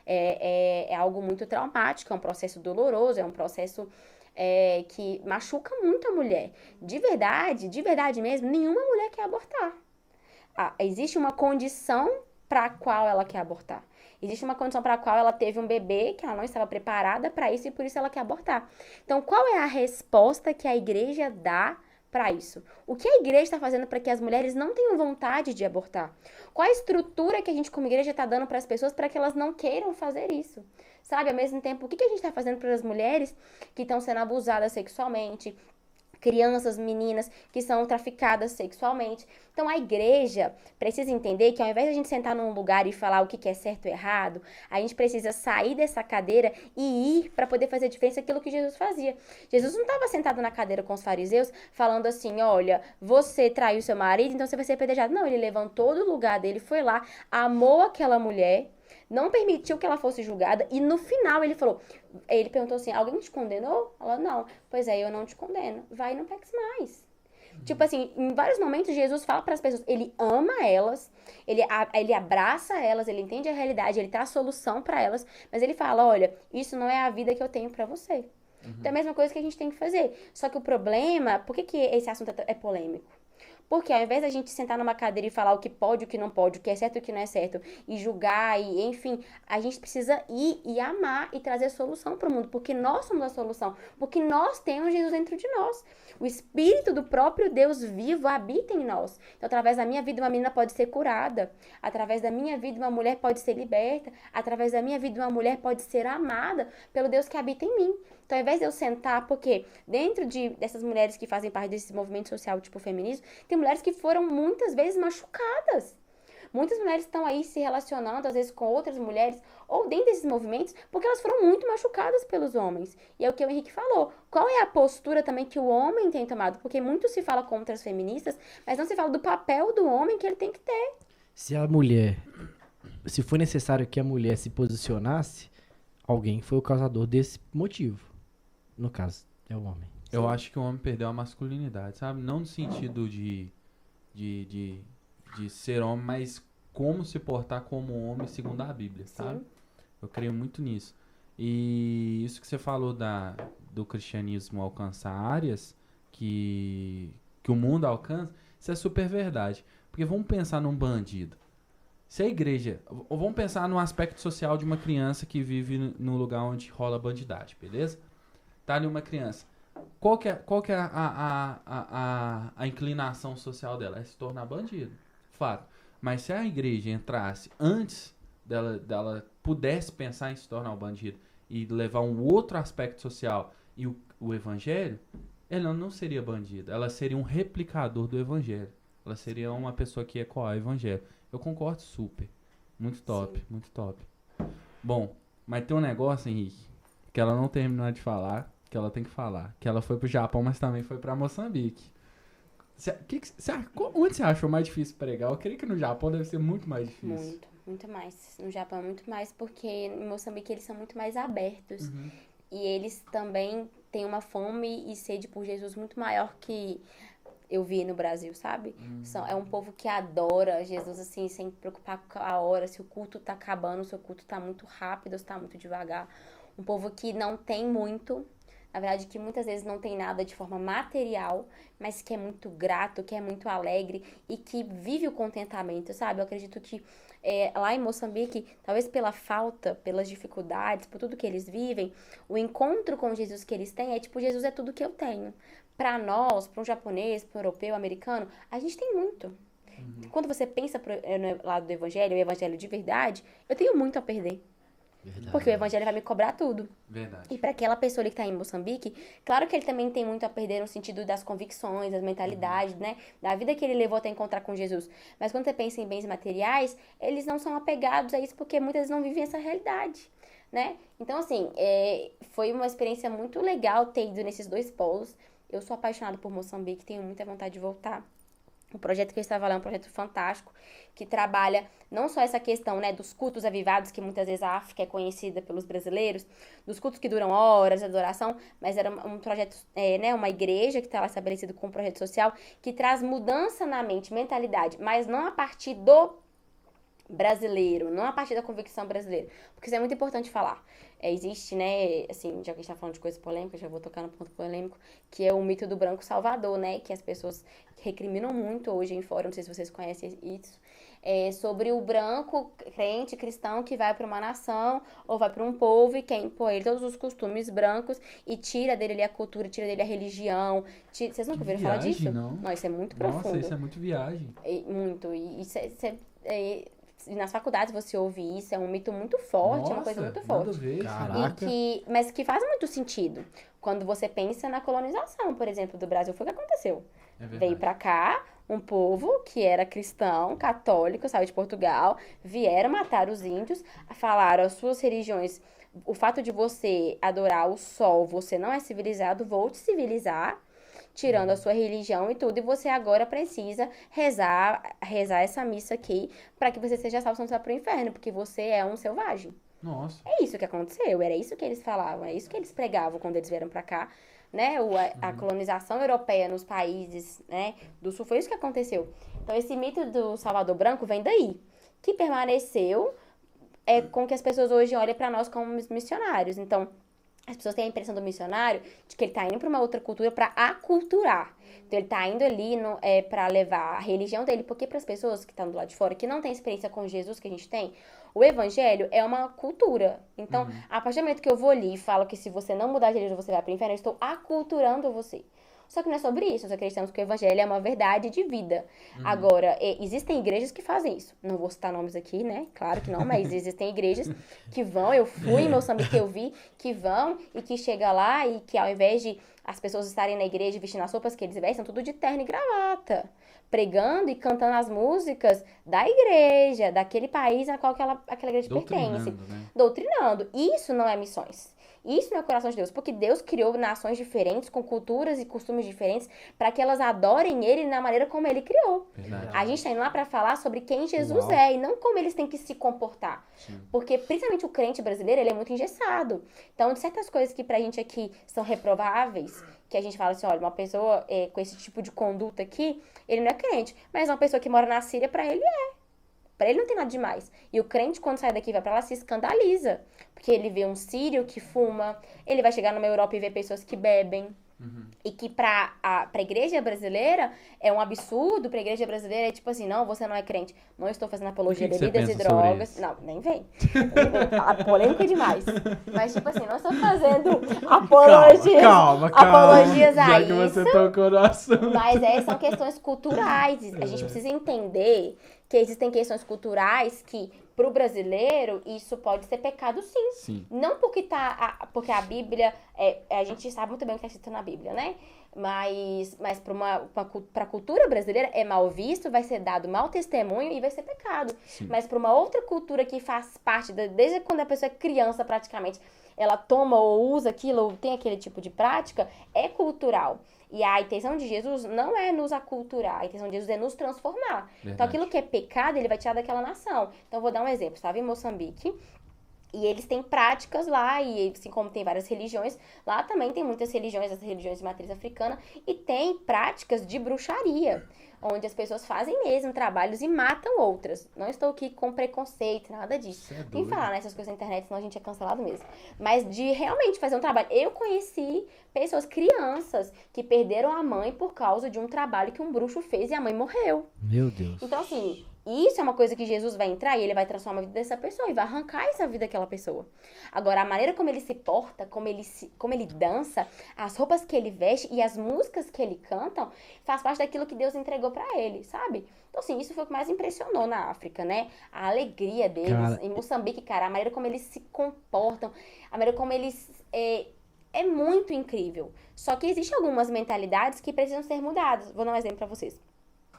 Speaker 3: É algo muito traumático, é um processo doloroso, é um processo... que machuca muito a mulher. De verdade mesmo, nenhuma mulher quer abortar. Existe uma condição para a qual ela quer abortar. Existe uma condição para a qual ela teve um bebê que ela não estava preparada para isso e por isso ela quer abortar. Então, qual é a resposta que a igreja dá para isso? O que a igreja está fazendo para que as mulheres não tenham vontade de abortar? Qual a estrutura que a gente como igreja está dando para as pessoas para que elas não queiram fazer isso? Sabe, ao mesmo tempo, o que a gente está fazendo para as mulheres que estão sendo abusadas sexualmente, crianças, meninas que são traficadas sexualmente? Então, a igreja precisa entender que ao invés de a gente sentar num lugar e falar o que é certo e errado, a gente precisa sair dessa cadeira e ir para poder fazer a diferença aquilo que Jesus fazia. Jesus não estava sentado na cadeira com os fariseus falando assim, olha, você traiu seu marido, então você vai ser apedrejado. Não, ele levantou do lugar dele, foi lá, amou aquela mulher, não permitiu que ela fosse julgada, e no final ele perguntou assim, alguém te condenou? Ela, não. Pois é, eu não te condeno. Vai e não peques mais. Tipo assim, em vários momentos Jesus fala para as pessoas, ele ama elas, ele abraça elas, ele entende a realidade, ele traz solução para elas, mas ele fala, olha, isso não é a vida que eu tenho para você. Então é a mesma coisa que a gente tem que fazer. Só que o problema, por que esse assunto é polêmico? Porque ao invés da gente sentar numa cadeira e falar o que pode, o que não pode, o que é certo e o que não é certo, e julgar, e enfim, a gente precisa ir e amar e trazer solução para o mundo, porque nós somos a solução, porque nós temos Jesus dentro de nós. O Espírito do próprio Deus vivo habita em nós. Então, através da minha vida, uma menina pode ser curada. Através da minha vida, uma mulher pode ser liberta. Através da minha vida, uma mulher pode ser amada pelo Deus que habita em mim. Então, ao invés de eu sentar, porque dentro dessas mulheres que fazem parte desse movimento social tipo feminismo, tem mulheres que foram muitas vezes machucadas. Muitas mulheres estão aí se relacionando, às vezes, com outras mulheres, ou dentro desses movimentos, porque elas foram muito machucadas pelos homens. E é o que o Henrique falou. Qual é a postura também que o homem tem tomado? Porque muito se fala contra as feministas, mas não se fala do papel do homem que ele tem que ter.
Speaker 1: Se foi necessário que a mulher se posicionasse, alguém foi o causador desse motivo. No caso, é o homem.
Speaker 2: Eu acho que o homem perdeu a masculinidade, sabe? Não no sentido de ser homem, mas como se portar como homem segundo a Bíblia, sabe?
Speaker 3: Sim.
Speaker 2: Eu creio muito nisso. E isso que você falou do cristianismo alcançar áreas que o mundo alcança, isso é super verdade. Porque vamos pensar num bandido. Se a igreja... Ou vamos pensar no aspecto social de uma criança que vive no lugar onde rola bandidagem, beleza? Tá ali uma criança. Qual que é a inclinação social dela? É se tornar bandido, fato. Mas se a igreja entrasse antes dela pudesse pensar em se tornar um bandido e levar um outro aspecto social e o evangelho, ela não seria bandida, ela seria um replicador do evangelho. Ela seria uma pessoa que ecoar o evangelho. Eu concordo super. Muito top,
Speaker 3: Sim.
Speaker 2: muito top. Bom, mas tem um negócio, Henrique, que ela não terminou de falar, que ela tem que falar. Que ela foi pro Japão, mas também foi pra Moçambique. Onde você achou mais difícil pregar? Eu creio que no Japão deve ser muito mais difícil.
Speaker 3: Muito mais. No Japão, muito mais, porque em Moçambique eles são muito mais abertos.
Speaker 2: Uhum.
Speaker 3: E eles também têm uma fome e sede por Jesus muito maior que eu vi no Brasil, sabe? É um povo que adora Jesus, assim, sem preocupar com a hora, se o culto tá acabando, se o culto tá muito rápido, se tá muito devagar. Um povo que não tem muito, na verdade, que muitas vezes não tem nada de forma material, mas que é muito grato, que é muito alegre e que vive o contentamento, sabe? Eu acredito que lá em Moçambique, talvez pela falta, pelas dificuldades, por tudo que eles vivem, o encontro com Jesus que eles têm é tipo, Jesus é tudo que eu tenho. Para nós, para um japonês, para um europeu, americano, a gente tem muito. Quando você pensa no lado do evangelho, o evangelho de verdade, eu tenho muito a perder.
Speaker 1: Verdade.
Speaker 3: Porque o evangelho vai me cobrar tudo.
Speaker 2: Verdade.
Speaker 3: E para aquela pessoa ali que tá em Moçambique, claro que ele também tem muito a perder no sentido das convicções, das mentalidades, né? Da vida que ele levou até encontrar com Jesus. Mas quando você pensa em bens materiais, eles não são apegados a isso porque muitas vezes não vivem essa realidade, né? Então, assim, foi uma experiência muito legal ter ido nesses dois polos. Eu sou apaixonada por Moçambique, tenho muita vontade de voltar. O projeto que eu estava lá é um projeto fantástico, que trabalha não só essa questão, né, dos cultos avivados, que muitas vezes a África é conhecida pelos brasileiros, dos cultos que duram horas de adoração, mas era um projeto, né, uma igreja que está lá estabelecido com um projeto social, que traz mudança na mente, mentalidade, mas não a partir do brasileiro, não a partir da convicção brasileira, porque isso é muito importante falar. Existe, né, assim, já que a gente tá falando de coisas polêmicas, já vou tocar no ponto polêmico, que é o mito do branco salvador, né, que as pessoas recriminam muito hoje em fórum, não sei se vocês conhecem isso, sobre o branco crente cristão que vai para uma nação ou vai para um povo e quer impor ele todos os costumes brancos e tira dele ali a cultura, tira dele a religião. Vocês nunca ouviram falar disso?
Speaker 2: Não,
Speaker 3: isso é muito
Speaker 2: Nossa,
Speaker 3: profundo.
Speaker 2: isso é muito viagem.
Speaker 3: Muito. E isso nas faculdades você ouve isso, é um mito muito forte,
Speaker 2: Nossa,
Speaker 3: é uma coisa muito
Speaker 2: nada
Speaker 3: forte.
Speaker 2: a ver,
Speaker 1: Caraca.
Speaker 3: Mas que faz muito sentido. Quando você pensa na colonização, por exemplo, do Brasil, foi o que aconteceu.
Speaker 2: É verdade.
Speaker 3: Veio pra cá um povo que era cristão, católico, saiu de Portugal, vieram matar os índios, falaram as suas religiões, o fato de você adorar o sol, você não é civilizado, vou te civilizar, tirando a sua religião e tudo, e você agora precisa rezar essa missa aqui para que você seja salvo, senão você vai pro inferno, porque você é um selvagem.
Speaker 2: Nossa.
Speaker 3: É isso que aconteceu, era isso que eles falavam, é isso que eles pregavam quando eles vieram pra cá, né? A colonização europeia nos países, né, do sul, foi isso que aconteceu. Então, esse mito do Salvador Branco vem daí, que permaneceu com que as pessoas hoje olhem pra nós como missionários. Então, as pessoas têm a impressão do missionário de que ele tá indo pra uma outra cultura pra aculturar. Então, ele tá indo ali pra levar a religião dele, porque para as pessoas que estão do lado de fora, que não têm experiência com Jesus que a gente tem, o evangelho é uma cultura. Então, a partir do momento que eu vou ali e falo que se você não mudar de religião, você vai pro inferno, eu estou aculturando você. Só que não é sobre isso, nós acreditamos que o evangelho é uma verdade de vida. Agora, existem igrejas que fazem isso. Não vou citar nomes aqui, né? Claro que não, mas existem igrejas que vão, eu fui em Moçambique, eu vi, que vão e que chega lá e que ao invés de as pessoas estarem na igreja vestindo as roupas que eles vestem, tudo de terno e gravata. Pregando e cantando as músicas da igreja, daquele país a qual aquela igreja pertence.
Speaker 2: Né?
Speaker 3: Doutrinando. Isso não é missões. Isso não é o coração de Deus, porque Deus criou nações diferentes, com culturas e costumes diferentes, para que elas adorem Ele na maneira como Ele criou.
Speaker 2: Verdade.
Speaker 3: A gente está indo lá para falar sobre quem Jesus
Speaker 1: Uau.
Speaker 3: é e não como eles têm que se comportar.
Speaker 2: Sim.
Speaker 3: Porque, principalmente o crente brasileiro, ele é muito engessado. Então, de certas coisas que pra gente aqui são reprováveis, que a gente fala assim, olha, uma pessoa com esse tipo de conduta aqui, ele não é crente. Mas uma pessoa que mora na Síria, pra ele é. Pra ele não tem nada demais. E o crente, quando sai daqui e vai pra lá, se escandaliza. Porque ele vê um sírio que fuma, ele vai chegar numa Europa e ver pessoas que bebem. E que pra igreja brasileira é um absurdo, pra igreja brasileira é tipo assim, não, você não é crente. Não estou fazendo apologia a bebidas e drogas. Não, nem vem. Polêmica demais. Mas tipo assim, não estou fazendo apologias a
Speaker 2: Já
Speaker 3: isso.
Speaker 2: que você tocou no assunto.
Speaker 3: Mas são questões culturais. A gente precisa entender que existem questões culturais que, pro brasileiro, isso pode ser pecado sim. Não porque porque a Bíblia, a gente sabe muito bem o que está escrito na Bíblia, né? Mas pra cultura brasileira é mal visto, vai ser dado mau testemunho e vai ser pecado.
Speaker 2: Sim.
Speaker 3: Mas pra uma outra cultura que faz parte, desde quando a pessoa é criança praticamente, ela toma ou usa aquilo, ou tem aquele tipo de prática, é cultural. E a intenção de Jesus não é nos aculturar, a intenção de Jesus é nos transformar.
Speaker 2: Verdade.
Speaker 3: Então aquilo que é pecado, ele vai tirar daquela nação. Então eu vou dar um exemplo, estava em Moçambique, e eles têm práticas lá, e assim como tem várias religiões, lá também tem muitas religiões, as religiões de matriz africana, e tem práticas de bruxaria, onde as pessoas fazem mesmo trabalhos e matam outras. Não estou aqui com preconceito, nada disso. Tem que falar nessas coisas na internet, senão a gente é cancelado mesmo. Mas de realmente fazer um trabalho. Eu conheci pessoas, crianças, que perderam a mãe por causa de um trabalho que um bruxo fez e a mãe morreu.
Speaker 1: Meu Deus.
Speaker 3: Então, assim, isso é uma coisa que Jesus vai entrar e ele vai transformar a vida dessa pessoa e vai arrancar essa vida daquela pessoa. Agora, a maneira como ele se porta, como ele dança, as roupas que ele veste e as músicas que ele canta, faz parte daquilo que Deus entregou pra ele, sabe? Então, assim, isso foi o que mais impressionou na África, né? A alegria deles. Em Moçambique, cara, a maneira como eles se comportam, a maneira como eles... É muito incrível. Só que existem algumas mentalidades que precisam ser mudadas. Vou dar um exemplo pra vocês.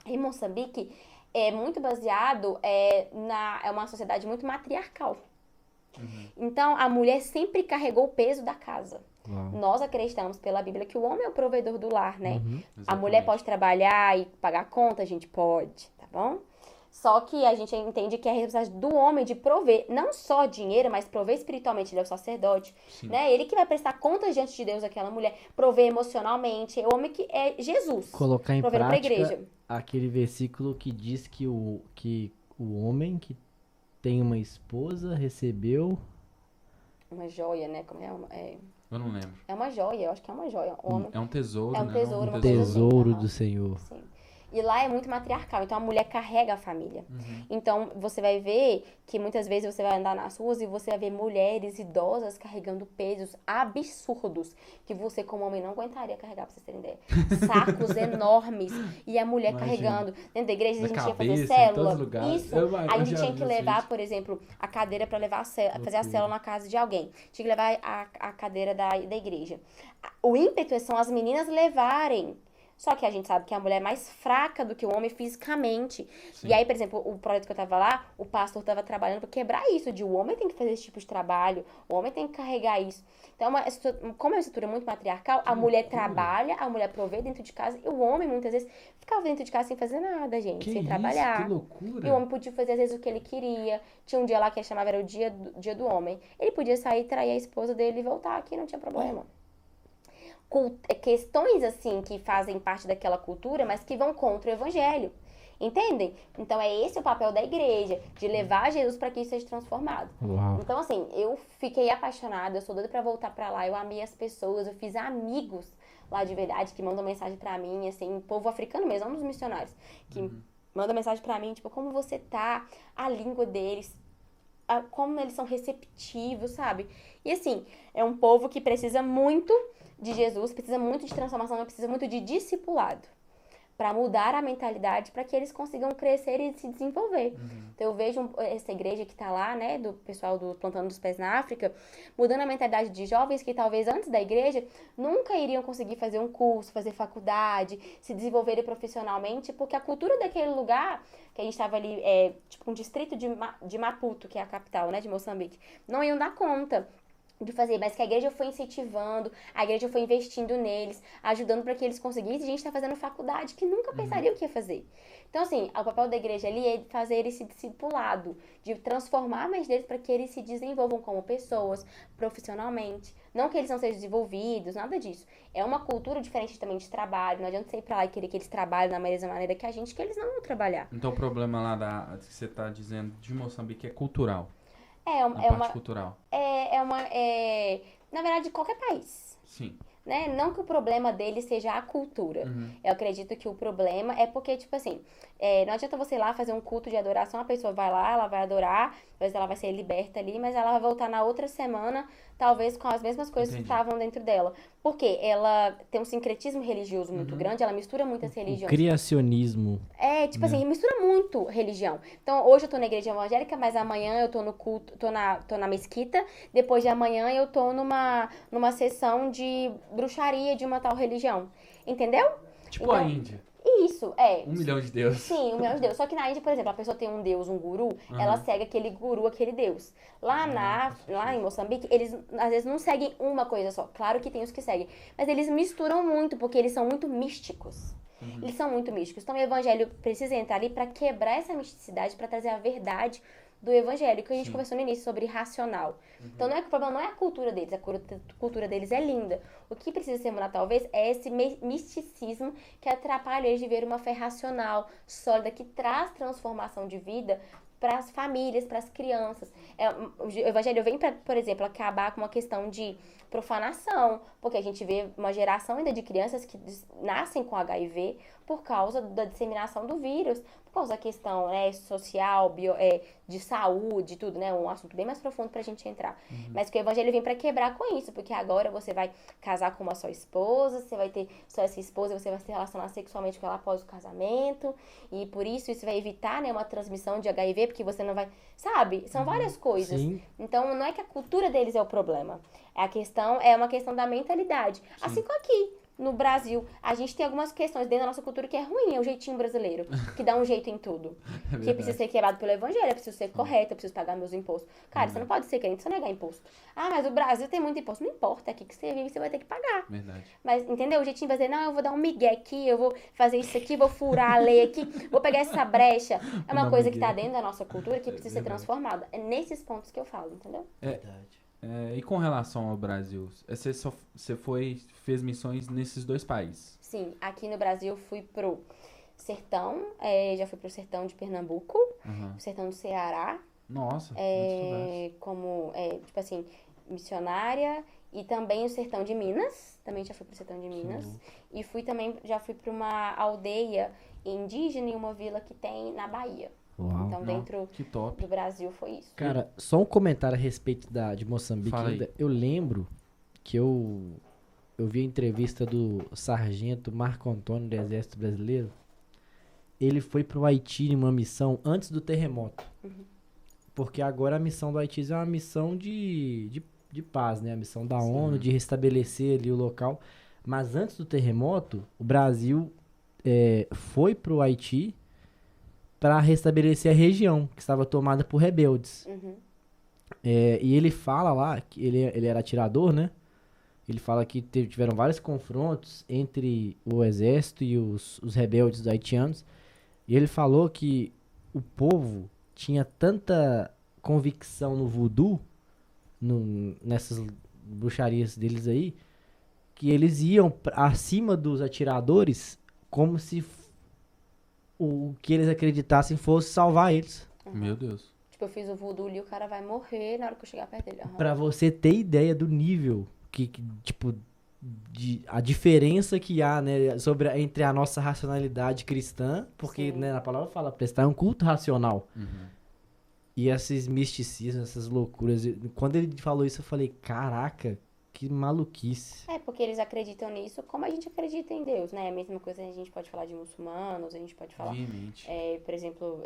Speaker 3: Em Moçambique, é muito baseado, é uma sociedade muito matriarcal. Então, a mulher sempre carregou o peso da casa. Nós acreditamos pela Bíblia que o homem é o provedor do lar, né? A mulher pode trabalhar e pagar conta, a gente pode, tá bom? Só que a gente entende que é a responsabilidade do homem de prover, não só dinheiro, mas prover espiritualmente. Ele é o sacerdote, né? Ele que vai prestar contas diante de Deus àquela mulher, prover emocionalmente. É o homem que é Jesus.
Speaker 1: Colocar em
Speaker 3: provendo
Speaker 1: prática
Speaker 3: pra igreja.
Speaker 1: aquele versículo que diz que o homem que tem uma esposa recebeu...
Speaker 3: Uma joia, né? Como
Speaker 2: Eu não lembro.
Speaker 3: é uma joia, eu acho que é uma joia.
Speaker 2: É um tesouro,
Speaker 3: É um
Speaker 2: né?
Speaker 3: tesouro, uma coisa
Speaker 1: Tesouro
Speaker 3: assim.
Speaker 1: do Senhor.
Speaker 3: Sim. E lá é muito matriarcal, então a mulher carrega a família. Então você vai ver que muitas vezes você vai andar nas ruas e você vai ver mulheres idosas carregando pesos absurdos que você como homem não aguentaria carregar, pra vocês terem ideia. Sacos enormes e a mulher carregando. Dentro da igreja a gente tinha que fazer célula. Isso. A gente tinha que levar, por exemplo, a cadeira pra levar fazer a célula na casa de alguém. Tinha que levar a cadeira da igreja. O ímpeto são as meninas levarem. Só que a gente sabe que a mulher é mais fraca do que o homem fisicamente.
Speaker 2: Sim.
Speaker 3: E aí, por exemplo, o projeto que eu tava lá, o pastor tava trabalhando pra quebrar isso, de o homem tem que fazer esse tipo de trabalho, o homem tem que carregar isso. Então, como é uma estrutura muito matriarcal, a mulher trabalha, a mulher provê dentro de casa, e o homem, muitas vezes, ficava dentro de casa sem fazer nada, gente, sem trabalhar.
Speaker 2: Que loucura.
Speaker 3: E o homem podia fazer, às vezes, o que ele queria. Tinha um dia lá que ele chamava, era o dia do homem. Ele podia sair, trair a esposa dele e voltar aqui, não tinha problema. Questões assim que fazem parte daquela cultura, mas que vão contra o evangelho. Entendem? Então é esse o papel da igreja, de levar Jesus para que isso seja transformado.
Speaker 1: Uau.
Speaker 3: Então assim, eu fiquei apaixonada, eu sou doida para voltar para lá, eu amei as pessoas, eu fiz amigos lá de verdade que mandam mensagem para mim, assim, povo africano mesmo, não dos missionários, que mandam mensagem para mim, tipo, como você tá, a língua deles, como eles são receptivos, sabe? E assim, é um povo que precisa muito de Jesus, precisa muito de transformação, mas precisa muito de discipulado para mudar a mentalidade, para que eles consigam crescer e se desenvolver. Então eu vejo essa igreja que tá lá, né, do pessoal do Plantando dos Pés na África, mudando a mentalidade de jovens que talvez antes da igreja nunca iriam conseguir fazer um curso, fazer faculdade, se desenvolverem profissionalmente, porque a cultura daquele lugar, que a gente estava ali, tipo um distrito de Maputo, que é a capital, né, de Moçambique, não iam dar conta de fazer, mas que a igreja foi incentivando, a igreja foi investindo neles, ajudando para que eles conseguissem. A gente está fazendo faculdade que nunca pensaria o que ia fazer. Então, assim, o papel da igreja ali é fazer esse discipulado, de transformar a mente deles para que eles se desenvolvam como pessoas, profissionalmente. Não que eles não sejam desenvolvidos, nada disso. É uma cultura diferente também de trabalho. Não adianta você ir para lá e querer que eles trabalhem da mesma maneira que a gente, que eles não vão trabalhar.
Speaker 2: Então o problema lá que você está dizendo de Moçambique é cultural.
Speaker 3: É
Speaker 2: parte cultural.
Speaker 3: Na verdade, de qualquer país.
Speaker 2: Sim.
Speaker 3: né? Não que o problema dele seja a cultura. Eu acredito que o problema é porque, tipo assim, não adianta você ir lá fazer um culto de adoração, a pessoa vai lá, ela vai adorar, talvez ela vai ser liberta ali, mas ela vai voltar na outra semana, talvez com as mesmas coisas que
Speaker 2: Entendi.
Speaker 3: estavam dentro dela. Porque ela tem um sincretismo religioso muito grande, ela mistura muitas
Speaker 1: O
Speaker 3: religiões.
Speaker 1: criacionismo.
Speaker 3: Tipo assim, mistura muito religião. Então, hoje eu tô na igreja evangélica, mas amanhã eu tô no culto, tô na mesquita, depois de amanhã eu tô numa sessão de bruxaria de uma tal religião. Entendeu?
Speaker 2: Tipo
Speaker 3: Então,
Speaker 2: a Índia.
Speaker 3: Isso, é.
Speaker 2: 1 milhão de deuses.
Speaker 3: Sim, o meu Deus. Só que na Índia, por exemplo, a pessoa tem um deus, um guru, ela segue aquele guru, aquele deus. Lá em Moçambique, eles às vezes não seguem uma coisa só. Claro que tem os que seguem. Mas eles misturam muito, porque eles são muito místicos. Eles são muito místicos. Então o evangelho precisa entrar ali para quebrar essa misticidade, para trazer a verdade do evangelho, que a gente conversou no início sobre racional. Então não é que o problema não é a cultura deles, a cultura deles é linda. O que precisa ser mudado talvez é esse misticismo que atrapalha eles de ver uma fé racional, sólida, que traz transformação de vida para as famílias, para as crianças. O evangelho vem para, por exemplo, acabar com uma questão de profanação, porque a gente vê uma geração ainda de crianças que nascem com HIV por causa da disseminação do vírus, por causa da questão, né, social, de saúde, tudo, né, um assunto bem mais profundo pra gente entrar. Mas que o evangelho vem pra quebrar com isso, porque agora você vai casar com uma só esposa, você vai ter só essa esposa, você vai se relacionar sexualmente com ela após o casamento, e por isso vai evitar, né, uma transmissão de HIV, porque você não vai, sabe? São várias coisas.
Speaker 1: Sim.
Speaker 3: Então, não é que a cultura deles é o problema. É uma questão da mentalidade. Assim como aqui, no Brasil, a gente tem algumas questões dentro da nossa cultura que é ruim, é o jeitinho brasileiro, que dá um jeito em tudo. Que precisa ser quebrado pelo evangelho, eu preciso ser correto, eu preciso pagar meus impostos. Cara, você não pode ser crente, você não negar imposto. Ah, mas o Brasil tem muito imposto. Não importa, aqui que você vive, você vai ter que pagar.
Speaker 2: Verdade.
Speaker 3: Mas, entendeu? O jeitinho brasileiro, não, eu vou dar um migué aqui, eu vou fazer isso aqui, vou furar a lei aqui, vou pegar essa brecha. É uma coisa que tá dentro da nossa cultura que precisa ser transformada. É nesses pontos que eu falo, entendeu?
Speaker 1: Verdade.
Speaker 2: E com relação ao Brasil, você fez missões nesses 2 países?
Speaker 3: Sim, aqui no Brasil eu fui pro sertão, já fui pro sertão de Pernambuco, sertão do Ceará,
Speaker 2: Nossa,
Speaker 3: como, tipo assim, missionária, e também o sertão de Minas, também já fui pro sertão de Minas, e já fui pra uma aldeia indígena em uma vila que tem na Bahia.
Speaker 1: Uau.
Speaker 3: Então, dentro
Speaker 2: que top.
Speaker 3: do Brasil foi isso.
Speaker 1: Cara, só um comentário a respeito de Moçambique
Speaker 2: Fala aí.
Speaker 1: ainda. Eu lembro que eu vi a entrevista do sargento Marco Antônio do Exército Brasileiro. Ele foi pro Haiti em uma missão antes do terremoto. Porque agora a missão do Haiti é uma missão de paz, né? A missão da ONU de restabelecer ali o local. Mas antes do terremoto, o Brasil foi pro Haiti para restabelecer a região que estava tomada por rebeldes. E ele fala lá que ele era atirador, né? Ele fala que tiveram vários confrontos entre o exército e os rebeldes haitianos. E ele falou que o povo tinha tanta convicção no voodoo, nessas bruxarias deles aí, que eles iam acima dos atiradores como se o que eles acreditassem fosse salvar eles.
Speaker 2: Meu Deus.
Speaker 3: Tipo, eu fiz o voodoo e o cara vai morrer na hora que eu chegar perto dele.
Speaker 1: Pra você ter ideia do nível tipo, a diferença que há, né, entre a nossa racionalidade cristã, porque, né, na palavra fala, prestar um culto racional. E esses misticismos, essas loucuras. Quando ele falou isso, eu falei, caraca, que maluquice.
Speaker 3: Porque eles acreditam nisso como a gente acredita em Deus, né? A mesma coisa a gente pode falar de muçulmanos, a gente pode falar,
Speaker 2: Obviamente.
Speaker 3: por exemplo,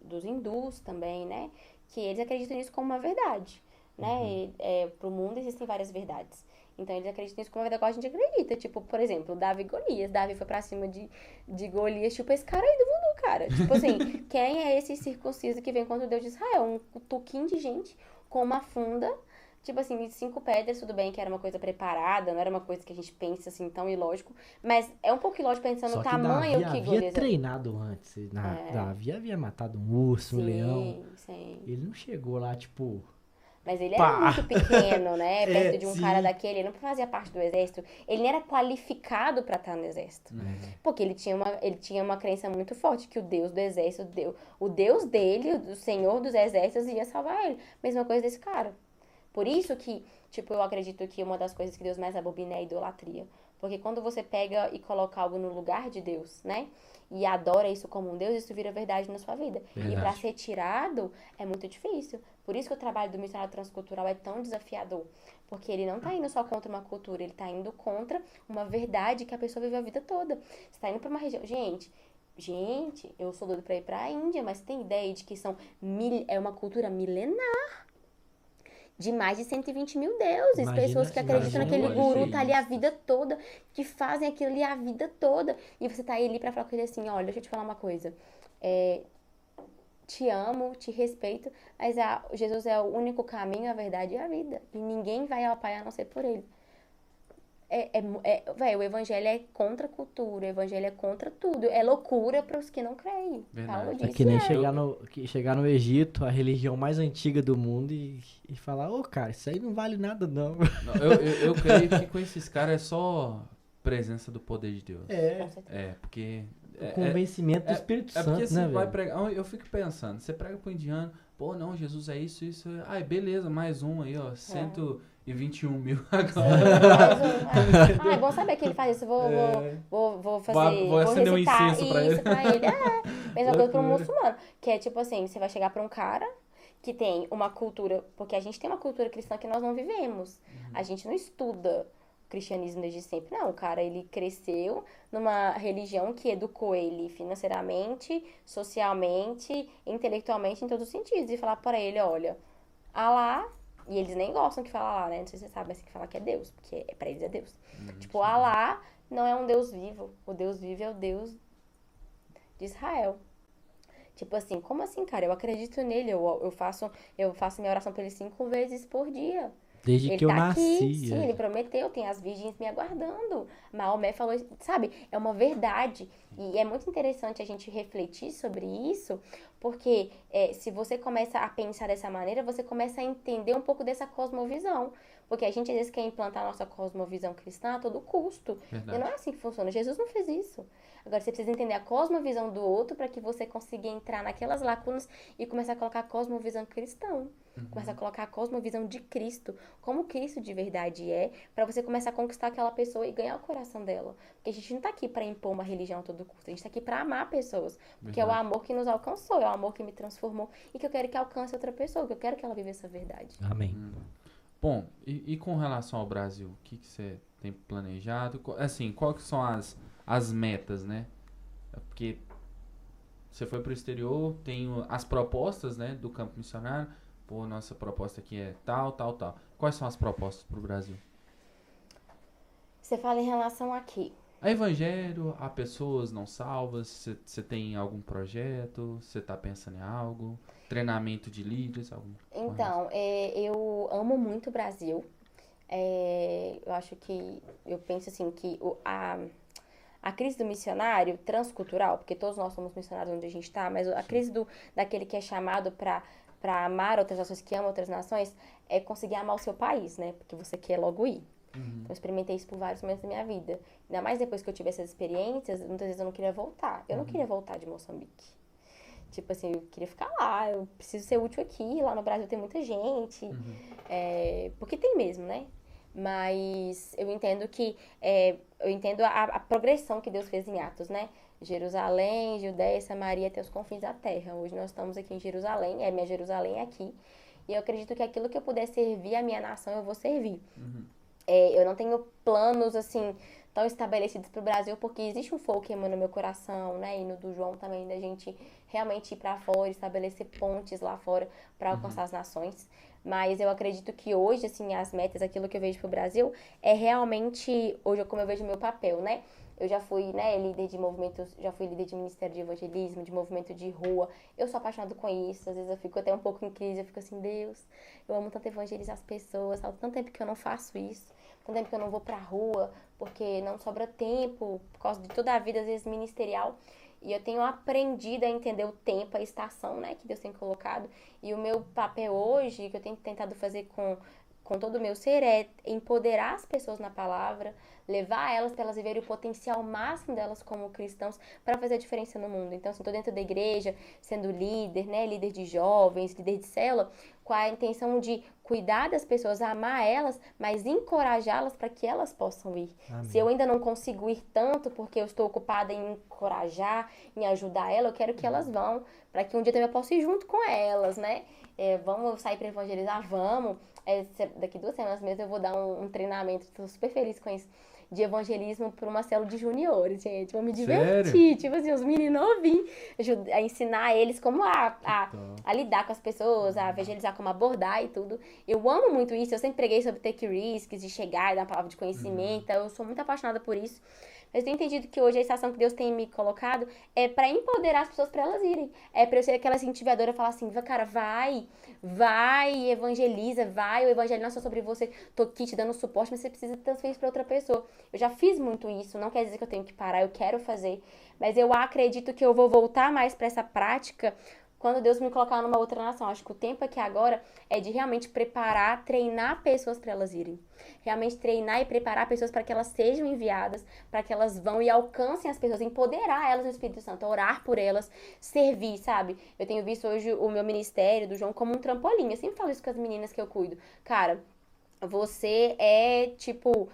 Speaker 3: dos hindus também, né? Que eles acreditam nisso como uma verdade, né? Pro mundo existem várias verdades. Então eles acreditam nisso como uma verdade que a gente acredita. Tipo, por exemplo, Davi e Golias. Davi foi pra cima de Golias, tipo esse cara aí do voodoo, cara. Tipo assim, quem é esse circunciso que vem contra o Deus de Israel? Um tuquinho de gente com uma funda. Tipo assim, 5 pedras, tudo bem que era uma coisa preparada, não era uma coisa que a gente pensa assim tão ilógico, mas é um pouco ilógico pensando
Speaker 1: Só
Speaker 3: no
Speaker 1: que
Speaker 3: tamanho
Speaker 1: Davi
Speaker 3: que
Speaker 1: havia
Speaker 3: Golias
Speaker 1: treinado antes. Davi havia matado um urso, um leão.
Speaker 3: Sim.
Speaker 1: Ele não chegou lá, tipo...
Speaker 3: Mas ele era muito pequeno, né? Perto de um
Speaker 1: sim.
Speaker 3: cara daquele, ele não fazia parte do exército. Ele não era qualificado pra estar no exército. Porque ele tinha uma crença muito forte que o Deus do exército, o Deus dele, o Senhor dos exércitos, ia salvar ele. Mesma coisa desse cara. Por isso que, tipo, eu acredito que uma das coisas que Deus mais abomina é a idolatria. Porque quando você pega e coloca algo no lugar de Deus, né? E adora isso como um Deus, isso vira verdade na sua vida. E
Speaker 2: Verdade.
Speaker 3: para ser tirado é muito difícil. Por isso que o trabalho do missionário transcultural é tão desafiador. Porque ele não tá indo só contra uma cultura, ele tá indo contra uma verdade que a pessoa viveu a vida toda. Você tá indo pra uma região. Gente, eu sou doido pra ir pra Índia, mas tem ideia de que é uma cultura milenar. De mais de 120 mil deuses.
Speaker 1: Imagina-
Speaker 3: Pessoas que acreditam
Speaker 1: imagina
Speaker 3: naquele
Speaker 2: pode
Speaker 3: guru,
Speaker 2: ser
Speaker 3: tá ali a
Speaker 2: isso.
Speaker 3: vida toda, que fazem aquilo ali a vida toda. E você tá ali pra falar com ele assim, olha, deixa eu te falar uma coisa. Te amo, te respeito, mas Jesus é o único caminho, a verdade e a vida. E ninguém vai ao Pai a não ser por ele. Véi, o evangelho é contra a cultura, o evangelho é contra tudo. É loucura para os que não creem.
Speaker 2: Verdade.
Speaker 3: Paulo
Speaker 1: É
Speaker 3: disse,
Speaker 1: que nem
Speaker 3: é.
Speaker 1: chegar no Egito, a religião mais antiga do mundo, e falar, ô cara, isso aí não vale nada não.
Speaker 2: Não, eu creio que com esses caras é só presença do poder de Deus.
Speaker 3: Com certeza.
Speaker 2: Porque...
Speaker 1: O convencimento do Espírito
Speaker 2: É porque
Speaker 1: Santo,
Speaker 2: você
Speaker 1: né,
Speaker 2: vai
Speaker 1: velho?
Speaker 2: pregar. Eu fico pensando, você prega pro indiano, pô, não, Jesus é isso, isso. Ai, beleza, mais um aí, ó. 121 mil agora.
Speaker 3: É bom saber que ele faz isso. Vou fazer.
Speaker 2: Vou acender um
Speaker 3: recitar
Speaker 2: incenso pra
Speaker 3: isso pra ele. Mesma coisa pro
Speaker 2: Loucura.
Speaker 3: muçulmano. Que é tipo assim: você vai chegar pra um cara que tem uma cultura. Porque a gente tem uma cultura cristã que nós não vivemos. A gente não estuda o cristianismo desde sempre. Não, o cara ele cresceu numa religião que educou ele financeiramente, socialmente, intelectualmente, em todos os sentidos. E falar pra ele: olha, Alá. E eles nem gostam que fala Alá, né? Não sei se você sabe, mas tem que falar que é Deus, porque pra eles é Deus. Tipo, Alá não é um Deus vivo. O Deus vivo é o Deus de Israel. Tipo assim, como assim, cara? Eu acredito nele, eu faço minha oração pra ele 5 vezes por dia.
Speaker 1: Desde
Speaker 3: Ele
Speaker 1: que eu
Speaker 3: tá aqui,
Speaker 1: nasci.
Speaker 3: sim, ele prometeu, tem as virgens me aguardando. Maomé falou, sabe? É uma verdade. E é muito interessante a gente refletir sobre isso, porque se você começa a pensar dessa maneira, você começa a entender um pouco dessa cosmovisão. Porque a gente às vezes quer implantar a nossa cosmovisão cristã a todo custo.
Speaker 2: Verdade.
Speaker 3: E não é assim que funciona. Jesus não fez isso. Agora você precisa entender a cosmovisão do outro para que você consiga entrar naquelas lacunas e começar a colocar a cosmovisão cristã. Começar a colocar a cosmovisão de Cristo, como Cristo de verdade é, para você começar a conquistar aquela pessoa e ganhar o coração dela. Porque a gente não tá aqui para impor uma religião a todo custo, a gente tá aqui para amar pessoas. Porque é o
Speaker 2: Verdade.
Speaker 3: amor que nos alcançou, é o amor que me transformou e que eu quero que alcance outra pessoa, que eu quero que ela viva essa verdade.
Speaker 1: Amém.
Speaker 2: Bom, e com relação ao Brasil, o que você tem planejado? Assim, quais que são as metas, né? Porque você foi pro exterior, tem as propostas, né, do campo missionário. Pô, nossa proposta aqui é tal, tal, tal. Quais são as propostas pro Brasil?
Speaker 3: Você fala em relação a quê?
Speaker 2: A evangelho, a pessoas não salvas, você tem algum projeto, você tá pensando em algo? Treinamento de líderes, algum?
Speaker 3: Então, eu amo muito o Brasil. Eu acho que, eu penso assim, que a crise do missionário transcultural, porque todos nós somos missionários onde a gente está, mas a crise daquele que é chamado para amar outras nações, que ama outras nações, é conseguir amar o seu país, né? Porque você quer logo ir. Então, eu experimentei isso por vários momentos da minha vida. Ainda mais depois que eu tive essas experiências, muitas vezes eu não queria voltar. Eu não queria voltar de Moçambique. Tipo assim, eu queria ficar lá, eu preciso ser útil aqui, lá no Brasil tem muita gente. Porque tem mesmo, né? Mas eu entendo que, eu entendo a progressão que Deus fez em Atos, né? Jerusalém, Judéia, Samaria, até os confins da terra. Hoje nós estamos aqui em Jerusalém, minha Jerusalém é aqui. E eu acredito que aquilo que eu puder servir a minha nação, eu vou servir. Eu não tenho planos, assim, tão estabelecidos para o Brasil, porque existe um fogo queimando no meu coração, né? E no do João também, da gente realmente ir para fora, estabelecer pontes lá fora para alcançar as nações. Mas eu acredito que hoje, assim, as metas, aquilo que eu vejo pro Brasil, é realmente, hoje, como eu vejo o meu papel, né? Eu já fui, né, líder de movimentos, já fui líder de ministério de evangelismo, de movimento de rua. Eu sou apaixonada com isso, às vezes eu fico até um pouco em crise, eu fico assim, Deus, eu amo tanto evangelizar as pessoas, há tanto tempo que eu não faço isso, tanto tempo que eu não vou pra rua, porque não sobra tempo, por causa de toda a vida, às vezes, ministerial. E eu tenho aprendido a entender o tempo, a estação, né, que Deus tem colocado. E o meu papel hoje, que eu tenho tentado fazer com todo o meu ser, é empoderar as pessoas na palavra, levar elas para elas viverem o potencial máximo delas como cristãos para fazer a diferença no mundo. Então, assim, tô dentro da igreja, sendo líder, né, líder de jovens, líder de célula, com a intenção de cuidar das pessoas, amar elas, mas encorajá-las para que elas possam ir.
Speaker 1: Amém.
Speaker 3: Se eu ainda não consigo ir tanto porque eu estou ocupada em encorajar, em ajudar ela, eu quero que elas vão, para que um dia também eu possa ir junto com elas, né? Vamos sair para evangelizar? Vamos. Daqui 2 semanas mesmo eu vou dar um treinamento, estou super feliz com isso, de evangelismo para uma célula de juniores, gente. Vou me divertir.
Speaker 2: Sério?
Speaker 3: Tipo assim, os meninos novinhos, a ensinar eles como a lidar com as pessoas, a evangelizar, como abordar e tudo. Eu amo muito isso. Eu sempre preguei sobre take risks, de chegar e dar uma palavra de conhecimento. Eu sou muito apaixonada por isso. Mas eu tenho entendido que hoje a estação que Deus tem me colocado é pra empoderar as pessoas pra elas irem. É pra eu ser aquela incentivadora e falar assim, cara, vai, evangeliza, vai, o evangelho não é só sobre você, tô aqui te dando suporte, mas você precisa transferir isso pra outra pessoa. Eu já fiz muito isso, não quer dizer que eu tenho que parar, eu quero fazer, mas eu acredito que eu vou voltar mais pra essa prática quando Deus me colocar numa outra nação. Acho que o tempo aqui agora é de realmente preparar, treinar pessoas para elas irem. Realmente treinar e preparar pessoas para que elas sejam enviadas, para que elas vão e alcancem as pessoas, empoderar elas no Espírito Santo, orar por elas, servir, sabe? Eu tenho visto hoje o meu ministério do João como um trampolim. Eu sempre falo isso com as meninas que eu cuido. Cara, você é tipo,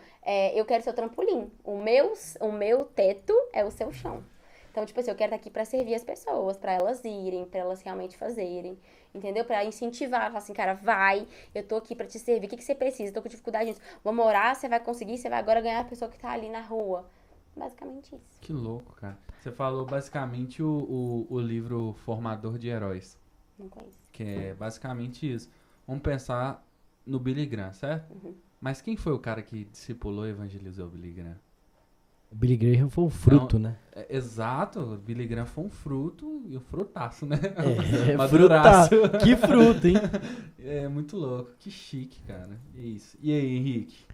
Speaker 3: eu quero ser o trampolim. O meu teto é o seu chão. Então, tipo assim, eu quero estar aqui pra servir as pessoas, pra elas irem, pra elas realmente fazerem, entendeu? Pra incentivar, falar assim, cara, vai, eu tô aqui pra te servir, o que você precisa? Tô com dificuldade nisso. Vamos orar, você vai conseguir, você vai agora ganhar a pessoa que tá ali na rua. Basicamente isso.
Speaker 2: Que louco, cara. Você falou basicamente o livro Formador de Heróis.
Speaker 3: Não conheço.
Speaker 2: Que é basicamente isso. Vamos pensar no Billy Graham, certo?
Speaker 3: Uhum.
Speaker 2: Mas quem foi o cara que discipulou e evangelizou o Billy Graham?
Speaker 1: O Billy Graham foi um fruto, né?
Speaker 2: Exato, o Billy Graham foi um fruto e um frutaço, né?
Speaker 1: Frutaço. Que fruto, hein?
Speaker 2: É muito louco, que chique, cara. Isso. E aí, Henrique?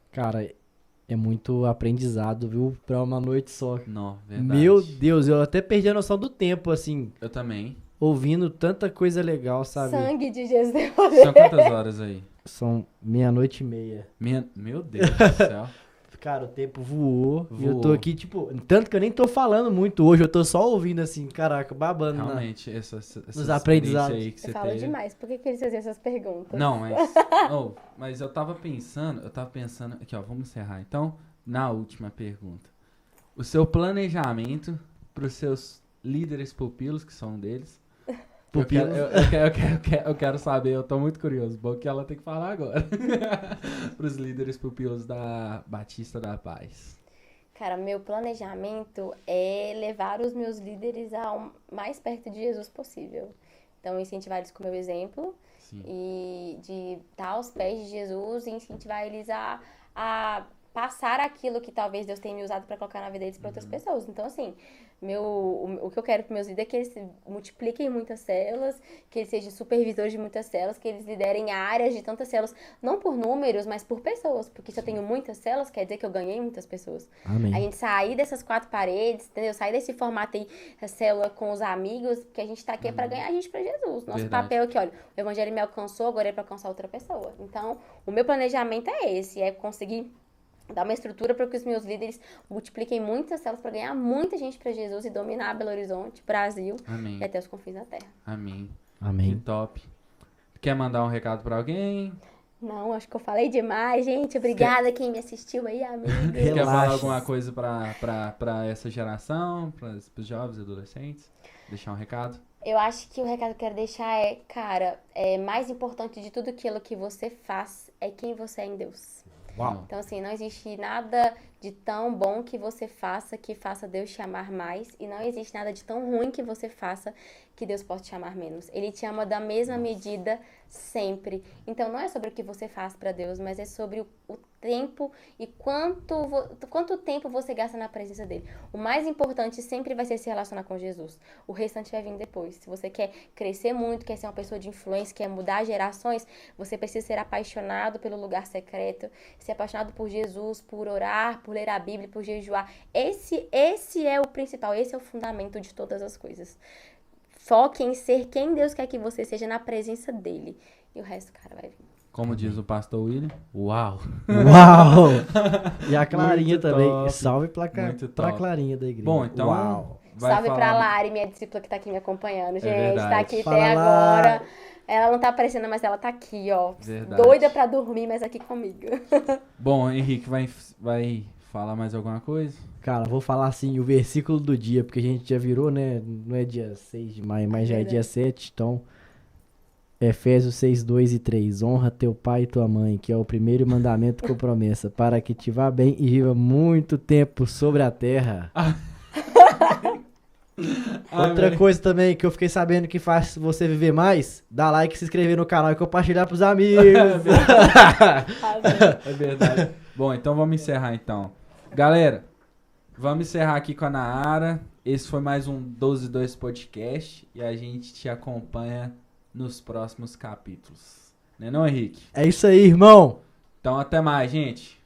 Speaker 1: Cara, é muito aprendizado, viu? Pra uma noite só.
Speaker 2: Não, verdade.
Speaker 1: Meu Deus, eu até perdi a noção do tempo, assim,
Speaker 2: Eu também.
Speaker 1: ouvindo tanta coisa legal, sabe?
Speaker 3: Sangue de Jesus.
Speaker 2: São quantas horas aí?
Speaker 1: São 00:30.
Speaker 2: Meu Deus do céu.
Speaker 1: Cara, o tempo voou. E eu
Speaker 2: Voou.
Speaker 1: tô aqui, tipo, tanto que eu nem tô falando muito hoje, eu tô só ouvindo assim, caraca, babando.
Speaker 2: Realmente, essa
Speaker 1: Nos aprendizados.
Speaker 2: aí que
Speaker 3: Você
Speaker 2: você
Speaker 3: fala
Speaker 2: teve.
Speaker 3: demais. Por que eles faziam essas perguntas?
Speaker 2: Não, mas eu tava pensando, aqui ó, vamos encerrar. Então, na última pergunta. O seu planejamento pros seus líderes pupilos, que são um deles.
Speaker 1: Pupilos?
Speaker 2: Eu quero saber, eu tô muito curioso. Bom que ela tem que falar agora. Pros líderes pupilos da Batista da Paz.
Speaker 3: Cara, meu planejamento é levar os meus líderes ao mais perto de Jesus possível. Então, incentivar eles com o meu exemplo.
Speaker 2: Sim.
Speaker 3: E de estar aos pés de Jesus e incentivar eles a passar aquilo que talvez Deus tenha me usado para colocar na vida deles para outras pessoas. Então, assim, o que eu quero para meus líderes é que eles multipliquem muitas células, que eles sejam supervisores de muitas células, que eles liderem áreas de tantas células, não por números, mas por pessoas. Porque se eu tenho muitas células, quer dizer que eu ganhei muitas pessoas.
Speaker 1: Amém.
Speaker 3: A gente sair dessas 4 paredes, entendeu? Sair desse formato aí, a célula com os amigos, porque a gente tá aqui é pra ganhar a gente pra Jesus. Nosso
Speaker 2: Verdade.
Speaker 3: papel aqui, olha, o evangelho me alcançou, agora é pra alcançar outra pessoa. Então, o meu planejamento é esse, é conseguir dar uma estrutura para que os meus líderes multipliquem muitas células para ganhar muita gente pra Jesus e dominar Belo Horizonte, Brasil
Speaker 2: Amém.
Speaker 3: e até os confins da terra.
Speaker 2: Amém. Que
Speaker 1: Amém.
Speaker 2: top. Quer mandar um recado pra alguém?
Speaker 3: Não, acho que eu falei demais, gente. Obrigada quem me assistiu aí, amigo.
Speaker 2: Quer
Speaker 1: Relaxa.
Speaker 2: falar alguma coisa pra essa geração, pros jovens e adolescentes? Deixar um recado?
Speaker 3: Eu acho que o recado que eu quero deixar é, cara, mais importante de tudo aquilo que você faz é quem você é em Deus.
Speaker 1: Uau.
Speaker 3: Então, assim, não existe nada de tão bom que você faça que faça Deus te amar mais. E não existe nada de tão ruim que você faça que Deus possa te amar menos. Ele te ama da mesma medida sempre. Então, não é sobre o que você faz pra Deus, mas é sobre o tempo e quanto tempo você gasta na presença dele. O mais importante sempre vai ser se relacionar com Jesus. O restante vai vir depois. Se você quer crescer muito, quer ser uma pessoa de influência, quer mudar gerações, você precisa ser apaixonado pelo lugar secreto, ser apaixonado por Jesus, por orar, por ler a Bíblia, por jejuar. Esse é o principal, esse é o fundamento de todas as coisas. Foque em ser quem Deus quer que você seja na presença dele. E o resto, cara, vai vir.
Speaker 2: Como diz o pastor William, uau!
Speaker 1: Uau! E a Clarinha
Speaker 2: Muito
Speaker 1: também.
Speaker 2: top.
Speaker 1: Salve
Speaker 2: Muito
Speaker 1: pra
Speaker 2: top.
Speaker 1: Clarinha da igreja.
Speaker 2: Bom, então,
Speaker 1: Uau!
Speaker 2: vai
Speaker 3: Salve
Speaker 2: falar...
Speaker 3: pra Lari, minha discípula que tá aqui me acompanhando, gente.
Speaker 2: verdade.
Speaker 3: Tá aqui
Speaker 1: Fala,
Speaker 3: até agora.
Speaker 1: Lari.
Speaker 3: Ela não tá aparecendo, mas ela tá aqui, ó.
Speaker 2: Verdade.
Speaker 3: Doida pra dormir, mas aqui comigo.
Speaker 2: Bom, Henrique, vai falar mais alguma coisa?
Speaker 1: Cara, vou falar assim, o versículo do dia, porque a gente já virou, né? Não é dia 6 de maio, mas já é dia 7, então... Efésios 6, 2 e 3. Honra teu pai e tua mãe, que é o primeiro mandamento com promessa, para que te vá bem e viva muito tempo sobre a terra. Outra coisa também que eu fiquei sabendo que faz você viver mais, dá like, se inscrever no canal e compartilhar pros amigos.
Speaker 2: É verdade. Bom, então vamos encerrar então. Galera, vamos encerrar aqui com a Nahara. Esse foi mais um 12-2 podcast e a gente te acompanha nos próximos capítulos. Né não, Henrique?
Speaker 1: É isso aí, irmão.
Speaker 2: Então até mais, gente.